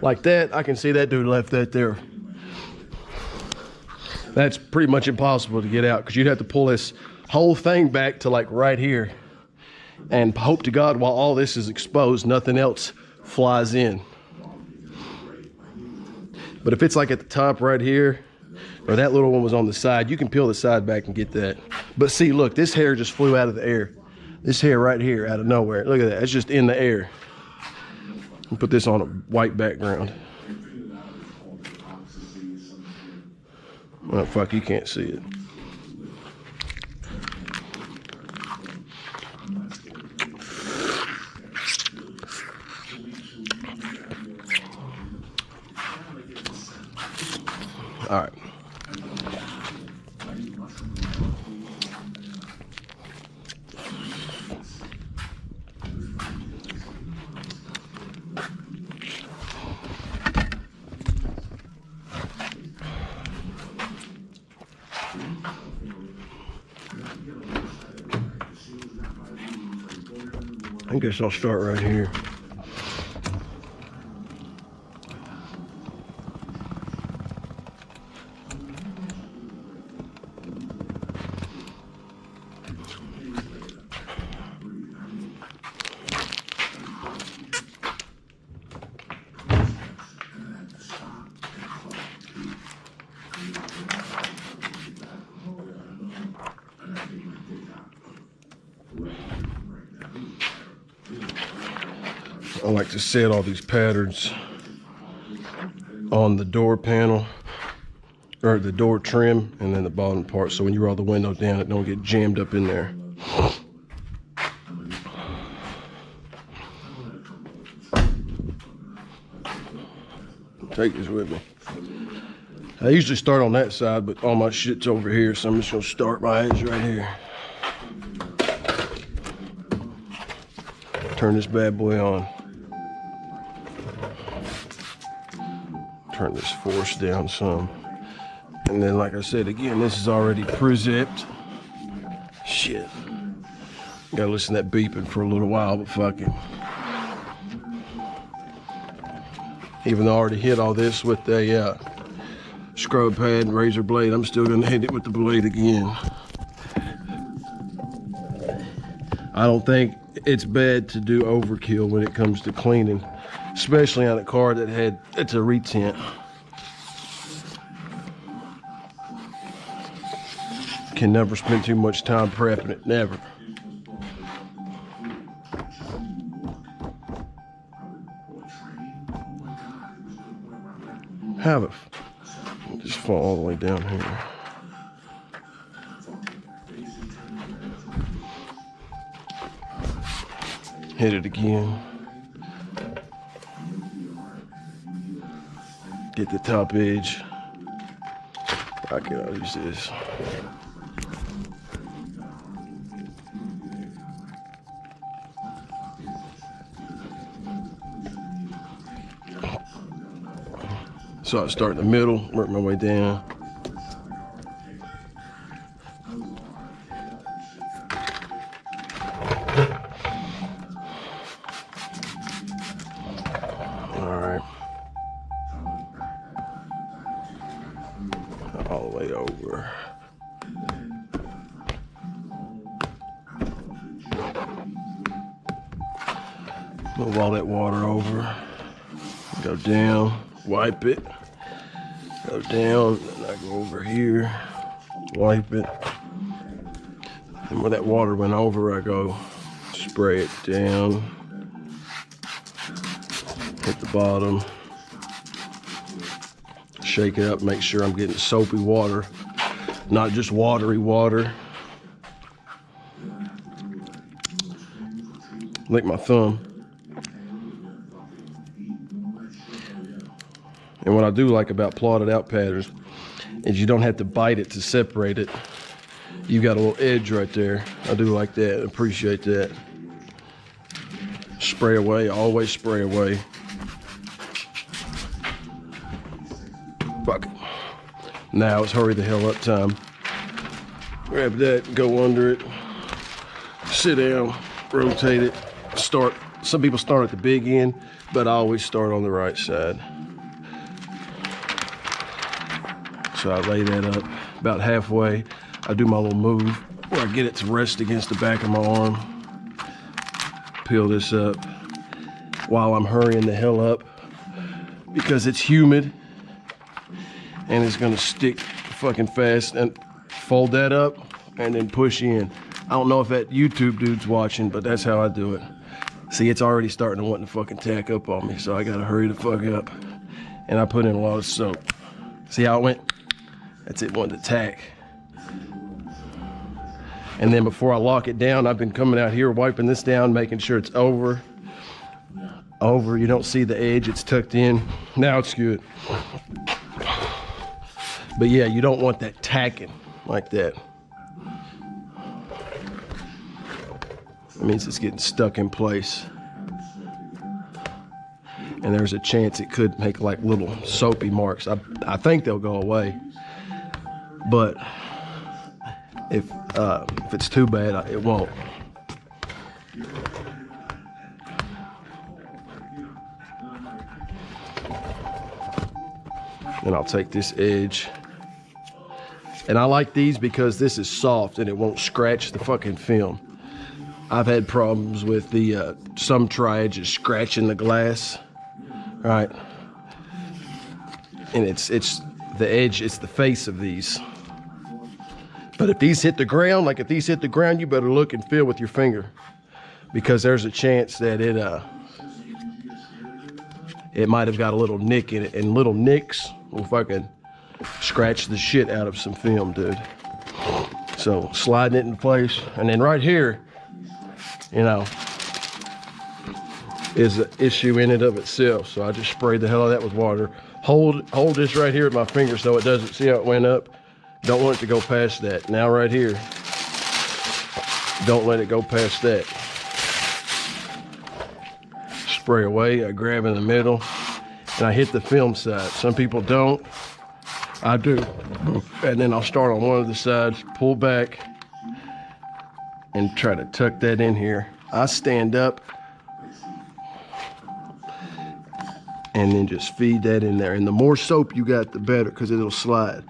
Speaker 4: like that, I can see that dude left that there. That's pretty much impossible to get out because you'd have to pull this whole thing back to like right here and hope to God while all this is exposed, nothing else flies in. But if it's like at the top right here, or that little one was on the side, you can peel the side back and get that. But see, look, this hair just flew out of the air. This hair right here out of nowhere. Look at that, it's just in the air. And put this on a white background. Oh, fuck, you can't see it. All right. I guess I'll start right here. I like to set all these patterns on the door panel, or the door trim, and then the bottom part, so when you roll the window down, it don't get jammed up in there. Take this with me. I usually start on that side, but all my shit's over here, so I'm just gonna start my edge right here. Turn this bad boy on. Turn this force down some. And then, like I said, again, this is already pre-zipped. Shit. Gotta listen to that beeping for a little while, but fuck it. Even though I already hit all this with a scrub pad and razor blade, I'm still gonna hit it with the blade again. I don't think it's bad to do overkill when it comes to cleaning, especially on a car that it's a retint. Can never spend too much time prepping it, never. Have it just fall all the way down here. Hit it again. Get the top edge. I can use this. So I start in the middle, work my way down. All right. All the way over. Move all that water over. Go down, wipe it. Go down, and I go over here, wipe it. And where that water went over, I go spray it down. Hit the bottom. Shake it up, make sure I'm getting soapy water, not just watery water. Lick my thumb. And what I do like about plotted out patterns is you don't have to bite it to separate it. You got a little edge right there. I do like that, appreciate that. Spray away, always spray away. Fuck it. Now it's hurry the hell up time. Grab that, go under it, sit down, rotate it, start. Some people start at the big end, but I always start on the right side. So I lay that up about halfway. I do my little move where I get it to rest against the back of my arm. Peel this up while I'm hurrying the hell up because it's humid and it's gonna stick fucking fast. And fold that up and then push in. I don't know if that YouTube dude's watching, but that's how I do it. See, it's already starting to want to fucking tack up on me, so I gotta hurry the fuck up. And I put in a lot of soap. See how it went? That's it, wanting to tack. And then before I lock it down, I've been coming out here, wiping this down, making sure it's over. You don't see the edge, it's tucked in. Now it's good. But yeah, you don't want that tacking like that. It means it's getting stuck in place. And there's a chance it could make like little soapy marks. I think they'll go away. But if it's too bad, it won't. Then I'll take this edge. And I like these because this is soft and it won't scratch the fucking film. I've had problems with the some tri-edges scratching the glass, right? And it's the edge, it's the face of these. But if these hit the ground, like if these hit the ground, you better look and feel with your finger, because there's a chance that it might have got a little nick in it, and little nicks will fucking scratch the shit out of some film, dude. So sliding it in place, and then right here, you know, is an issue in and of itself. So I just sprayed the hell out of that with water. Hold this right here with my finger so it doesn't, see how it went up? Don't want it to go past that. Now right here, don't let it go past that. Spray away, I grab in the middle, and I hit the film side. Some people don't, I do. And then I'll start on one of the sides, pull back, and try to tuck that in here. I stand up and then just feed that in there. And the more soap you got, the better, because it'll slide.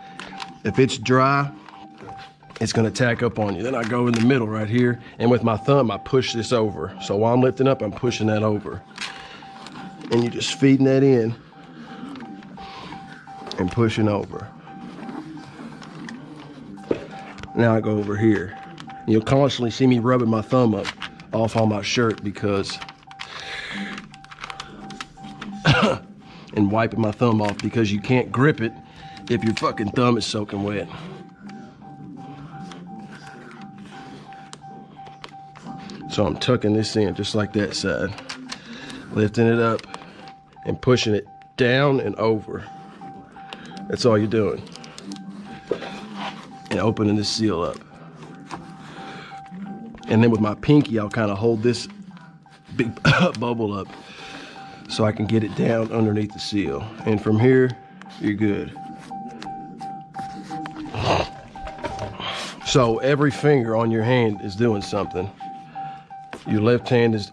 Speaker 4: If it's dry, it's gonna tack up on you. Then I go in the middle right here, and with my thumb, I push this over. So while I'm lifting up, I'm pushing that over. And you're just feeding that in and pushing over. Now I go over here. You'll constantly see me rubbing my thumb up off on my shirt because and wiping my thumb off, because you can't grip it if your fucking thumb is soaking wet. So I'm tucking this in just like that side, lifting it up and pushing it down and over. That's all you're doing. And opening this seal up. And then with my pinky, I'll kind of hold this big bubble up so I can get it down underneath the seal. And from here, you're good. So every finger on your hand is doing something. Your left hand is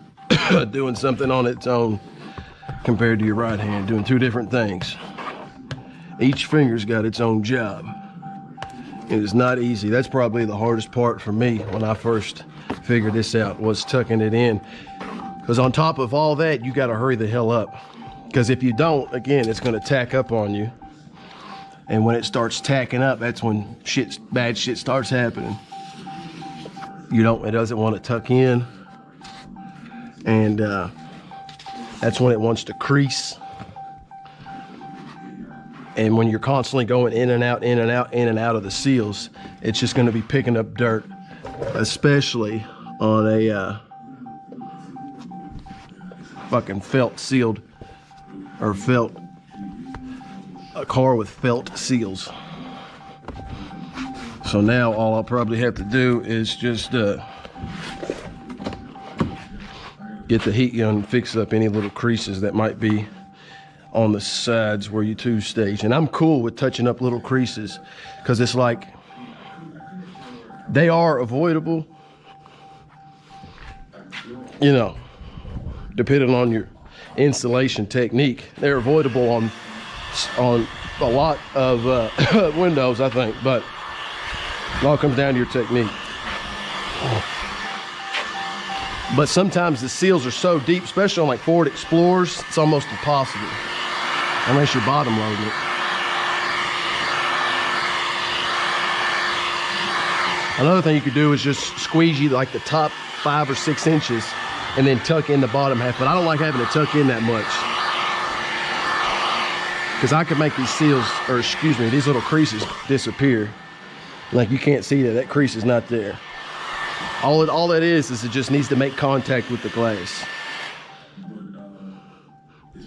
Speaker 4: doing something on its own compared to your right hand, doing two different things. Each finger's got its own job. It is not easy. That's probably the hardest part for me when I first figured this out, was tucking it in. Because on top of all that, you got to hurry the hell up. Because if you don't, again, it's going to tack up on you. And when it starts tacking up, that's when bad shit starts happening. It doesn't want to tuck in. And that's when it wants to crease. And when you're constantly going in and out, in and out, in and out of the seals, it's just going to be picking up dirt, especially on a fucking felt sealed or felt car with felt seals. So now all I'll probably have to do is just get the heat gun and fix up any little creases that might be on the sides where you two-stage. And I'm cool with touching up little creases because it's like they are avoidable, you know, depending on your installation technique. They're avoidable on a lot of windows, I think, but it all comes down to your technique. But sometimes the seals are so deep, especially on like Ford Explorers, it's almost impossible unless you're bottom loading it. Another thing you could do is just squeegee like the top 5 or 6 inches and then tuck in the bottom half, but I don't like having to tuck in that much because I could make these seals, or excuse me, these little creases disappear. Like you can't see that crease is not there. All that is it just needs to make contact with the glass.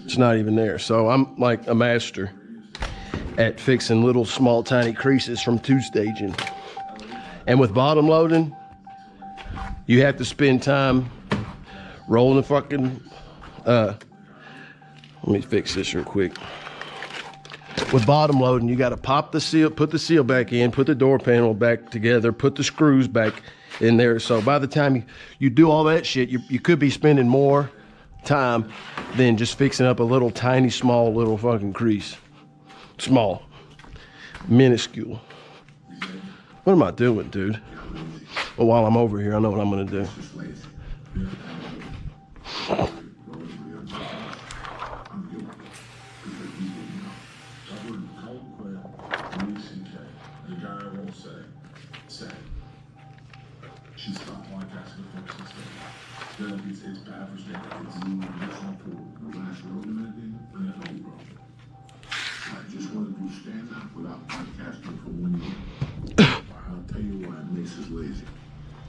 Speaker 4: It's not even there. So I'm like a master at fixing little small tiny creases from two-staging. And with bottom loading, you have to spend time rolling the fucking, let me fix this real quick. With bottom loading, you got to pop the seal, put the seal back in, put the door panel back together, put the screws back in there. So by the time you do all that shit, you could be spending more time than just fixing up a little tiny, small little fucking crease. Small, minuscule. What am I doing, dude? Well, while I'm over here, I know what I'm gonna do.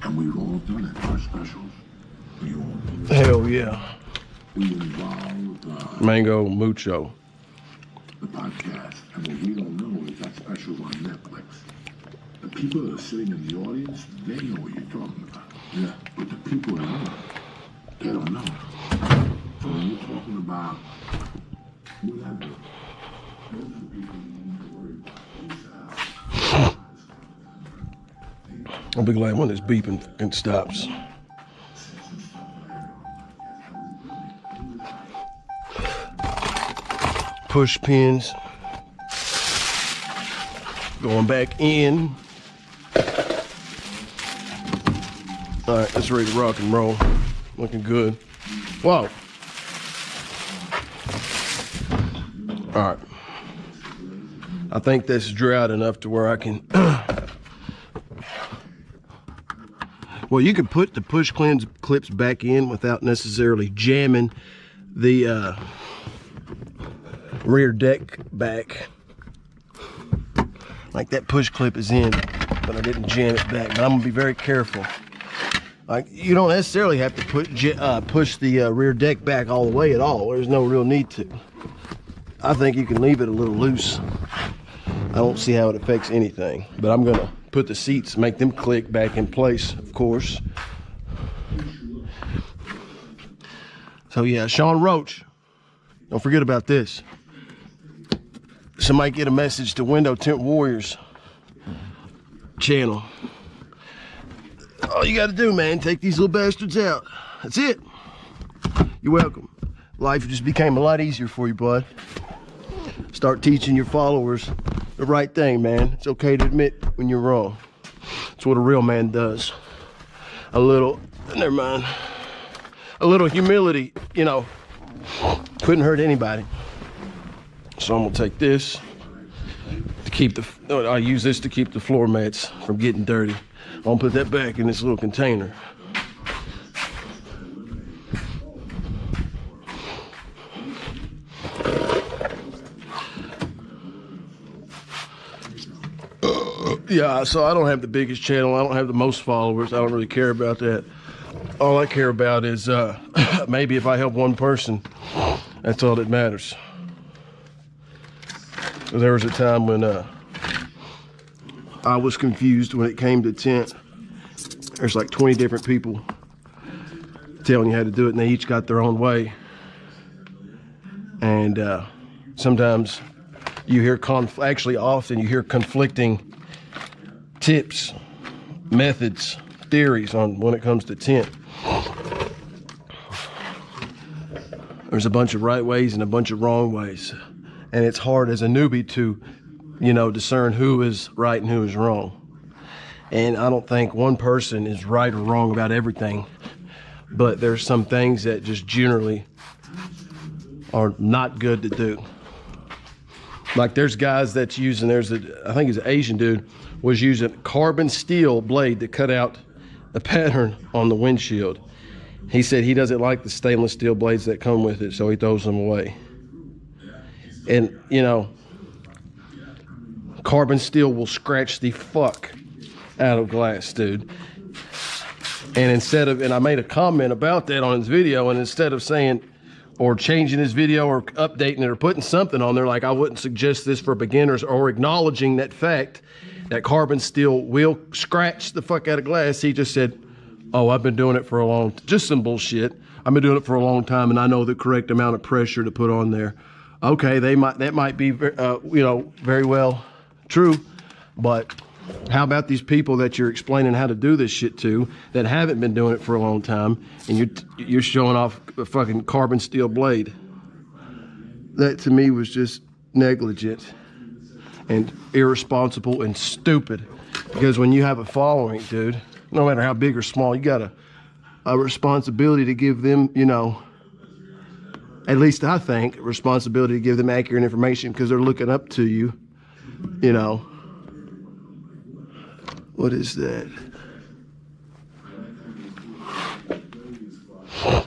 Speaker 7: And we've all done it for specials. We all do it.
Speaker 4: Hell yeah.
Speaker 7: We involve
Speaker 4: Mango Mucho.
Speaker 7: The podcast. And what we don't know is that specials on Netflix. The people that are sitting in the audience, they know what you're talking about. Yeah. But the people at home, they don't know. So when you're talking about whatever, those are the people you need to worry about.
Speaker 4: I'll be glad when this beeping and stops. Push pins. Going back in. All right, it's ready to rock and roll. Looking good. Whoa. All right. I think this is dry enough to where I can well, you can put the push clips back in without necessarily jamming the rear deck back. Like that push clip is in, but I didn't jam it back. But I'm gonna be very careful. Like you don't necessarily have to push the rear deck back all the way at all. There's no real need to. I think you can leave it a little loose. I don't see how it affects anything, but I'm gonna put the seats, make them click back in place, of course. So yeah, Sean Roach, don't forget about this. Somebody get a message to Window Tint Warriors channel. All you gotta do, man, take these little bastards out. That's it. You're welcome. Life just became a lot easier for you, bud. Start teaching your followers the right thing, man. It's okay to admit when you're wrong. That's what a real man does. A little, never mind. A little humility, you know, couldn't hurt anybody. So I'm gonna take this to keep I use this to keep the floor mats from getting dirty. I'm gonna put that back in this little container. Yeah, so I don't have the biggest channel. I don't have the most followers. I don't really care about that. All I care about is maybe if I help one person, that's all that matters. There was a time when I was confused when it came to tint. There's like 20 different people telling you how to do it, and they each got their own way. And sometimes you hear actually often you hear conflicting tips, methods, theories on when it comes to tint. There's a bunch of right ways and a bunch of wrong ways. And it's hard as a newbie to, you know, discern who is right and who is wrong. And I don't think one person is right or wrong about everything, but there's some things that just generally are not good to do. Like there's guys that's using, I think it's an Asian dude, was using carbon steel blade to cut out a pattern on the windshield. He said he doesn't like the stainless steel blades that come with it, so he throws them away. And, you know, carbon steel will scratch the fuck out of glass, dude. And I made a comment about that on his video, and instead of saying, or changing his video or updating it or putting something on there, like I wouldn't suggest this for beginners, or acknowledging that fact that carbon steel will scratch the fuck out of glass, he just said, oh, I've been doing it for a long time. Just some bullshit. I've been doing it for a long time, and I know the correct amount of pressure to put on there. Okay, that might be, you know, very well true, but how about these people that you're explaining how to do this shit to that haven't been doing it for a long time, and you're showing off a fucking carbon steel blade? That to me was just negligent and irresponsible and stupid, because when you have a following, dude, no matter how big or small, you got a responsibility to give them, you know, at least I think, a responsibility to give them accurate information, because they're looking up to you, you know. What is that? I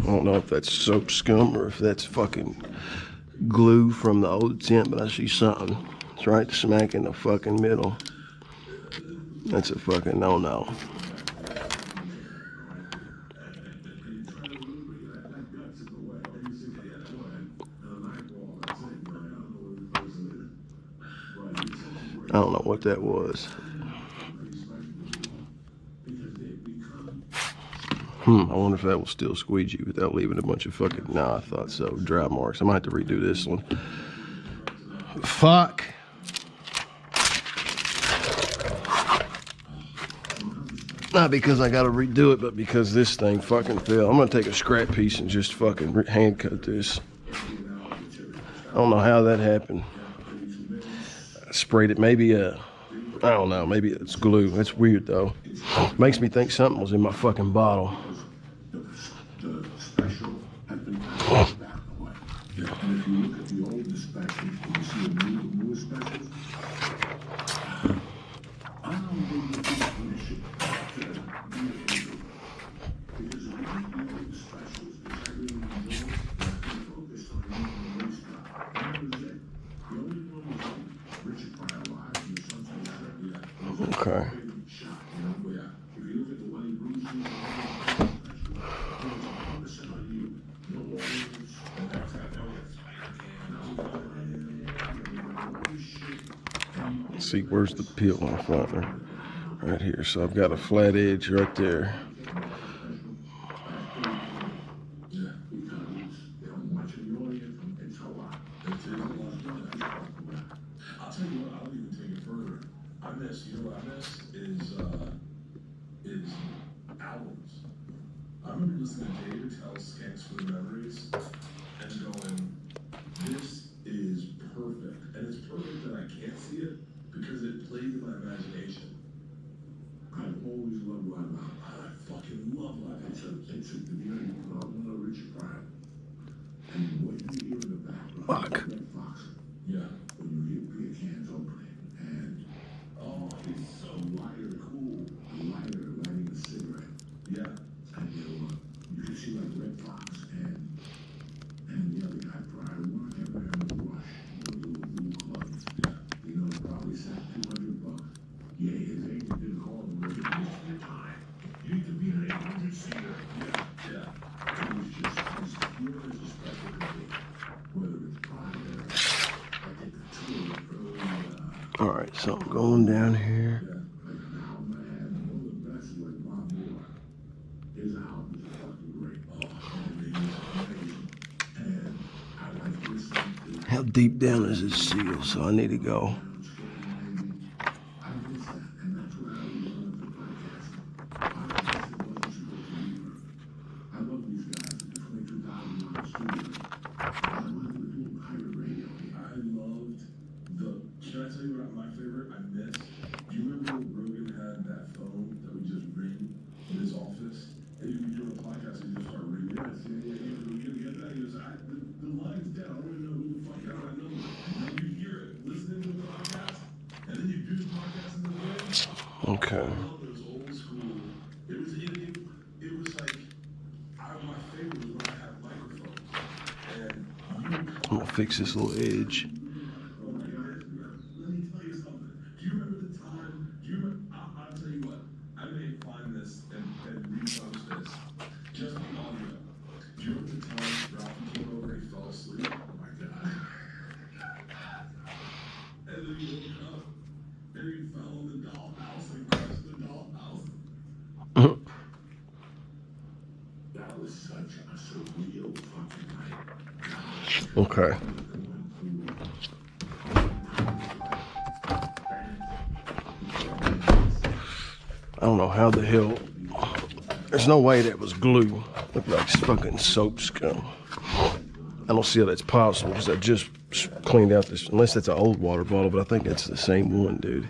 Speaker 4: don't know if that's soap scum or if that's fucking glue from the old tint, but I see something. It's right smack in the fucking middle. That's a fucking no-no. I don't know what that was. I wonder if that will still squeegee without leaving a bunch of fucking... Nah, I thought so. Dry marks. I might have to redo this one. Fuck. Not because I gotta redo it, but because this thing fucking fell. I'm gonna take a scrap piece and just fucking hand cut this. I don't know how that happened. I sprayed it, maybe I don't know, maybe it's glue. That's weird though. Makes me think something was in my fucking bottle. Okay. Let's see, where's the peel on the front there? Right here. So I've got a flat edge right there.
Speaker 5: Is albums. I remember listening to David tell Skanks for the Memories and going, this is perfect. And it's perfect that I can't see it because it played in my imagination. I've always loved live. I fucking love live. It's a community phenomenon of Richard Pryor. And what you hear in the background, Red Fox. Yeah. When you hear beer cans opening, and oh, it's so lighter, cool. Lighter, lighting a cigarette. Yeah. And you can see like Red Fox and the other guy Pryor work everywhere in the Rush, those little blue clubs. Yeah. You know, probably sat $200. Yeah, his agent didn't call him. Look at this your time. You need to be an 800 seater. Yeah. Yeah. It was just as pure as a spectrum.
Speaker 4: Something going down here. How deep down is this seal? So I need to go.
Speaker 5: Can I tell you about my favorite? I missed. Do you remember when Rogan had that phone that would just ring in his office? And you'd be doing a podcast and you just start ringing. Yes, yeah. We gotta get that. He goes, the line's dead. I don't even know who the fuck got my number. And you hear it listening to the podcast, and then you do the podcast in the day.
Speaker 4: Okay.
Speaker 5: I love those old school. It was like my favorite was when I had microphones. And
Speaker 4: I'm gonna fix this little edge. Okay. I don't know how the hell. There's no way that was glue. Looked like fucking soap scum. I don't see how that's possible because I just cleaned out this. Unless that's an old water bottle, but I think that's the same one, dude.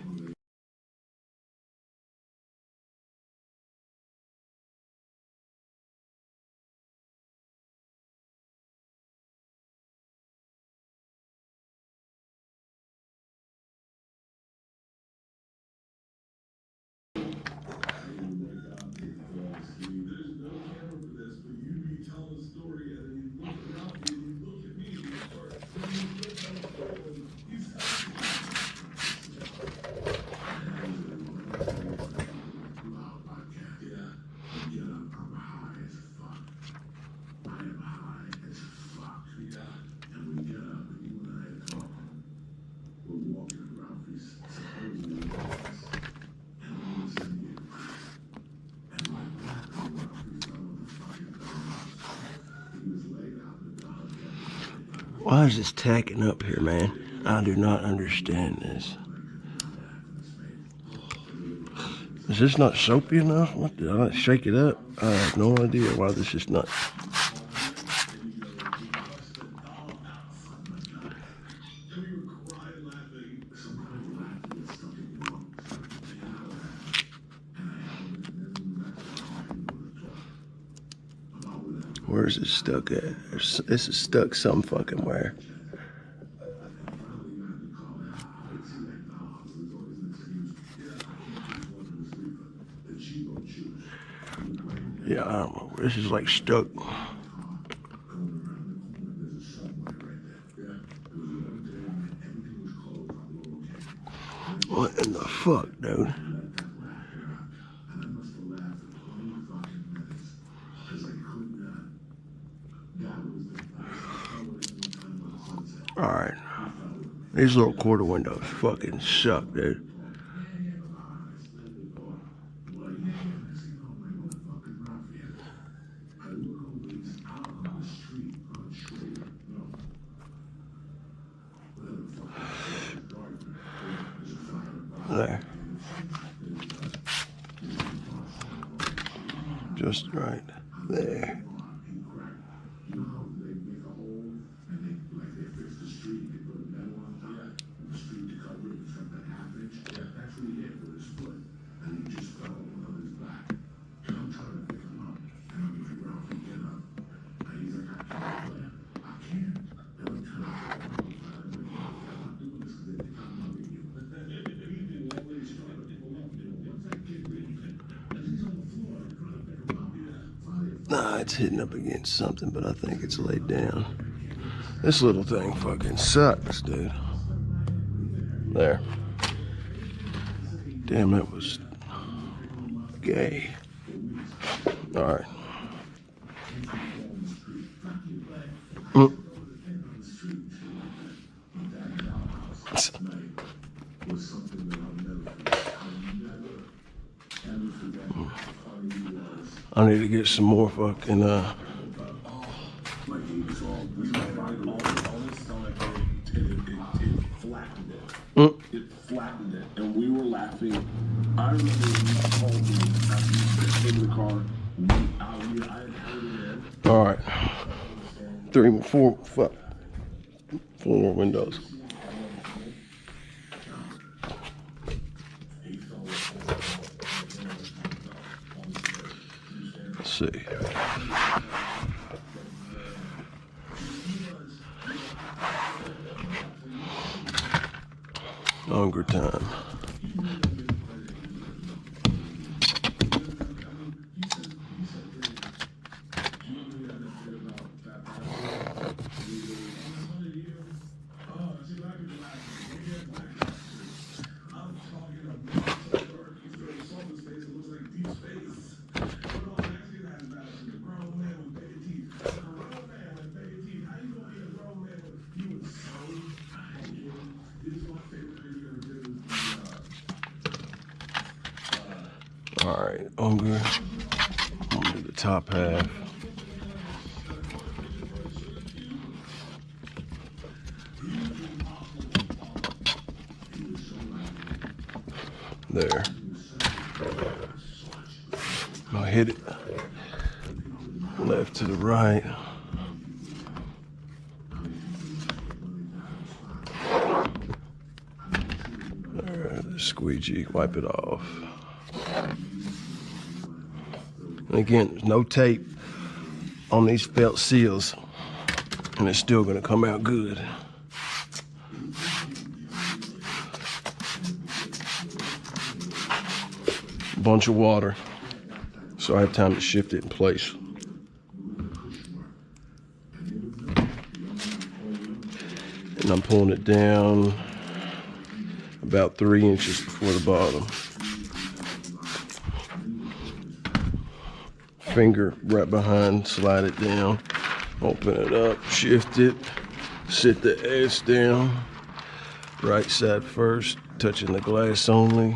Speaker 4: Why is this tacking up here, man? I do not understand this. Is this not soapy enough? What did I shake it up? I have no idea why this is not. Where's it stuck at? This is stuck some fucking where. Yeah, I don't know. This is like stuck. What in the fuck, dude? Alright. These little quarter windows fucking suck, dude. There. Just right there. Nah, it's hitting up against something, but I think it's laid down. This little thing fucking sucks, dude. There. Damn, that was gay. Alright. I need to get some more fucking
Speaker 5: Like he saw, we tried all this stomach, it flattened it. It flattened it, and we were laughing. I remember you told me after you in the car. I had heard it in.
Speaker 4: All right. 3, 4, 5. 4 more windows. Let's see. Longer time. All right, Unger, onto the top half. There. I'll hit it left to the right. There, the squeegee, wipe it off. And again, there's no tape on these felt seals, and it's still gonna come out good. Bunch of water, so I have time to shift it in place. And I'm pulling it down about 3 inches before the bottom. Finger right behind, slide it down, open it up, shift it, sit the edge down, right side first, touching the glass only,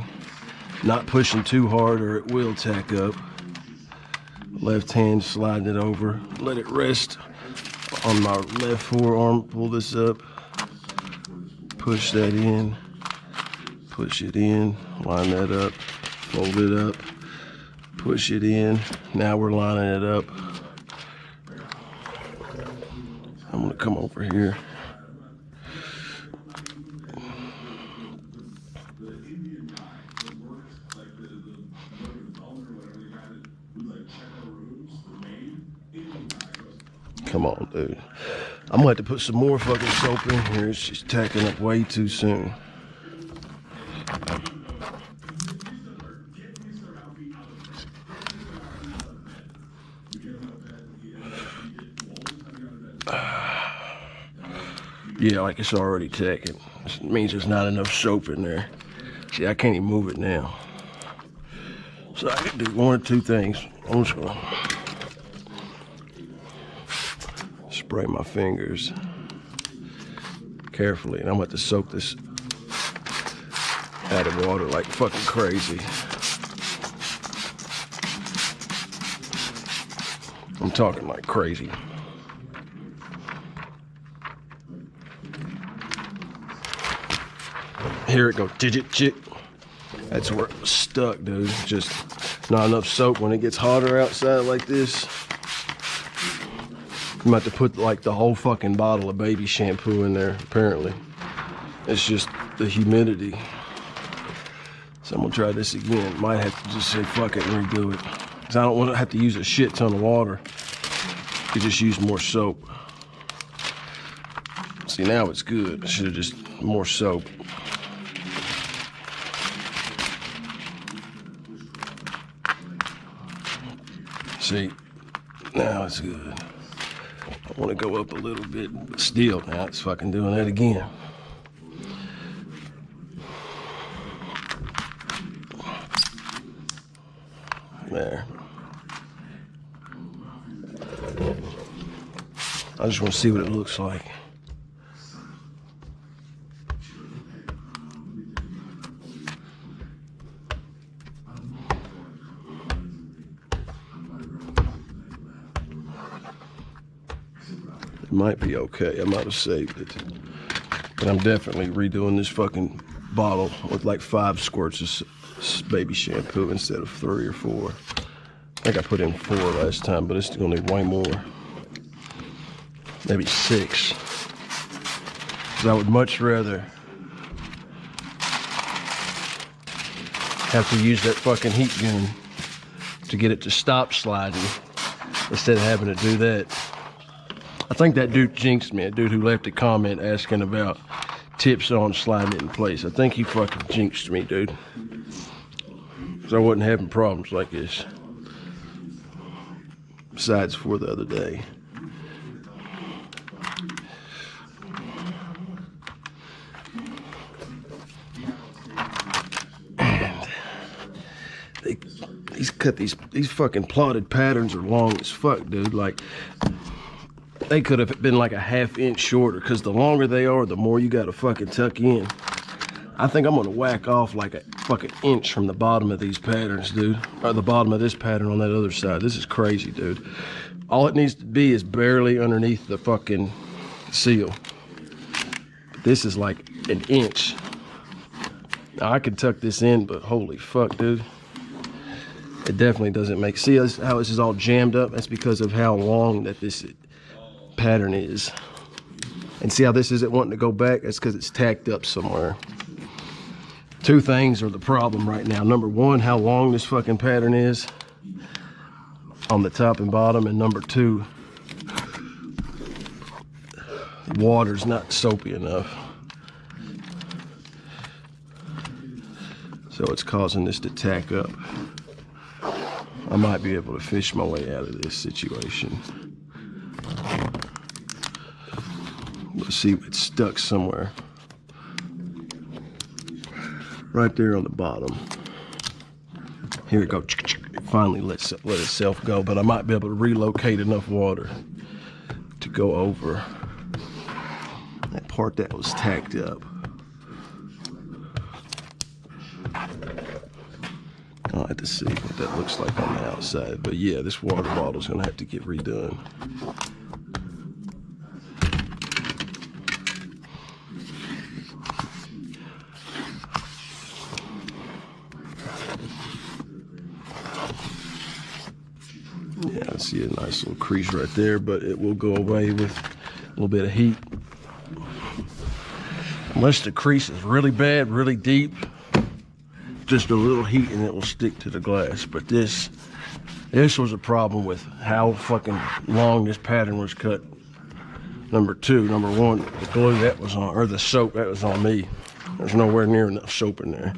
Speaker 4: not pushing too hard or it will tack up. Left hand sliding it over, let it rest on my left forearm, pull this up, push that in, push it in, line that up, fold it up, push it in. Now we're lining it up. I'm gonna come over here. Come on, dude. I'm gonna have to put some more fucking soap in here. It's just tacking up way too soon. Yeah, like it's already tacking. It means there's not enough soap in there. See, I can't even move it now. So I can do one or two things. I'm just gonna spray my fingers carefully, and I'm going to soak this out of water like fucking crazy. I'm talking like crazy. Here it goes. Chick. That's where it was stuck, dude. Just not enough soap. When it gets hotter outside like this, I'm about to put like the whole fucking bottle of baby shampoo in there, apparently. It's just the humidity. So I'm gonna try this again. Might have to just say fuck it and redo it. Cause I don't want to have to use a shit ton of water. You just use more soap. See, now it's good. I should have just more soap. See, now it's good. I want to go up a little bit, but still, now it's fucking doing that again. There. I just want to see what it looks like. It might be okay. I might have saved it. But I'm definitely redoing this fucking bottle with like 5 squirts of baby shampoo instead of 3 or 4. I think I put in 4 last time, but it's gonna need way more. Maybe 6. Because I would much rather have to use that fucking heat gun to get it to stop sliding instead of having to do that. I think that dude jinxed me, a dude who left a comment asking about tips on sliding it in place. I think he fucking jinxed me, dude. Because I wasn't having problems like this. Besides for the other day. And he's cut these fucking plotted patterns are long as fuck, dude. Like, they could have been like a ½ inch shorter, because the longer they are, the more you gotta fucking tuck in. I think I'm gonna whack off like a fucking inch from the bottom of these patterns, dude. Or the bottom of this pattern on that other side. This is crazy, dude. All it needs to be is barely underneath the fucking seal. This is like an inch. Now, I could tuck this in, but holy fuck, dude. It definitely doesn't make, see how this is all jammed up? That's because of how long that this pattern is. And see how this isn't wanting to go back? That's because it's tacked up somewhere. 2 things are the problem right now. Number 1, how long this fucking pattern is on the top and bottom. And number 2, the water's not soapy enough. So it's causing this to tack up. I might be able to fish my way out of this situation. Let's see, it's stuck somewhere. Right there on the bottom. Here it goes. It finally let itself go, but I might be able to relocate enough water to go over that part that was tacked up. I'll have to see what that looks like on the outside. But yeah, this water bottle's gonna have to get redone. Yeah, I see a nice little crease right there, but it will go away with a little bit of heat. Unless the crease is really bad, really deep, just a little heat and it will stick to the glass. But this was a problem with how fucking long this pattern was cut. Number 2, number 1, the glue that was on, or the soap that was on me. There's nowhere near enough soap in there.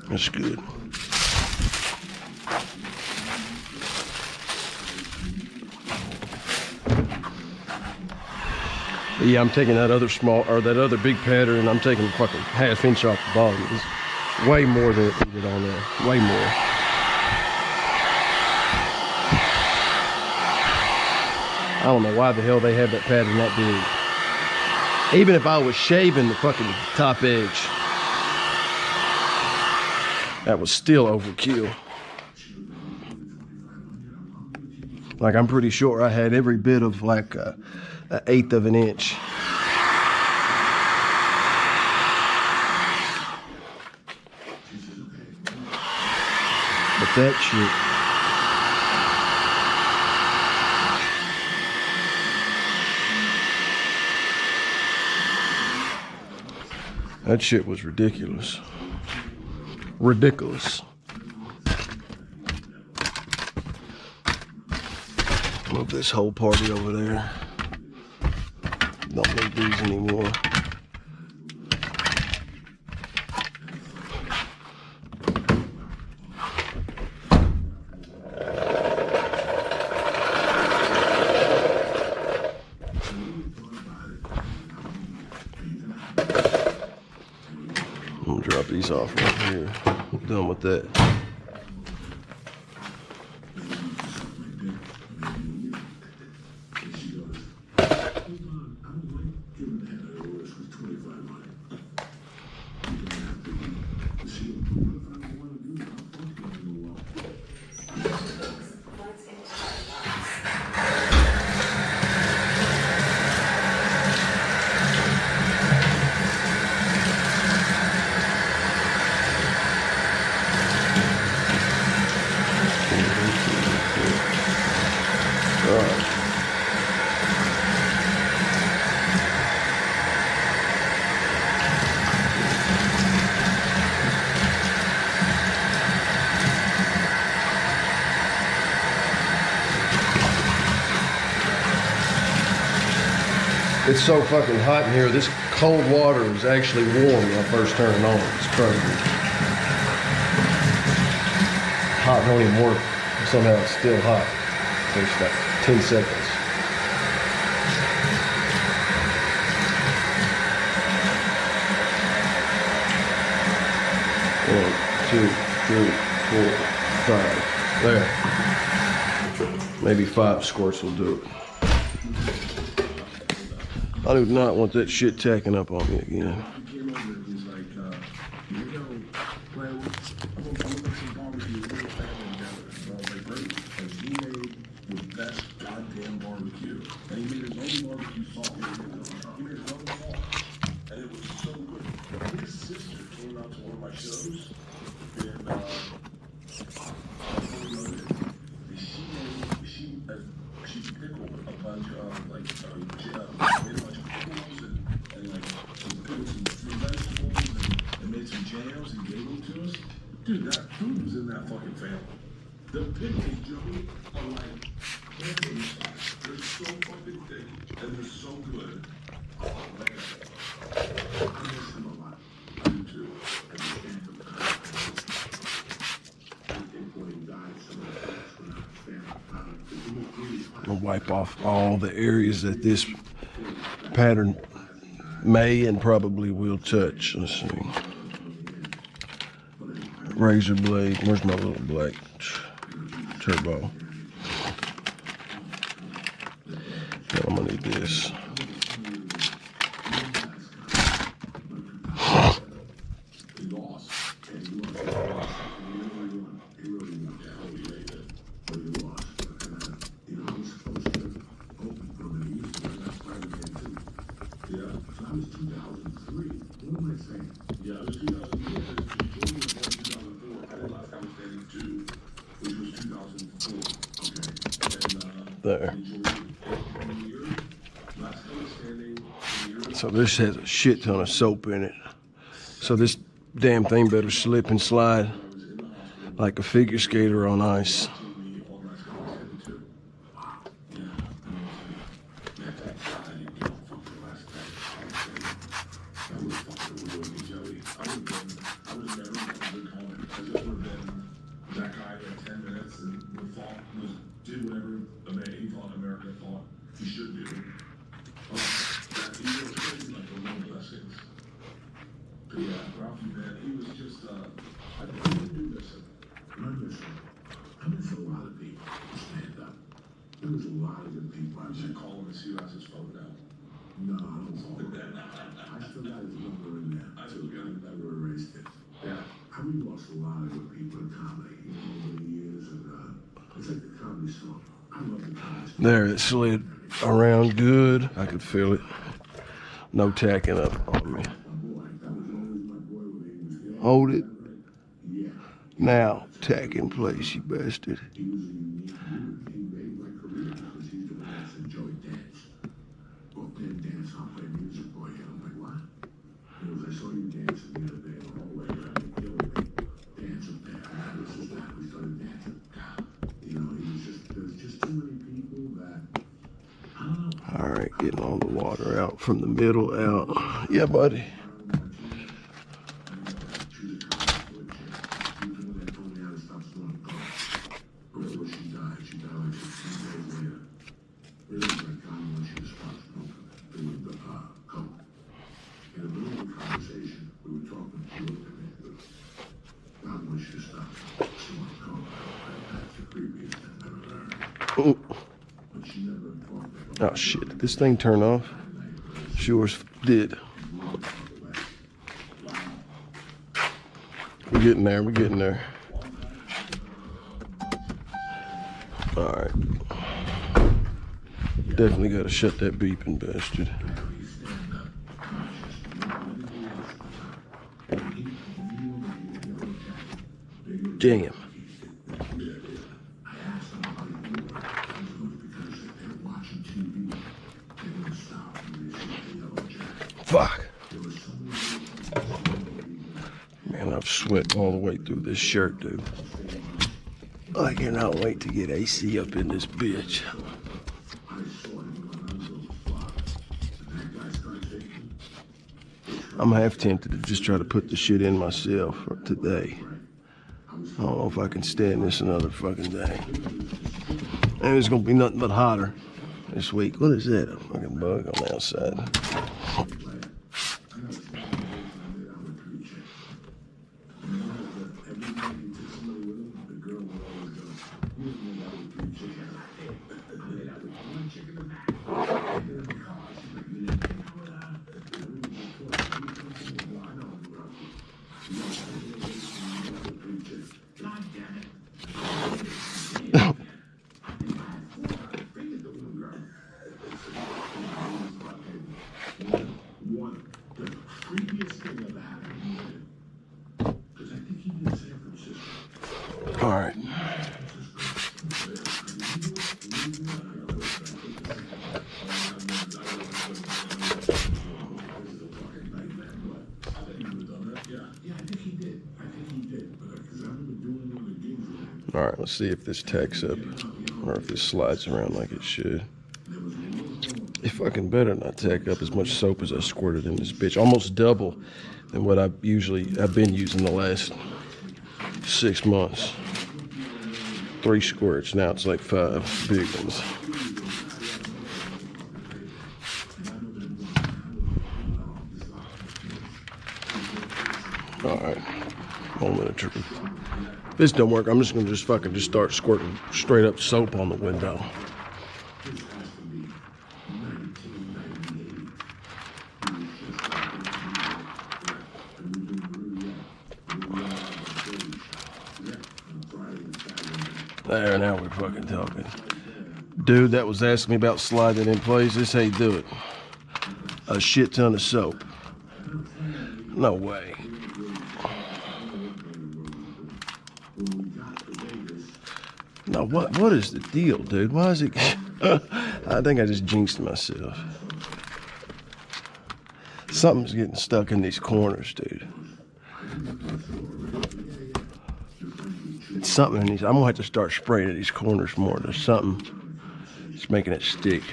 Speaker 4: That's good. But yeah, I'm taking that other small, or that other big pattern, and I'm taking a fucking ½ inch off the bottom. It's way more than it needed on there. Way more. I don't know why the hell they have that pattern that big. Even if I was shaving the fucking top edge, that was still overkill. Like, I'm pretty sure I had every bit of like an 1/8 of an inch. But that shit was ridiculous. Ridiculous. Move this whole party over there. Don't need these anymore. I'm gonna drop these off right here. I'm done with that. It's so fucking hot in here. This cold water is actually warm when I first turn it on. It's crazy. Hot don't even work. Somehow it's still hot. There's like 10 seconds. One, two, three, 4, 5. There. Maybe 5 squirts will do it. I do not want that shit tacking up on me again.
Speaker 5: Dude, that food was in that fucking family. The pickles, Joey, are like candy size. They're so fucking thick and they're so good. Oh, man. I miss him a lot. I do too. And the anthem importing died some of the folks were not family.
Speaker 4: I'm gonna wipe off all the areas that this pattern may and probably will touch. Let's see. Razor blade. Where's my little black turbo? Now I'm gonna need this. There. So this has a shit ton of soap in it. So this damn thing better slip and slide like a figure skater on ice. There, it slid around good. I could feel it. No tacking up on me. Hold it. Now, tack in place, you bastard. All right, getting all the water out from the middle out. Yeah, buddy. Oh. Oh shit, did this thing turn off? Sure did. We're getting there, we're getting there. Alright. Definitely gotta shut that beeping bastard. Damn. Fuck. Man, I've sweat all the way through this shirt, dude. I cannot wait to get AC up in this bitch. I'm half tempted to just try to put the shit in myself for today. I don't know if I can stand this another fucking day. And it's gonna be nothing but hotter this week. What is that? A fucking bug on the outside. All right. All right, let's see if this tacks up or if this slides around like it should. It fucking better not tack up as much soap as I squirted in this bitch. Almost double than what I've been using the last 6 months. 3 squirts, now it's like 5 big ones. All right, moment of truth. If this don't work, I'm just gonna fucking start squirting straight up soap on the window. There, now we're fucking talking. Dude that was asking me about sliding in place, this how you do it. A shit ton of soap. No way. No, what is the deal, dude? Why is it? I think I just jinxed myself. Something's getting stuck in these corners, dude. It's something in these. I'm gonna have to start spraying at these corners more. There's something that's making it stick.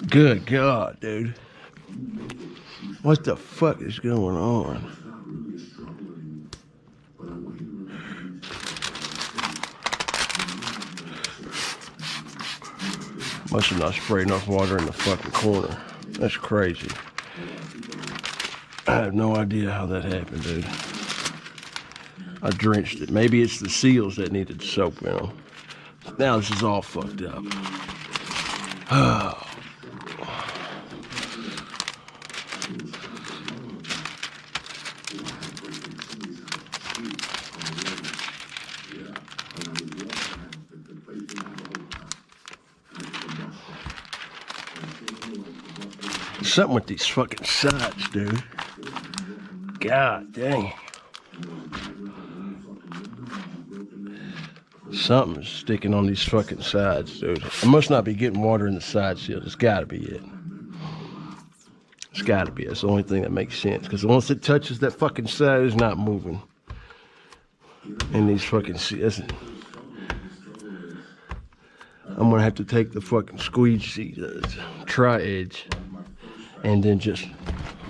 Speaker 4: Good God, dude. What the fuck is going on? Must have not sprayed enough water in the fucking corner. That's crazy. I have no idea how that happened, dude. I drenched it. Maybe it's the seals that needed soap in them. Now this is all fucked up. Oh. Something with these fucking sides, dude. God dang. Something's sticking on these fucking sides, dude. I must not be getting water in the side seals. It's gotta be it. It's gotta be. It's the only thing that makes sense. Because once it touches that fucking side, it's not moving. And these fucking seals. I'm gonna have to take the fucking squeegee, tri-edge, and then just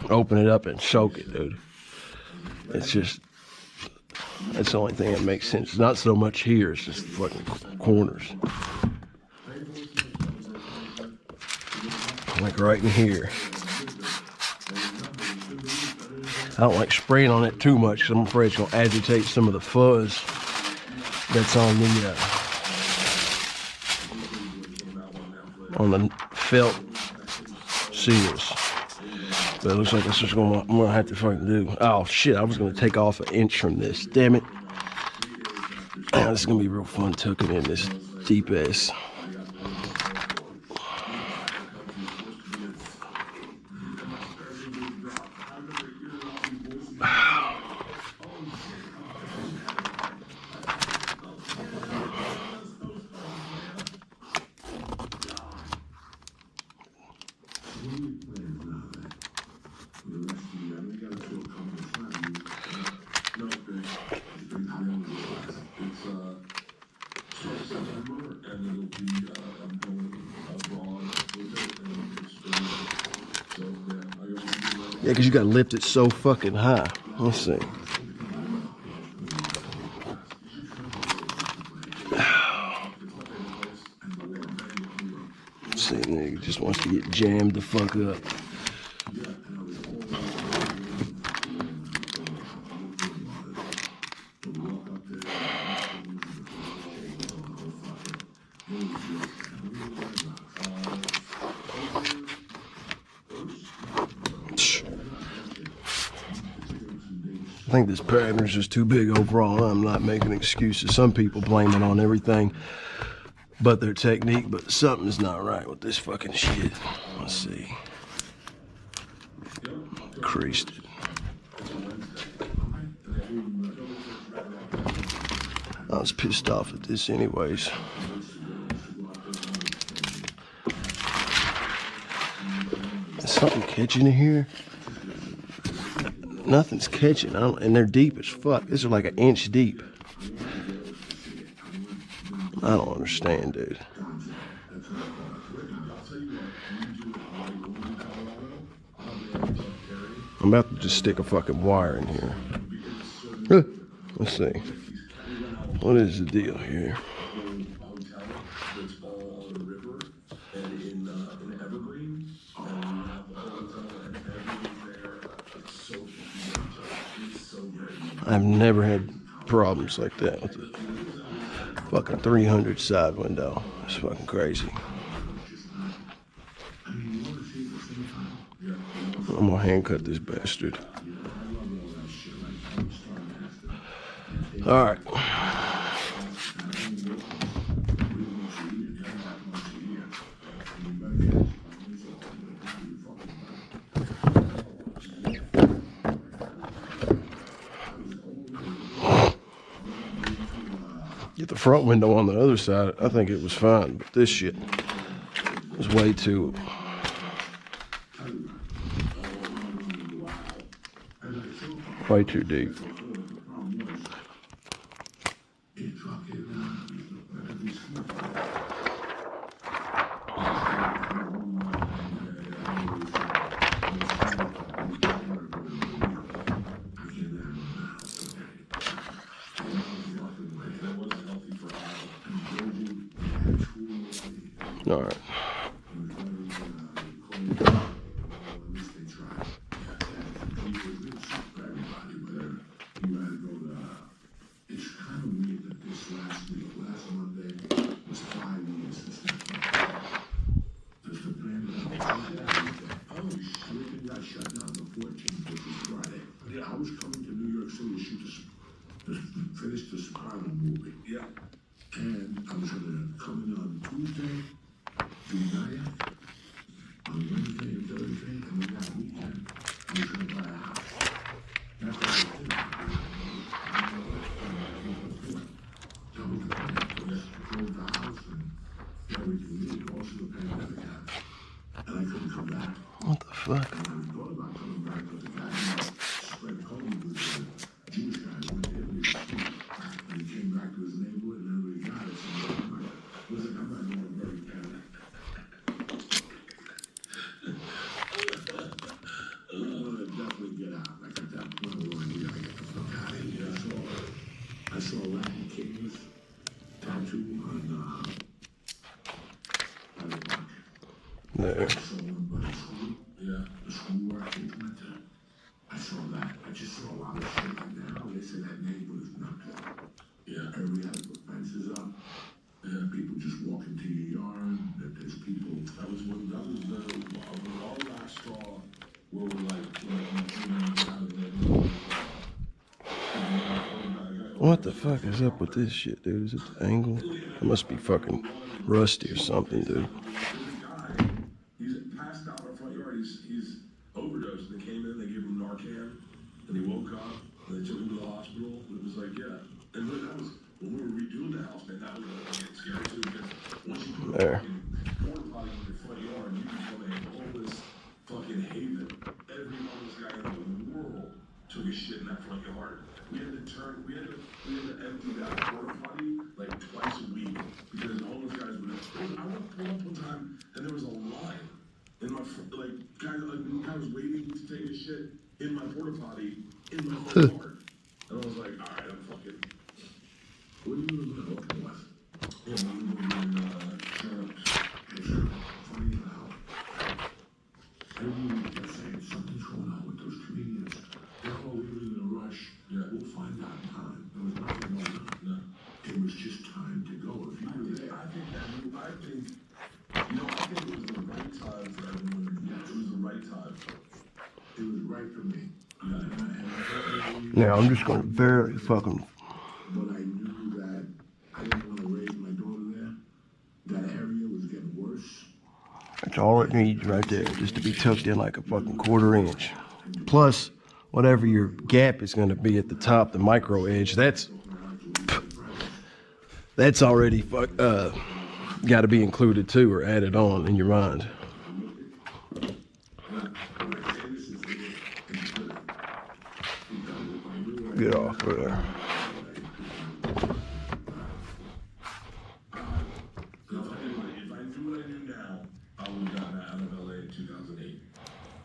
Speaker 4: open it up and soak it, dude. It's just, that's the only thing that makes sense. It's not so much here, it's just fucking corners. Like right in here. I don't like spraying on it too much because I'm afraid it's gonna agitate some of the fuzz that's on the felt seals. But it looks like this is I'm gonna have to fucking do. Oh shit, I was gonna take off an inch from this. Damn it. This is gonna be real fun tucking in this deep ass. Yeah, because you got to lift it so fucking high. Let's see. Let's see, nigga just wants to get jammed the fuck up. I think this pattern's just too big overall. I'm not making excuses. Some people blame it on everything but their technique, but something's not right with this fucking shit. Let's see. Creased it. I was pissed off at this anyways. Is something catching in here? Nothing's catching. And they're deep as fuck. These are like an inch deep. I don't understand, dude. I'm about to just stick a fucking wire in here. Let's see. What is the deal here? I've never had problems like that with the fucking 300 side window. It's fucking crazy. I'm gonna hand cut this bastard. All right. Get the front window on the other side. I think it was fine, but this shit was way too. Way too deep. All right.
Speaker 5: Finished the Soprano movie. Yeah. And I was gonna come in on Tuesday, do night, on Wednesday and Thursday, and then that weekend, I was gonna buy a house. That's what I did. So I was gonna drove the house and everything we needed, also the pandemic happened. And I couldn't come back.
Speaker 4: What the fuck?
Speaker 5: And I thought about coming back, but the guy spread COVID with the Jewish guy who went to Italy. And he came back to his neighborhood and everybody got it. So I'm like, listen, I'm not going very bad. I want to definitely get out. Like at that point, we gotta get the fuck out of here. I saw Latin Kings tattoo on
Speaker 4: there.
Speaker 5: I saw one by the school. Yeah. The school where our kids went to. I saw that. I just saw a lot of shit in there. They say that neighborhood is not good. Yeah. Everybody has to put fences up. And people just walk into your yard. That there's people. That was the all that straw where we're like,
Speaker 4: What the fuck is up with this shit, dude? Is it the angle? It must be fucking rusty or something, dude.
Speaker 5: He's passed out in front yard. He's overdosed. They came in, they gave him Narcan, and he woke up, and they took him to the hospital. It was like, yeah. And then that was, when we were redoing the house, man, that was getting scary too, because once you put a fucking porta potty in your front yard, you become a homeless fucking haven. Every homeless guy in the world took a shit in that front yard. We had to empty that porta potty like twice a week because the homeless guys would. I went pull up one time and there was a line in my guy was waiting to take a shit in my porta potty in my front yard, and I was like, all right, I'm fucking. What are you gonna do? Okay, what? Yeah, I'm gonna funny how everyone kept saying something's going on with those comedians. They're all leaving in a rush. Yeah, we'll find out in time. There was nothing going on. No. It was just time to go. If you were there, I think it was the right time for everyone. Yeah, it was the right time. It was right for me.
Speaker 4: Now I'm just gonna very fucking.
Speaker 5: But I knew that I didn't want to raise my daughter there. That area was getting worse.
Speaker 4: That's all it needs right there, just to be tucked in like a fucking 1/4 inch. Plus, whatever your gap is gonna be at the top, the micro edge, that's already got to be included too or added on in your mind. Get off of there.
Speaker 5: If I knew what I knew now, I would have gotten out of LA in 2008.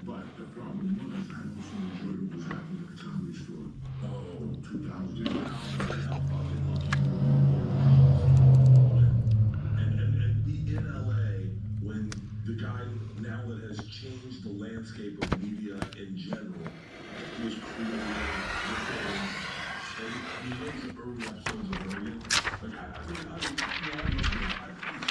Speaker 5: But the problem was, I also enjoyed what was happening at the comedy store. Oh, 2000. And be in LA when the guy now that has changed the landscape of media in general was creating and he knows the early episodes of Rogan. Like I think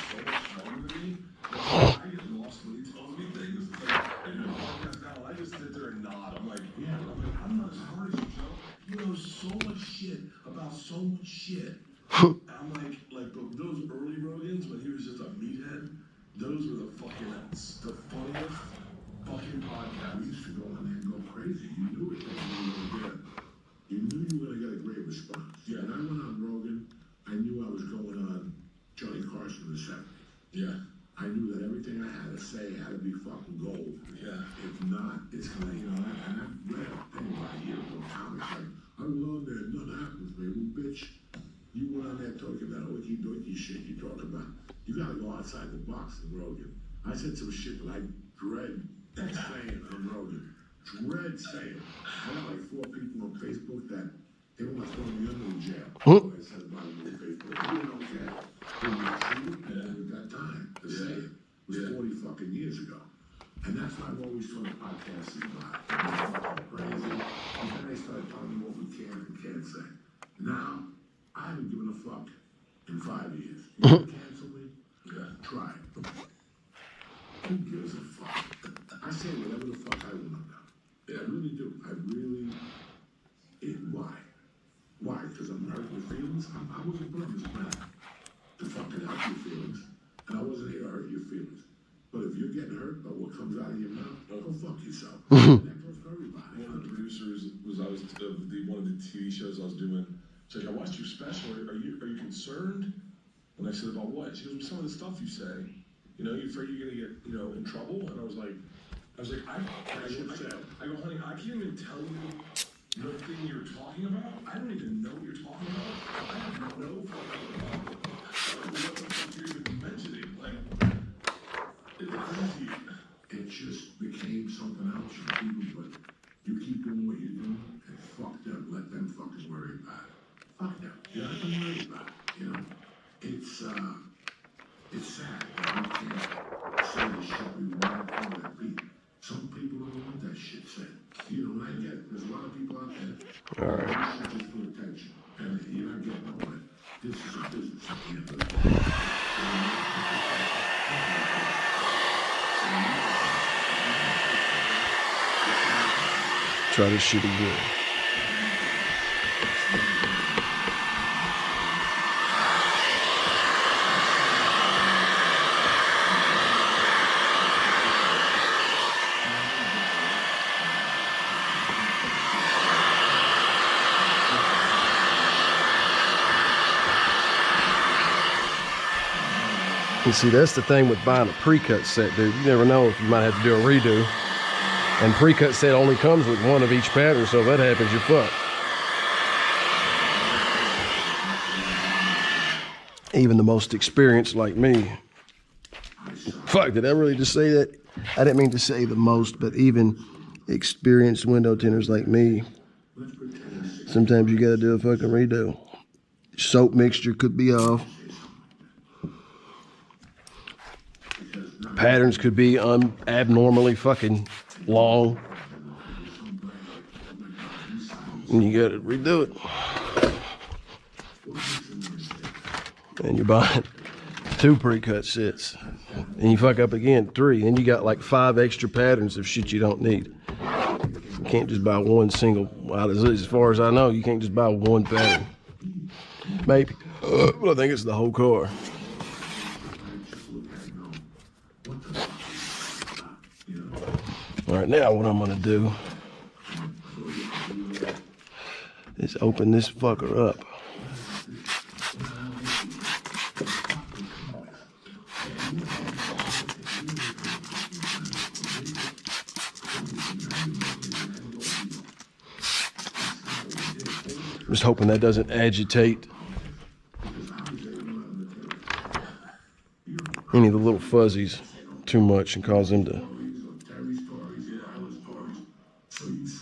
Speaker 5: so much smarter than me. I get lost when he tells me things. Like I do a podcast now, and I just sit there and nod. I'm like, yeah, I'm not as smart as you, Joe. He knows so much shit about so much shit. I'm like those early Rogans when he was just a meathead. Those were the funniest fucking podcasts. We used to go on there and go crazy. You knew it. You knew you were gonna get a great response. Yeah, and I went on Rogan. I knew I was going on Johnny Carson the 70s. Yeah. I knew that everything I had to say had to be fucking gold. Yeah. If not, it's gonna, and I've read a thing about a year ago, comics like, I love that, nothing happens, man. Well, bitch, you went on there talking about oiky doiky shit you talk about. You gotta go outside the box in Rogan. I said some shit that I dread saying on Rogan. Dread saying. I got like 4 people on Facebook that they want to throw me under the jail. I said about it on Facebook. You don't care. They were true, and we got time to say it. It was 40 fucking years ago. And that's why I've always thought podcasts is about. It's crazy. And then they started telling me what we can and can't say. Now, I haven't given a fuck in 5 years. You want to cancel me? Yeah. Try it. Who gives a fuck? I say whatever the fuck I want now. Yeah, I really do. Why? Why? Because I'm hurting your feelings? I wasn't put on this planet to fucking help your feelings. And I wasn't here to hurt your feelings. But if you're getting hurt by what comes out of your mouth, go fuck yourself. That goes for everybody. One of the producers was one of the TV shows I was doing. She's like, I watched your special. Are you concerned? And I said, about what? She goes, well, some of the stuff you say. You afraid you're gonna get, in trouble? And I was like, I go, honey, I can't even tell you the thing you're talking about. I don't even know what you're talking about. I have no fucking what the fuck you're even mentioning. Like, it's crazy. It just became something else for people, but you keep doing what you're doing, and fuck them. Let them fucking worry about it. Fuck them. You don't have to worry about it, It's sad that we can't say the shit we want to that beat. Some people don't want that shit said. I get it. There's a lot of people out there. All right. You should just put attention. And you're not getting nowhere. This is a business at the end of the day.
Speaker 4: Try this shit again. And see, that's the thing with buying a pre-cut set, dude. You never know if you might have to do a redo. And pre-cut set only comes with one of each pattern, so if that happens, you're fucked. Even the most experienced like me. Fuck, did I really just say that? I didn't mean to say the most, but even experienced window tinters like me, sometimes you gotta do a fucking redo. Soap mixture could be off. Patterns could be abnormally fucking long. And you gotta redo it. And you're buying 2 pre-cut sets. And you fuck up again, 3. And you got like 5 extra patterns of shit you don't need. You can't just buy one single, as far as I know, you can't just buy one pattern. Maybe, but I think it's the whole car. All right, now what I'm gonna do is open this fucker up. Just hoping that doesn't agitate any of the little fuzzies too much and cause them to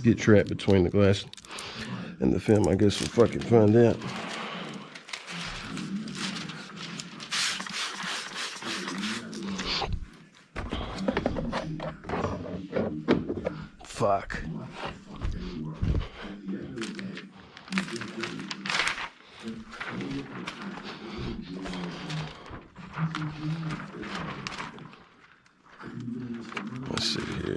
Speaker 4: get trapped between the glass and the film. I guess we'll fucking find out. Fuck. Let's see here.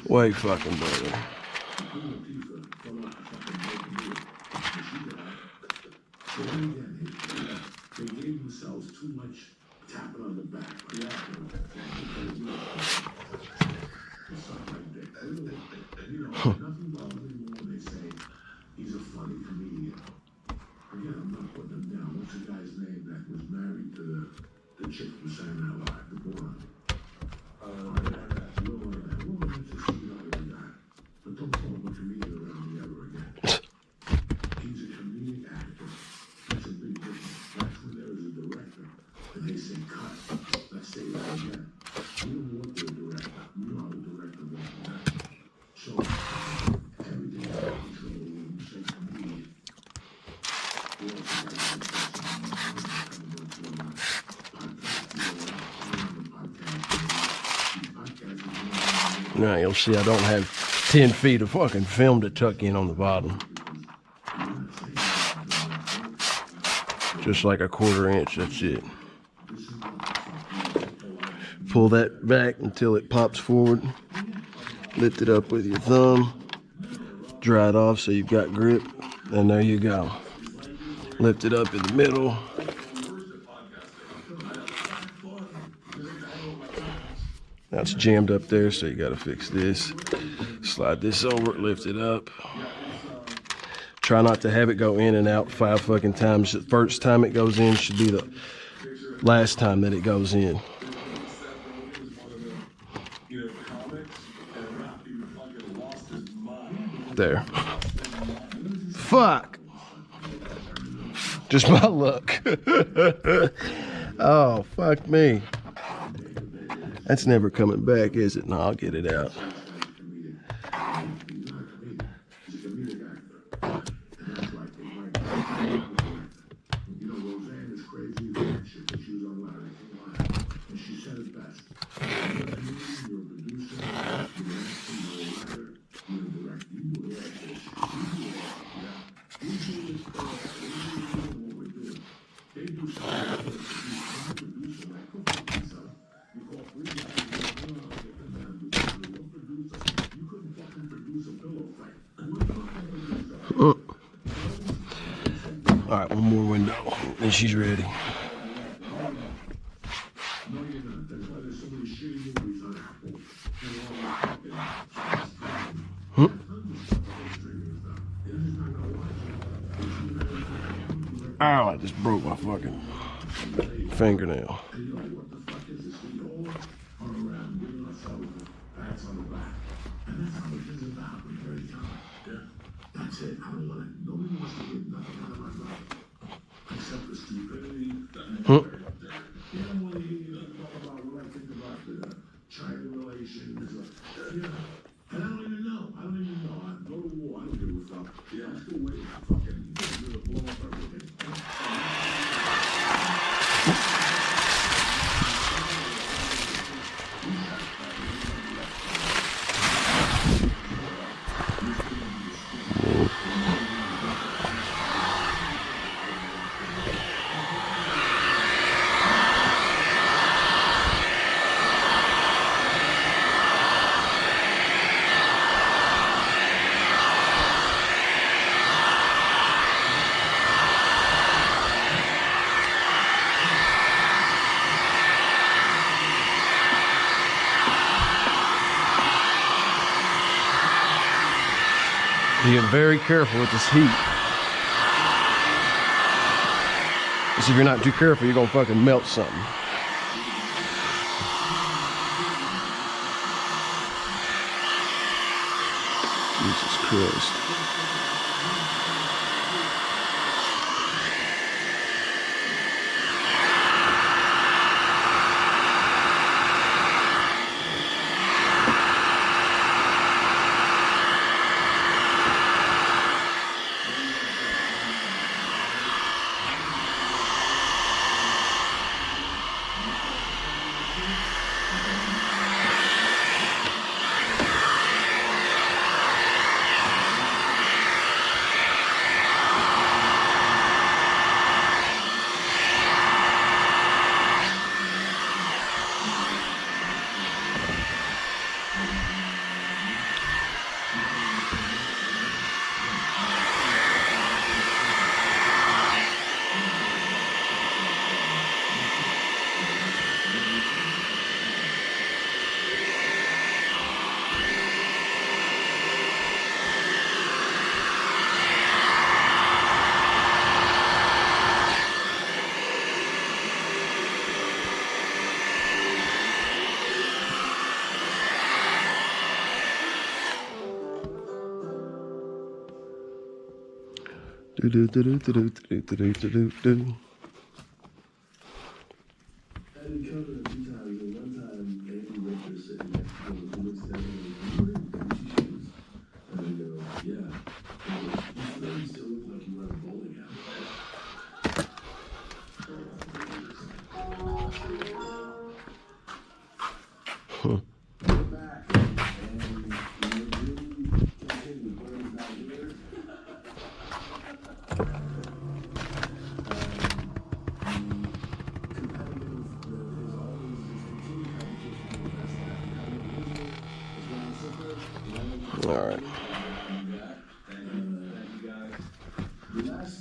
Speaker 4: Wait fucking brother.
Speaker 5: They gave themselves too much tapping on the back. Nothing bothers me more when they say he's a funny comedian. Again, I'm not putting him down. What's the guy's name that was married to the chick from Saturday Night Live, the blonde? But don't call him a comedian around me ever again. He's a comedic actor. That's a big difference. That's when there is a director and they say cut. Let's say that again. We don't want the director. We know how the director wants that. So everything is out of control when you say comedian. We also got to
Speaker 4: now you'll see I don't have 10 feet of fucking film to tuck in on the bottom. Just like a 1/4 inch, that's it. Pull that back until it pops forward. Lift it up with your thumb. Dry it off so you've got grip. And there you go. Lift it up in the middle. Now it's jammed up there, so you gotta fix this. Slide this over, lift it up. Try not to have it go in and out 5 fucking times. The first time it goes in should be the last time that it goes in. There. Fuck. Just my luck. Oh, fuck me. That's never coming back, is it? No, I'll get it out. All right, one more window, and she's ready. Ow, I just broke my fucking fingernail.
Speaker 5: That's it. I don't want it. Nobody wants to get nothing out of my life. Except
Speaker 4: Being very careful with this heat. Because if you're not too careful, you're gonna fucking melt something. Jesus Christ. Do do do do do do do do do do. All right.
Speaker 5: The last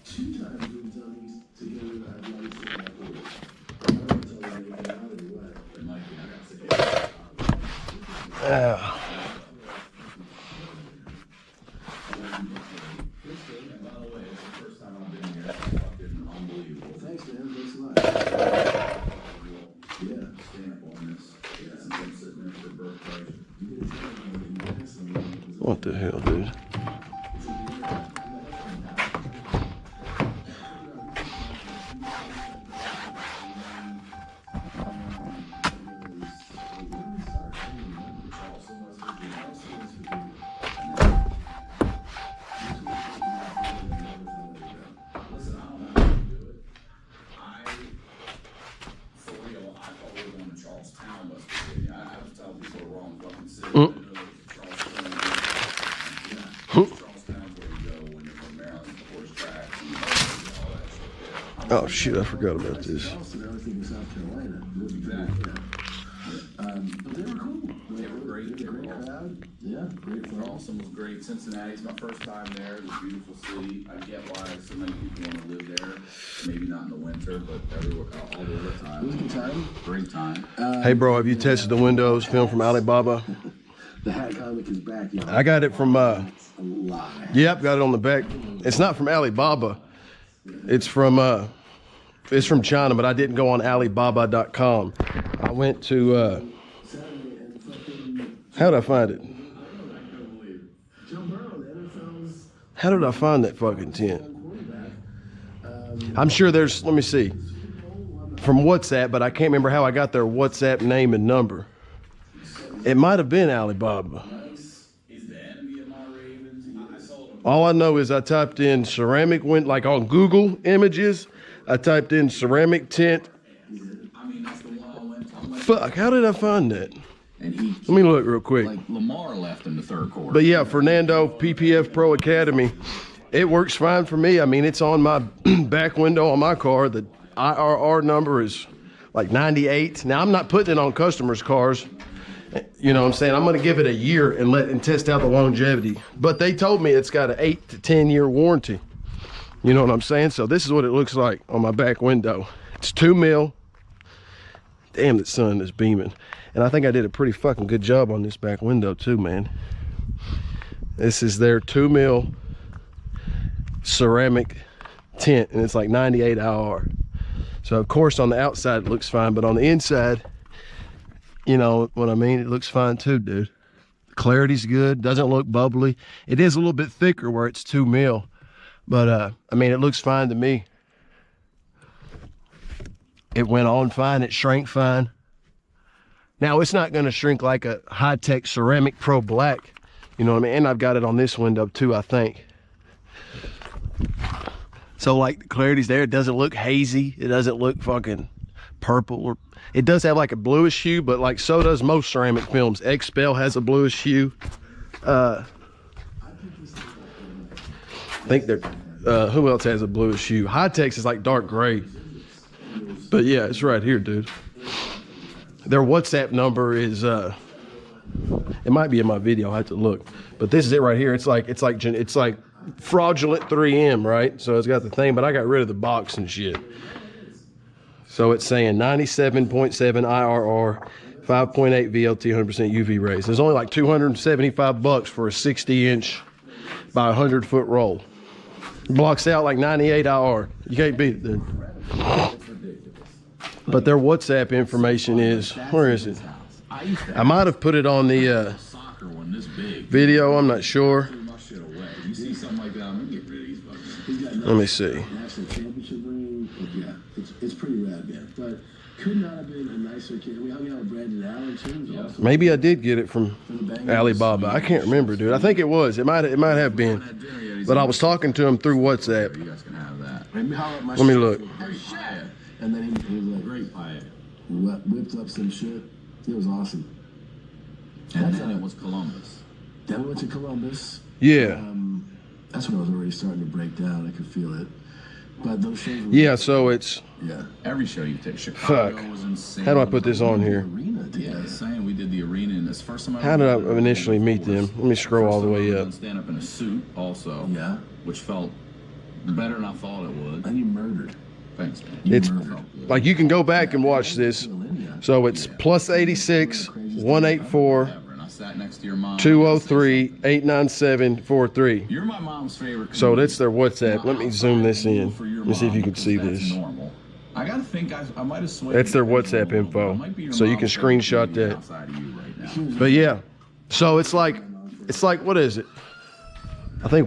Speaker 5: 2 times we've done these together, I've liked it that way. Thanks, man. Thanks a lot. Yeah, stamp on this. Yeah, since I'm sitting there for birthday.
Speaker 4: What the hell, dude? Oh shit, I forgot about this.
Speaker 5: Everything in South Carolina. But they were cool.
Speaker 10: They were great. They were
Speaker 5: Great crowd. Yeah, great fun.
Speaker 10: Charleston was great. Cincinnati's my first time there. It's a beautiful city. I get why so many people want to live there. Maybe not in the winter, but everywhere, all over the time.
Speaker 5: It was a good time.
Speaker 10: Great time.
Speaker 4: Hey bro, have you tested the Windows film from Alibaba?
Speaker 5: The hat comic is back. You know.
Speaker 4: I got it from
Speaker 5: A lot.
Speaker 4: yep, got it on the back. It's not from Alibaba. It's from China, but I didn't go on Alibaba.com. I went to how did I find it? How did I find that fucking tent? I'm sure there's, let me see, from WhatsApp, but I can't remember how I got their WhatsApp name and number. It might have been Alibaba.
Speaker 10: He's the enemy of my Ravens. I sold him
Speaker 4: All I know is I typed in ceramic, went like on Google Images, I typed in ceramic tint. Fuck, how did I find that? Let me look real quick.
Speaker 10: Like Lamar left in the third quarter.
Speaker 4: But yeah, Fernando, PPF Pro Academy, it works fine for me. I mean, it's on my back window on my car. The IRR number is like 98. Now, I'm not putting it on customers' cars. You know what I'm saying? I'm going to give it a year and test out the longevity. But they told me it's got an 8 to 10 year warranty. You know what I'm saying? So this is what it looks like on my back window. It's 2 mil. Damn, the sun is beaming. And I think I did a pretty fucking good job on this back window too, man. This is their 2 mil ceramic tint, and it's like 98 IR. So of course on the outside it looks fine, but on the inside, you know what I mean, it looks fine too, dude. Clarity's good, doesn't look bubbly. It is a little bit thicker where it's 2 mil, but I mean, it looks fine to me. It went on fine, it shrank fine. Now it's not gonna shrink like a high-tech ceramic pro black, you know what I mean? And I've got it on this window too, I think. So like the clarity's there, it doesn't look hazy, it doesn't look fucking purple, or it does have like a bluish hue, but like so does most ceramic films. XPEL has a bluish hue. I think they're who else has a bluish hue? High-Tech's is like dark gray. But yeah, it's right here, dude. Their WhatsApp number is it might be in my video, I have to look. But this is it right here. It's like fraudulent 3M, right? So it's got the thing, but I got rid of the box and shit. So it's saying 97.7 IRR, 5.8 VLT, 100% UV rays. There's only like 275 bucks for a 60-inch by 100-foot roll. Blocks out like 98 IR. You can't beat it, dude. But their WhatsApp information is, where is it? I might have put it on the video, I'm not sure. Let me see.
Speaker 11: It's pretty rad, man. But could not have been a nicer kid. We hung out with Brandon Allen too.
Speaker 4: Maybe I did get it from Alibaba. I can't remember, dude. I think it was. It might have been. But I was talking to him through WhatsApp.
Speaker 10: You guys can have that.
Speaker 4: Let me look.
Speaker 11: And then he was like, great pie. Whipped up some shit. It was awesome.
Speaker 10: And then it was Columbus.
Speaker 11: Then we went to Columbus.
Speaker 4: Yeah.
Speaker 11: That's when I was already starting to break down. I could feel it. But those shows were,
Speaker 4: yeah, so it's...
Speaker 11: Yeah.
Speaker 10: Every show you take. Chicago
Speaker 4: fuck.
Speaker 10: was insane.
Speaker 4: How do I put this on here?
Speaker 10: Yeah, saying we did the arena, and this first time.
Speaker 4: How did I initially meet them? Let me scroll all the way up.
Speaker 10: Stand up in a suit, also.
Speaker 11: Yeah.
Speaker 10: Which felt better than I thought it would.
Speaker 11: And you murdered.
Speaker 10: Thanks, man.
Speaker 4: It's like you can go back and watch this. So it's plus 86 184 203 897 43.
Speaker 10: You're my mom's favorite.
Speaker 4: So that's their WhatsApp. Let me zoom this in. Let me see if you can see this.
Speaker 10: I gotta think I might have swayed.
Speaker 4: That's their WhatsApp info. So you can screenshot that. But yeah. So it's like what is it? I think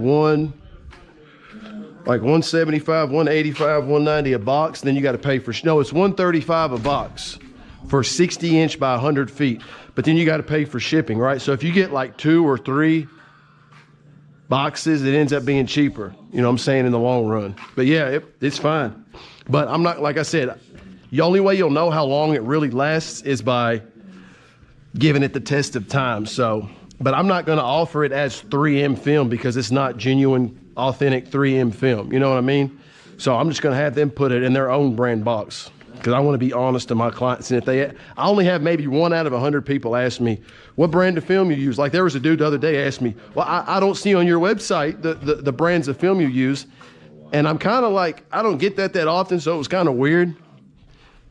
Speaker 4: like 175, 185, 190 a box. Then you got to pay for, no, it's 135 a box for 60 inch by 100 feet. But then you got to pay for shipping, right? So if you get like 2 or 3 boxes, it ends up being cheaper. You know what I'm saying, in the long run. But yeah, it's fine. But I'm not, like I said, the only way you'll know how long it really lasts is by giving it the test of time. So, but I'm not going to offer it as 3M film because it's not genuine, authentic 3M film. You know what I mean? So I'm just going to have them put it in their own brand box because I want to be honest to my clients. And if I only have maybe 1 out of 100 people ask me, what brand of film you use? Like there was a dude the other day asked me, well, I don't see on your website the brands of film you use. And I'm kind of like, I don't get that often. So it was kind of weird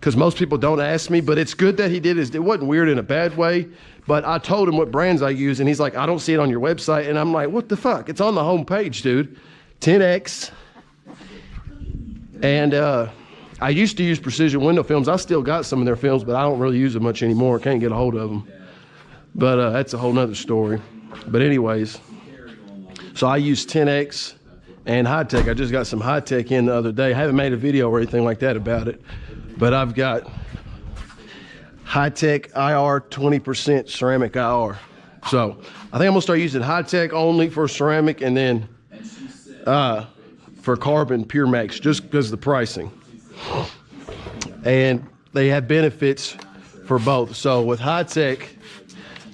Speaker 4: because most people don't ask me, but it's good that he did. It wasn't weird in a bad way. But I told him what brands I use, and he's like, I don't see it on your website. And I'm like, what the fuck? It's on the home page, dude. 10X. And I used to use Precision Window Films. I still got some of their films, but I don't really use them much anymore. Can't get a hold of them. But that's a whole nother story. But anyways, so I use 10X and High-Tech. I just got some High-Tech in the other day. I haven't made a video or anything like that about it. But I've got High-Tech IR 20% ceramic IR. So I think I'm gonna start using High-Tech only for ceramic, and then for Carbon Pure Max just because of the pricing. And they have benefits for both. So with high tech,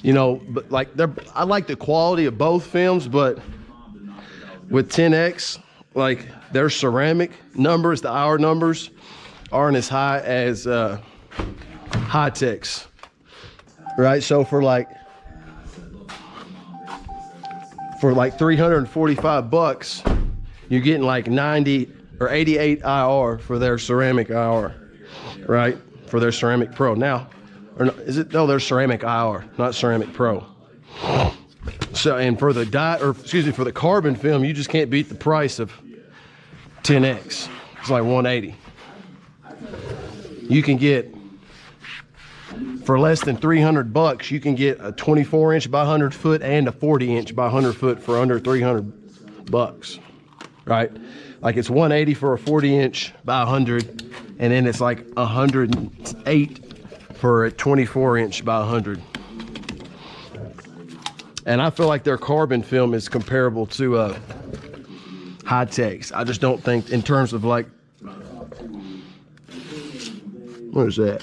Speaker 4: you know, but like I like the quality of both films, but with 10X, like their ceramic numbers, the hour numbers aren't as high as high techs, right? So for like 345 bucks, you're getting like 90 or 88 IR for their ceramic IR, right? For their ceramic pro. Now, or no, is it? No, they're ceramic IR, not ceramic pro. So, and for the for the carbon film, you just can't beat the price of 10X. It's like 180. You can get, for less than 300 bucks, you can get a 24 inch by 100 foot and a 40 inch by 100 foot for under 300 bucks, right? Like it's 180 for a 40 inch by 100, and then it's like 108 for a 24 inch by 100. And I feel like their carbon film is comparable to high techs. I just don't think in terms of like, what is that?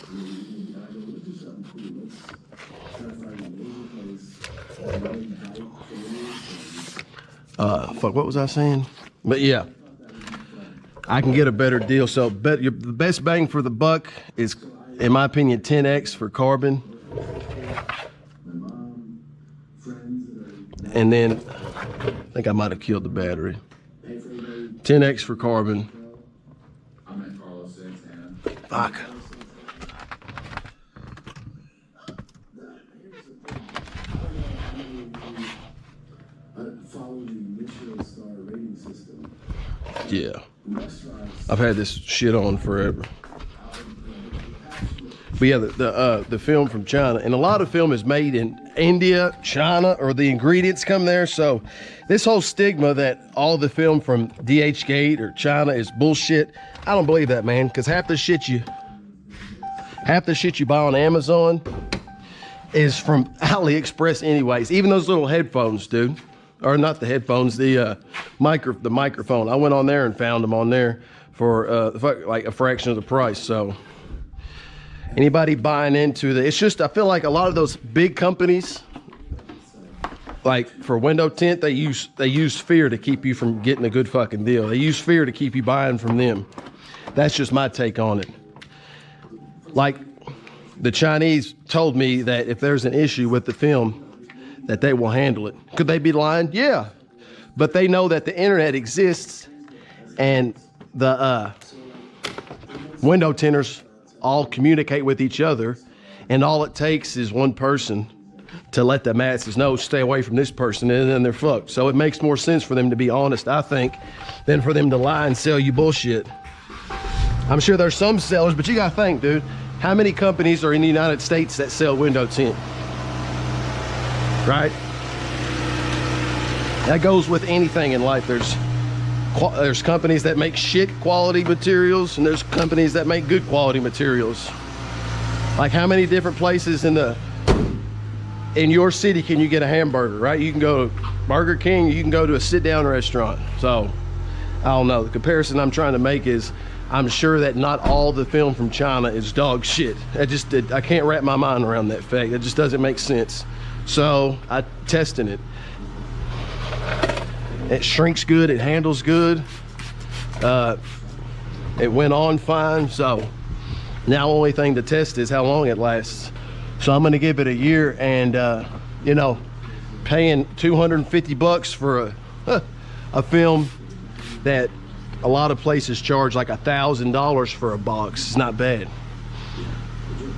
Speaker 4: Fuck, what was I saying? But yeah, I can get a better deal. So the best bang for the buck is, in my opinion, 10X for carbon. And then I think I might have killed the battery. 10X for carbon. Fuck. Yeah. I've had this shit on forever. But yeah, the film from China, and a lot of film is made in India, China, or the ingredients come there. So this whole stigma that all the film from DH-Gate or China is bullshit, I don't believe that, man. Because half the shit you buy on Amazon is from AliExpress anyways. Even those little headphones, dude. Or not the headphones, the microphone. I went on there and found them on there for like a fraction of the price. So anybody buying into it's just, I feel like a lot of those big companies, like for window tint, they use fear to keep you from getting a good fucking deal. They use fear to keep you buying from them. That's just my take on it. Like the Chinese told me that if there's an issue with the film, that they will handle it. Could they be lying? Yeah. But they know that the internet exists, and the window tinters all communicate with each other, and all it takes is one person to let the masses know, stay away from this person, and then they're fucked. So it makes more sense for them to be honest, I think, than for them to lie and sell you bullshit. I'm sure there's some sellers, but you gotta think, dude, how many companies are in the United States that sell window tint? Right? That goes with anything in life. There's companies that make shit quality materials, and there's companies that make good quality materials. Like how many different places in your city can you get a hamburger, right? You can go to Burger King, you can go to a sit-down restaurant. So I don't know. The comparison I'm trying to make is, I'm sure that not all the film from China is dog shit. I can't wrap my mind around that fact. It just doesn't make sense. So I testing it. It shrinks good, it handles good. It went on fine. So now the only thing to test is how long it lasts. So I'm gonna give it a year, and you know, paying 250 bucks for a film that a lot of places charge like $1,000 for a box is not bad.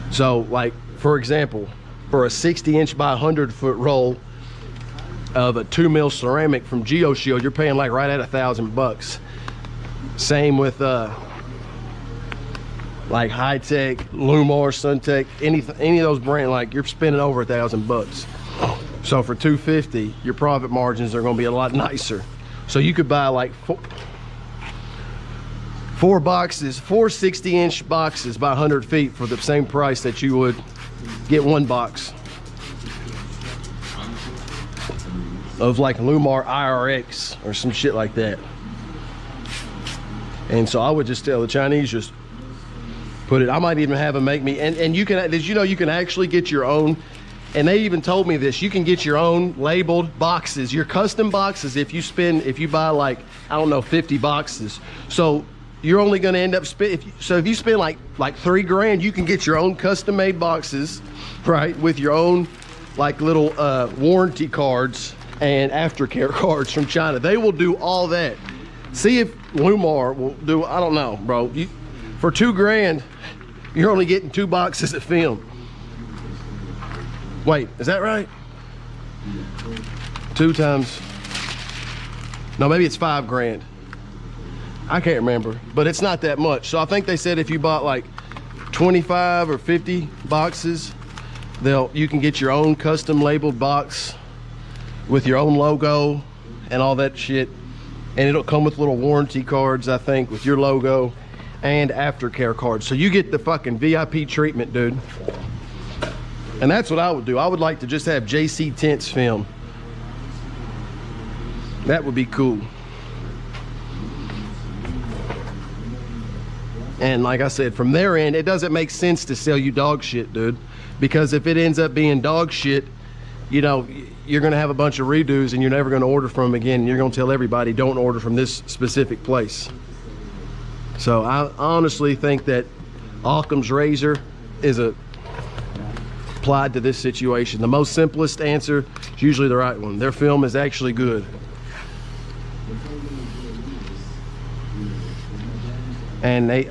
Speaker 4: So like, for example, for a 60 inch by 100 foot roll of a 2 mil ceramic from GeoShield, you're paying like right at $1,000 bucks. Same with like High Tech, Lumar, Suntech, any of those brands, like you're spending over $1,000 bucks. So for 250, your profit margins are going to be a lot nicer. So you could buy like four 60 inch boxes by 100 feet for the same price that you would get one box of like Lumar IRX or some shit like that. And so I would just tell the Chinese, just put it, I might even have them make me, and you can, did you know you can actually get your own, and they even told me this, you can get your own labeled boxes, your custom boxes, if you buy like, I don't know, 50 boxes. So you're only gonna end up if you spend like $3 grand, you can get your own custom made boxes, right? With your own like little warranty cards and aftercare cards from China. They will do all that. See if Lumar will do, I don't know, bro. For $2 grand, you're only getting 2 boxes of film. Wait, is that right? 2 times, no, maybe it's 5 grand. I can't remember, but it's not that much. So I think they said if you bought like 25 or 50 boxes, you can get your own custom labeled box with your own logo and all that shit. And it'll come with little warranty cards, I think, with your logo and aftercare cards. So you get the fucking VIP treatment, dude. And that's what I would do. I would like to just have JC Tints film. That would be cool. And like I said, from their end, it doesn't make sense to sell you dog shit, dude. Because if it ends up being dog shit, you know, you're gonna have a bunch of redos and you're never gonna order from them again. And you're gonna tell everybody, don't order from this specific place. So I honestly think that Occam's razor is applied to this situation. The most simplest answer is usually the right one. Their film is actually good. And they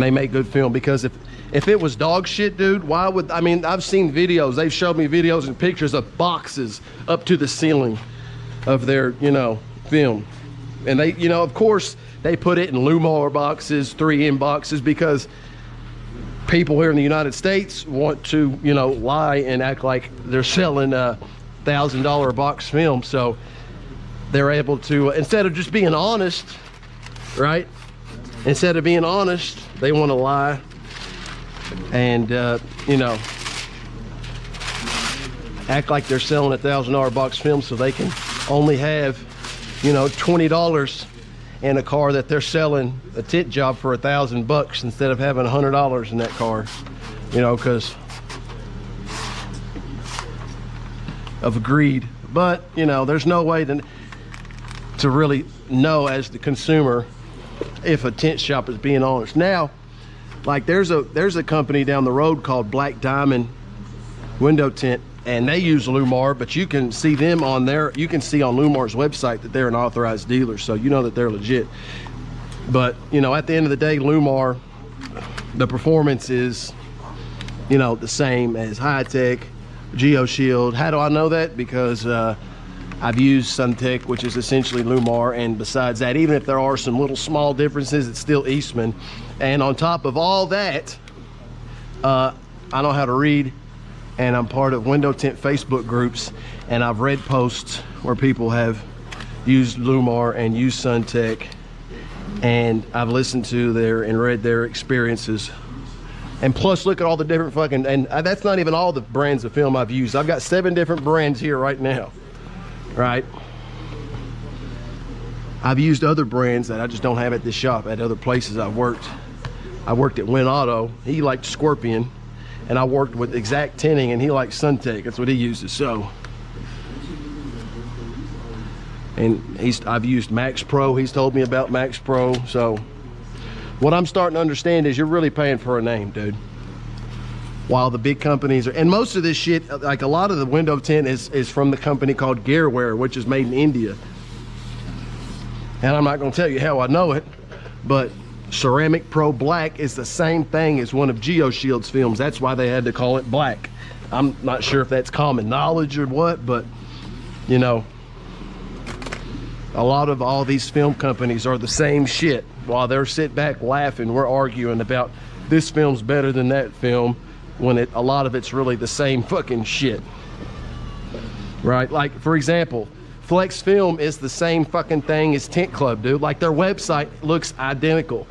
Speaker 4: make good film, because if it was dog shit, dude, why would, I mean, I've seen videos, they've showed me videos and pictures of boxes up to the ceiling of their, you know, film. And they, you know, of course they put it in Lumar boxes, 3M boxes, because people here in the United States want to, you know, lie and act like they're selling $1,000 box film. So they're able to, instead of just being honest, right? Instead of being honest, they want to lie and, you know, act like they're selling $1,000 box film so they can only have, you know, $20 in a car that they're selling a tint job for $1,000 instead of having $100 in that car, you know, because of greed. But, you know, there's no way to really know as the consumer if a tint shop is being honest. Now, like there's a company down the road called Black Diamond Window Tint, and they use Lumar, but you can see them on you can see on Lumar's website that they're an authorized dealer, so you know that they're legit. But, you know, at the end of the day, Lumar, the performance is, you know, the same as Hi-Tech, GeoShield. How do I know that? Because I've used Suntech, which is essentially Lumar, and besides that, even if there are some little small differences, it's still Eastman. And on top of all that, I know how to read, and I'm part of window tint Facebook groups, and I've read posts where people have used Lumar and used Suntech, and I've listened to and read their experiences. And plus, look at all the different fucking, and that's not even all the brands of film I've used. I've got 7 different brands here right now, right? I've used other brands that I just don't have at this shop, at other places I've worked. I worked at Win Auto. He liked Scorpion, and I worked with Exact Tinting, and he liked Suntech. That's what he uses. So, and I've used Max Pro. He's told me about Max Pro. So what I'm starting to understand is you're really paying for a name, dude. While the big companies are, and most of this shit, like a lot of the window tint is from the company called Gearware, which is made in India. And I'm not going to tell you how I know it, but Ceramic Pro Black is the same thing as one of GeoShield's films. That's why they had to call it black. I'm not sure if that's common knowledge or what, but, you know, a lot of all these film companies are the same shit. While they're sitting back laughing, we're arguing about this film's better than that film, when a lot of it's really the same fucking shit, right? Like, for example, Flex Film is the same fucking thing as Tint Club, dude. Like, their website looks identical.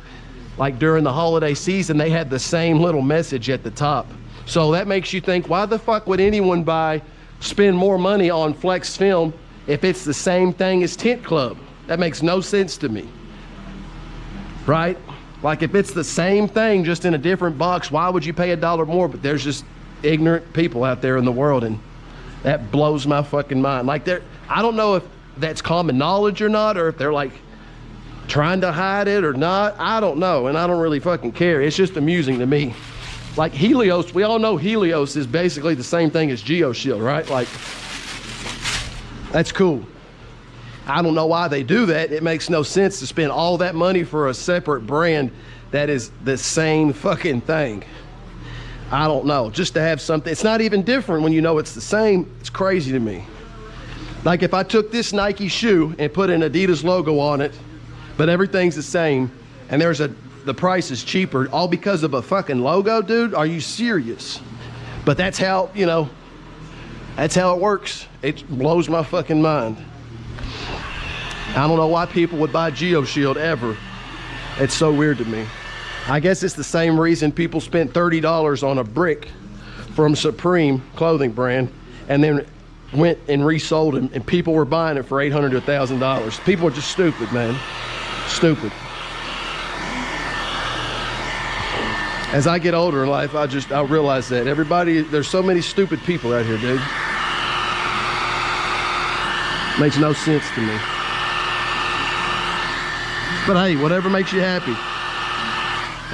Speaker 4: Like, during the holiday season, they had the same little message at the top. So that makes you think, why the fuck would anyone spend more money on Flex Film if it's the same thing as Tint Club? That makes no sense to me, right? Like if it's the same thing, just in a different box, why would you pay $1 more? But there's just ignorant people out there in the world, and that blows my fucking mind. Like I don't know if that's common knowledge or not, or if they're like trying to hide it or not. I don't know, and I don't really fucking care. It's just amusing to me. Like Helios, we all know Helios is basically the same thing as GeoShield, right? Like, that's cool. I don't know why they do that. It makes no sense to spend all that money for a separate brand that is the same fucking thing. I don't know. Just to have something, it's not even different when you know it's the same. It's crazy to me. Like if I took this Nike shoe and put an Adidas logo on it, but everything's the same, and the price is cheaper, all because of a fucking logo, dude? Are you serious? But that's how, you know, that's how it works. It blows my fucking mind. I don't know why people would buy GeoShield ever. It's so weird to me. I guess it's the same reason people spent $30 on a brick from Supreme clothing brand and then went and resold them, and people were buying it for $800 to $1,000. People are just stupid, man. Stupid. As I get older in life, I realize that there's so many stupid people out here, dude. Makes no sense to me. But hey, whatever makes you happy.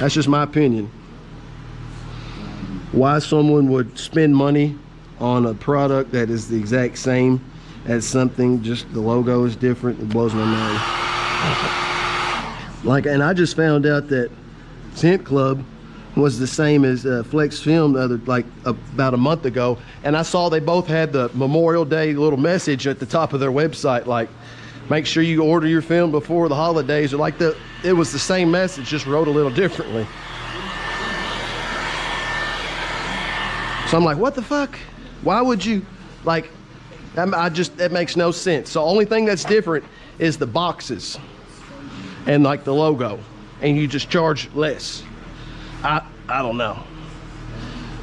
Speaker 4: That's just my opinion. Why someone would spend money on a product that is the exact same as something, just the logo is different, it blows my mind. Like, and I just found out that Tint Club was the same as Flex Film about a month ago, and I saw they both had the Memorial Day little message at the top of their website, like, make sure you order your film before the holidays, or like it was the same message, just wrote a little differently. So I'm like, what the fuck? Why would you, like, that makes no sense. So the only thing that's different is the boxes and like the logo, and you just charge less. I don't know.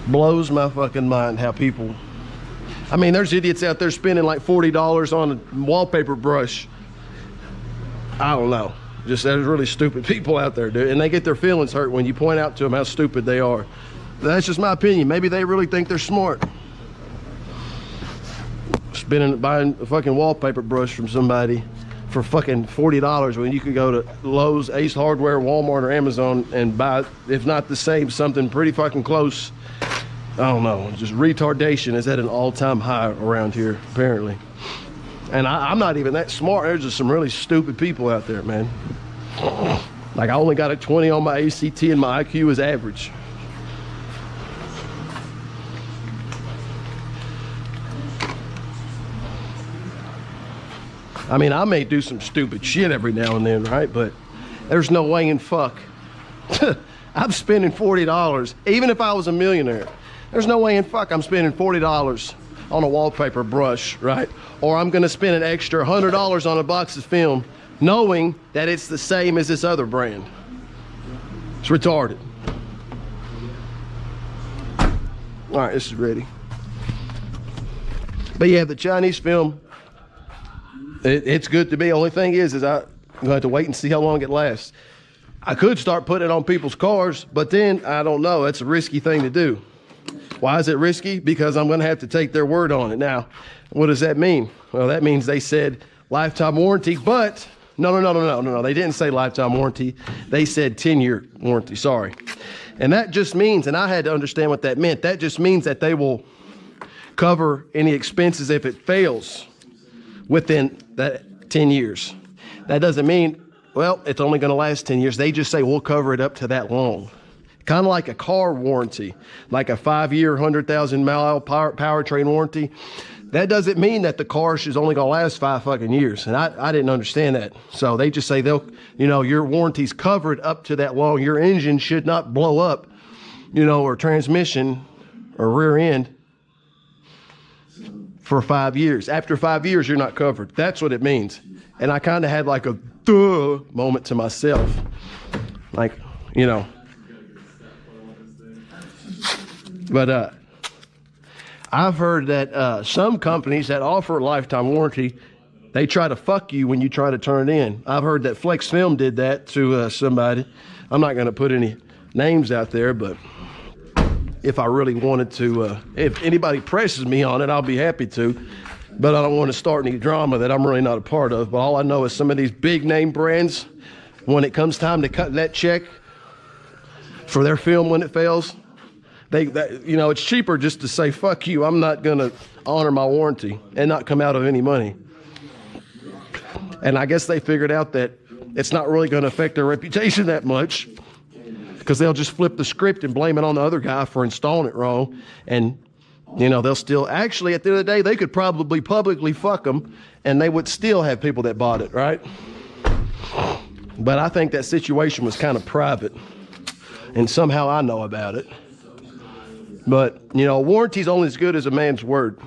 Speaker 4: Blows my fucking mind how people, I mean, there's idiots out there spending like $40 on a wallpaper brush. I don't know. Just there's really stupid people out there, dude, and they get their feelings hurt when you point out to them how stupid they are. That's just my opinion. Maybe they really think they're smart. Buying a fucking wallpaper brush from somebody for fucking $40 when you could go to Lowe's, Ace Hardware, Walmart, or Amazon and buy, if not the same, something pretty fucking close. I don't know. Just retardation is at an all-time high around here, apparently. And I'm not even that smart. There's just some really stupid people out there, man. Like, I only got a 20 on my ACT and my IQ is average. I mean, I may do some stupid shit every now and then, right? But there's no way in fuck. I'm spending $40, even if I was a millionaire. There's no way in fuck I'm spending $40 on a wallpaper brush, right? Or I'm gonna spend an extra $100 on a box of film knowing that it's the same as this other brand. It's retarded. All right, this is ready. But yeah, the Chinese film, it's good to me. Only thing is I'm gonna have to wait and see how long it lasts. I could start putting it on people's cars, but then I don't know. It's a risky thing to do. Why is it risky? Because I'm gonna have to take their word on it. Now, what does that mean? Well, that means they said lifetime warranty, but no. They didn't say lifetime warranty. They said 10-year warranty, sorry. And that just means, and I had to understand what that meant, that just means that they will cover any expenses if it fails within that 10 years. That doesn't mean, well, it's only gonna last 10 years. They just say, we'll cover it up to that long. Kind of like a car warranty, like a 5-year, 100,000 mile powertrain warranty. That doesn't mean that the car is only gonna last 5 fucking years. And I didn't understand that. So they just say your warranty's covered up to that long. Your engine should not blow up, or transmission or rear end for 5 years. After 5 years, you're not covered. That's what it means. And I kind of had like a duh moment to myself. Like, But I've heard that some companies that offer a lifetime warranty, they try to fuck you when you try to turn it in. I've heard that Flex Film did that to somebody. I'm not going to put any names out there, but if I really wanted to, if anybody presses me on it, I'll be happy to. But I don't want to start any drama that I'm really not a part of. But all I know is some of these big name brands, when it comes time to cut that check for their film when it fails, you know, it's cheaper just to say, fuck you, I'm not going to honor my warranty and not come out of any money. And I guess they figured out that it's not really going to affect their reputation that much, because they'll just flip the script and blame it on the other guy for installing it wrong. And, you know, they'll still, actually, at the end of the day, they could probably publicly fuck them and they would still have people that bought it, right? But I think that situation was kind of private, and somehow I know about it. But, you know, warranty's only as good as a man's word.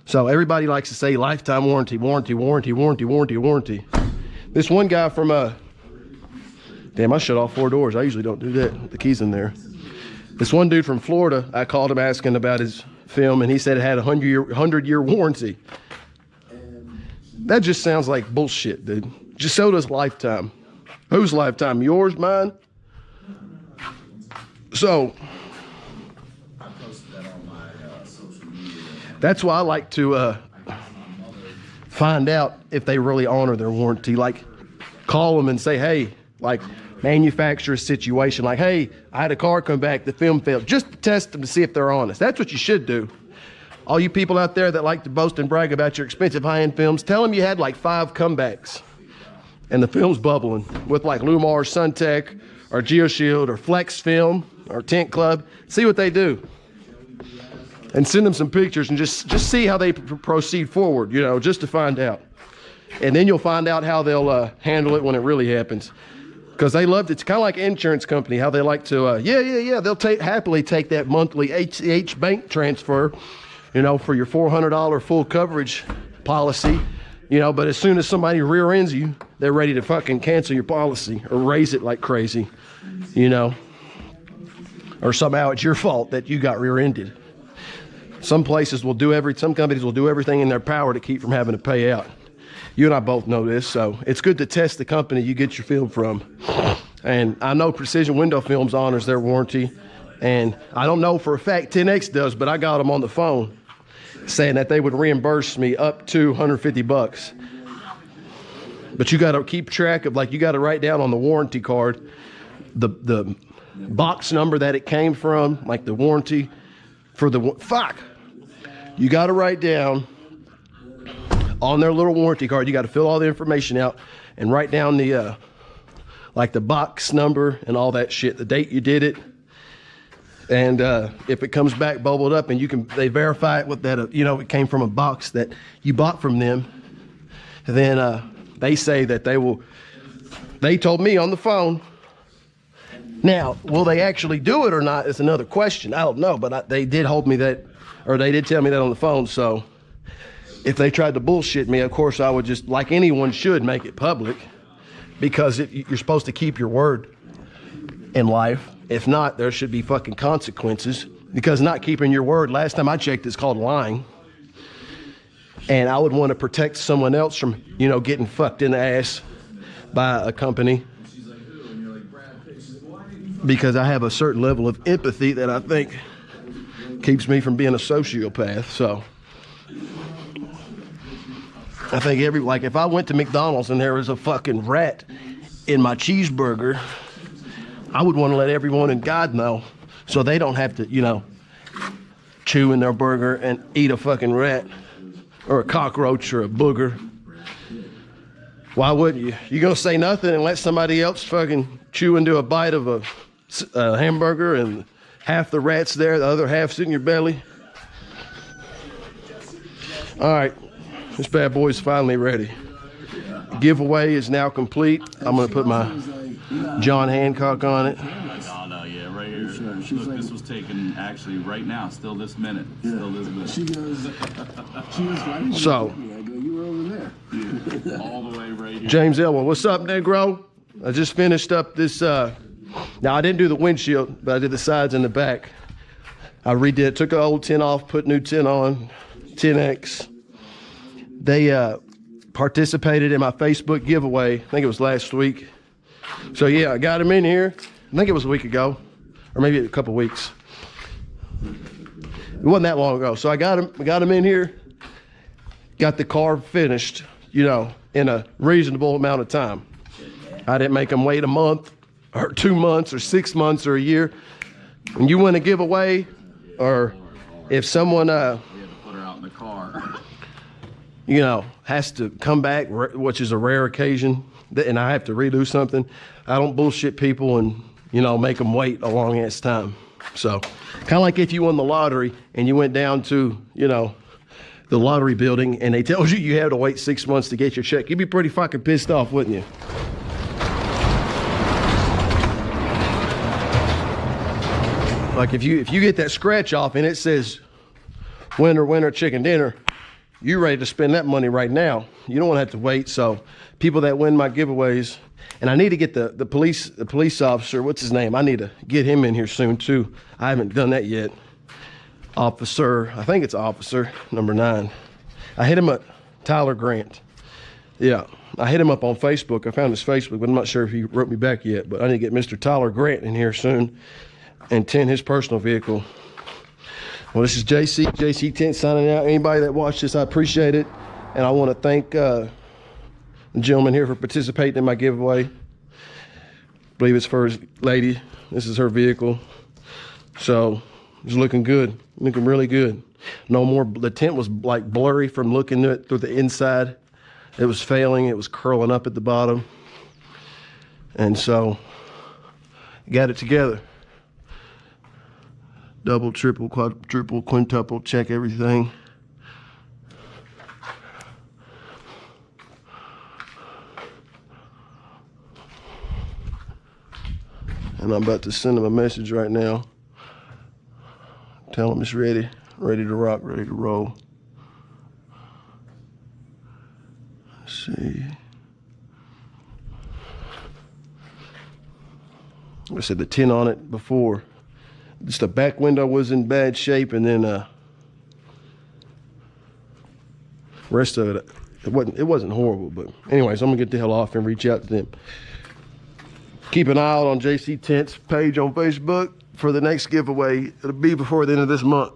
Speaker 4: So everybody likes to say lifetime warranty, warranty, warranty, warranty, warranty, warranty. This one guy from, damn, I shut all 4 doors. I usually don't do that. The key's in there. This one dude from Florida, I called him asking about his film, and he said it had a 100-year warranty. That just sounds like bullshit, dude. Just so does lifetime. Whose lifetime? Yours, mine? So that's why I like to find out if they really honor their warranty. Like, call them and say, hey, like, manufacturer situation, like, hey, I had a car come back, the film failed, just to test them to see if they're honest. That's what you should do. All you people out there that like to boast and brag about your expensive high-end films, tell them you had like 5 comebacks and the film's bubbling with like Lumar, Suntech, or GeoShield, or Flex Film, or Tint Club. See what they do. And send them some pictures and just see how they proceed forward, you know, just to find out. And then you'll find out how they'll handle it when it really happens. Because they love it. It's kind of like an insurance company, how they like to, they'll happily take that monthly ACH bank transfer, you know, for your $400 full coverage policy, you know, but as soon as somebody rear ends you, they're ready to fucking cancel your policy or raise it like crazy, you know. Or somehow it's your fault that you got rear-ended. Some companies will do everything in their power to keep from having to pay out. You and I both know this, so it's good to test the company you get your film from. And I know Precision Window Films honors their warranty, and I don't know for a fact 10X does, but I got them on the phone saying that they would reimburse me up to $150. But you got to keep track of, like, you got to write down on the warranty card the box number that it came from, like the warranty for the you got to write down on their little warranty card. You got to fill all the information out and write down the like the box number and all that shit, the date you did it, and if it comes back bubbled up and they verify it with that, you know, it came from a box that you bought from them, then they say that they told me on the phone. Now, will they actually do it or not is another question. I don't know, but they did hold me that, or they did tell me that on the phone. So if they tried to bullshit me, of course I would just, like anyone should, make it public, because you're supposed to keep your word in life. If not, there should be fucking consequences, because not keeping your word, last time I checked, it's called lying. And I would want to protect someone else from, you know, getting fucked in the ass by a company, because I have a certain level of empathy that I think keeps me from being a sociopath. So I think like if I went to McDonald's and there was a fucking rat in my cheeseburger, I would want to let everyone in God know, so they don't have to, you know, chew in their burger and eat a fucking rat or a cockroach or a booger. Why wouldn't you? You gonna say nothing and let somebody else fucking chew into a bite of a hamburger and half the rat's there, the other half's in your belly? All right, this bad boy's finally ready. Giveaway is now complete. I'm gonna put my John Hancock on it.
Speaker 10: No, yeah, right here. Look, this was taken actually right now, still this minute. Still this minute.
Speaker 11: She goes,
Speaker 4: so,
Speaker 11: I go, you were over there.
Speaker 10: Yeah, all the way right here.
Speaker 4: James Elwell, what's up, Negro? I just finished up this, now I didn't do the windshield, but I did the sides and the back. I redid, took the old tint off, put new tint on, 10X. they participated in my Facebook giveaway. I think it was last week. So yeah, I got them in here. I think it was a week ago, or maybe a couple weeks. It wasn't that long ago. So I got them in here. Got the car finished, you know, in a reasonable amount of time. I didn't make them wait a month or 2 months or 6 months or a year. When you win a giveaway, or if someone
Speaker 10: We had to put her out in the car.
Speaker 4: you know, has to come back, which is a rare occasion, and I have to redo something, I don't bullshit people and, you know, make them wait a long ass time. So kind of like if you won the lottery and you went down to, you know, the lottery building and they told you had to wait 6 months to get your check, you'd be pretty fucking pissed off, wouldn't you? Like if you get that scratch off and it says winner, winner, chicken dinner, you're ready to spend that money right now. You don't want to have to wait. So people that win my giveaways, and I need to get the police officer, what's his name? I need to get him in here soon too. I haven't done that yet. Officer, I think it's officer number 9. I hit him at Tyler Grant. Yeah, I hit him up on Facebook. I found his Facebook, but I'm not sure if he wrote me back yet. But I need to get Mr. Tyler Grant in here soon and tint his personal vehicle. Well, this is JC Tint signing out. Anybody that watched this, I appreciate it. And I want to thank the gentleman here for participating in my giveaway. I believe it's for his lady. This is her vehicle. So it's looking good, looking really good. No more, the tint was like blurry from looking at it through the inside. It was failing, it was curling up at the bottom. And so, got it together. Double, triple, quadruple, quintuple, check everything. And I'm about to send him a message right now. Tell him it's ready to rock, ready to roll. Let's see. I said the tint on it before. Just the back window was in bad shape, and then rest of it, it wasn't horrible. But anyways, I'm gonna get the hell off and reach out to them. Keep an eye out on JC Tint's page on Facebook for the next giveaway. It'll be before the end of this month.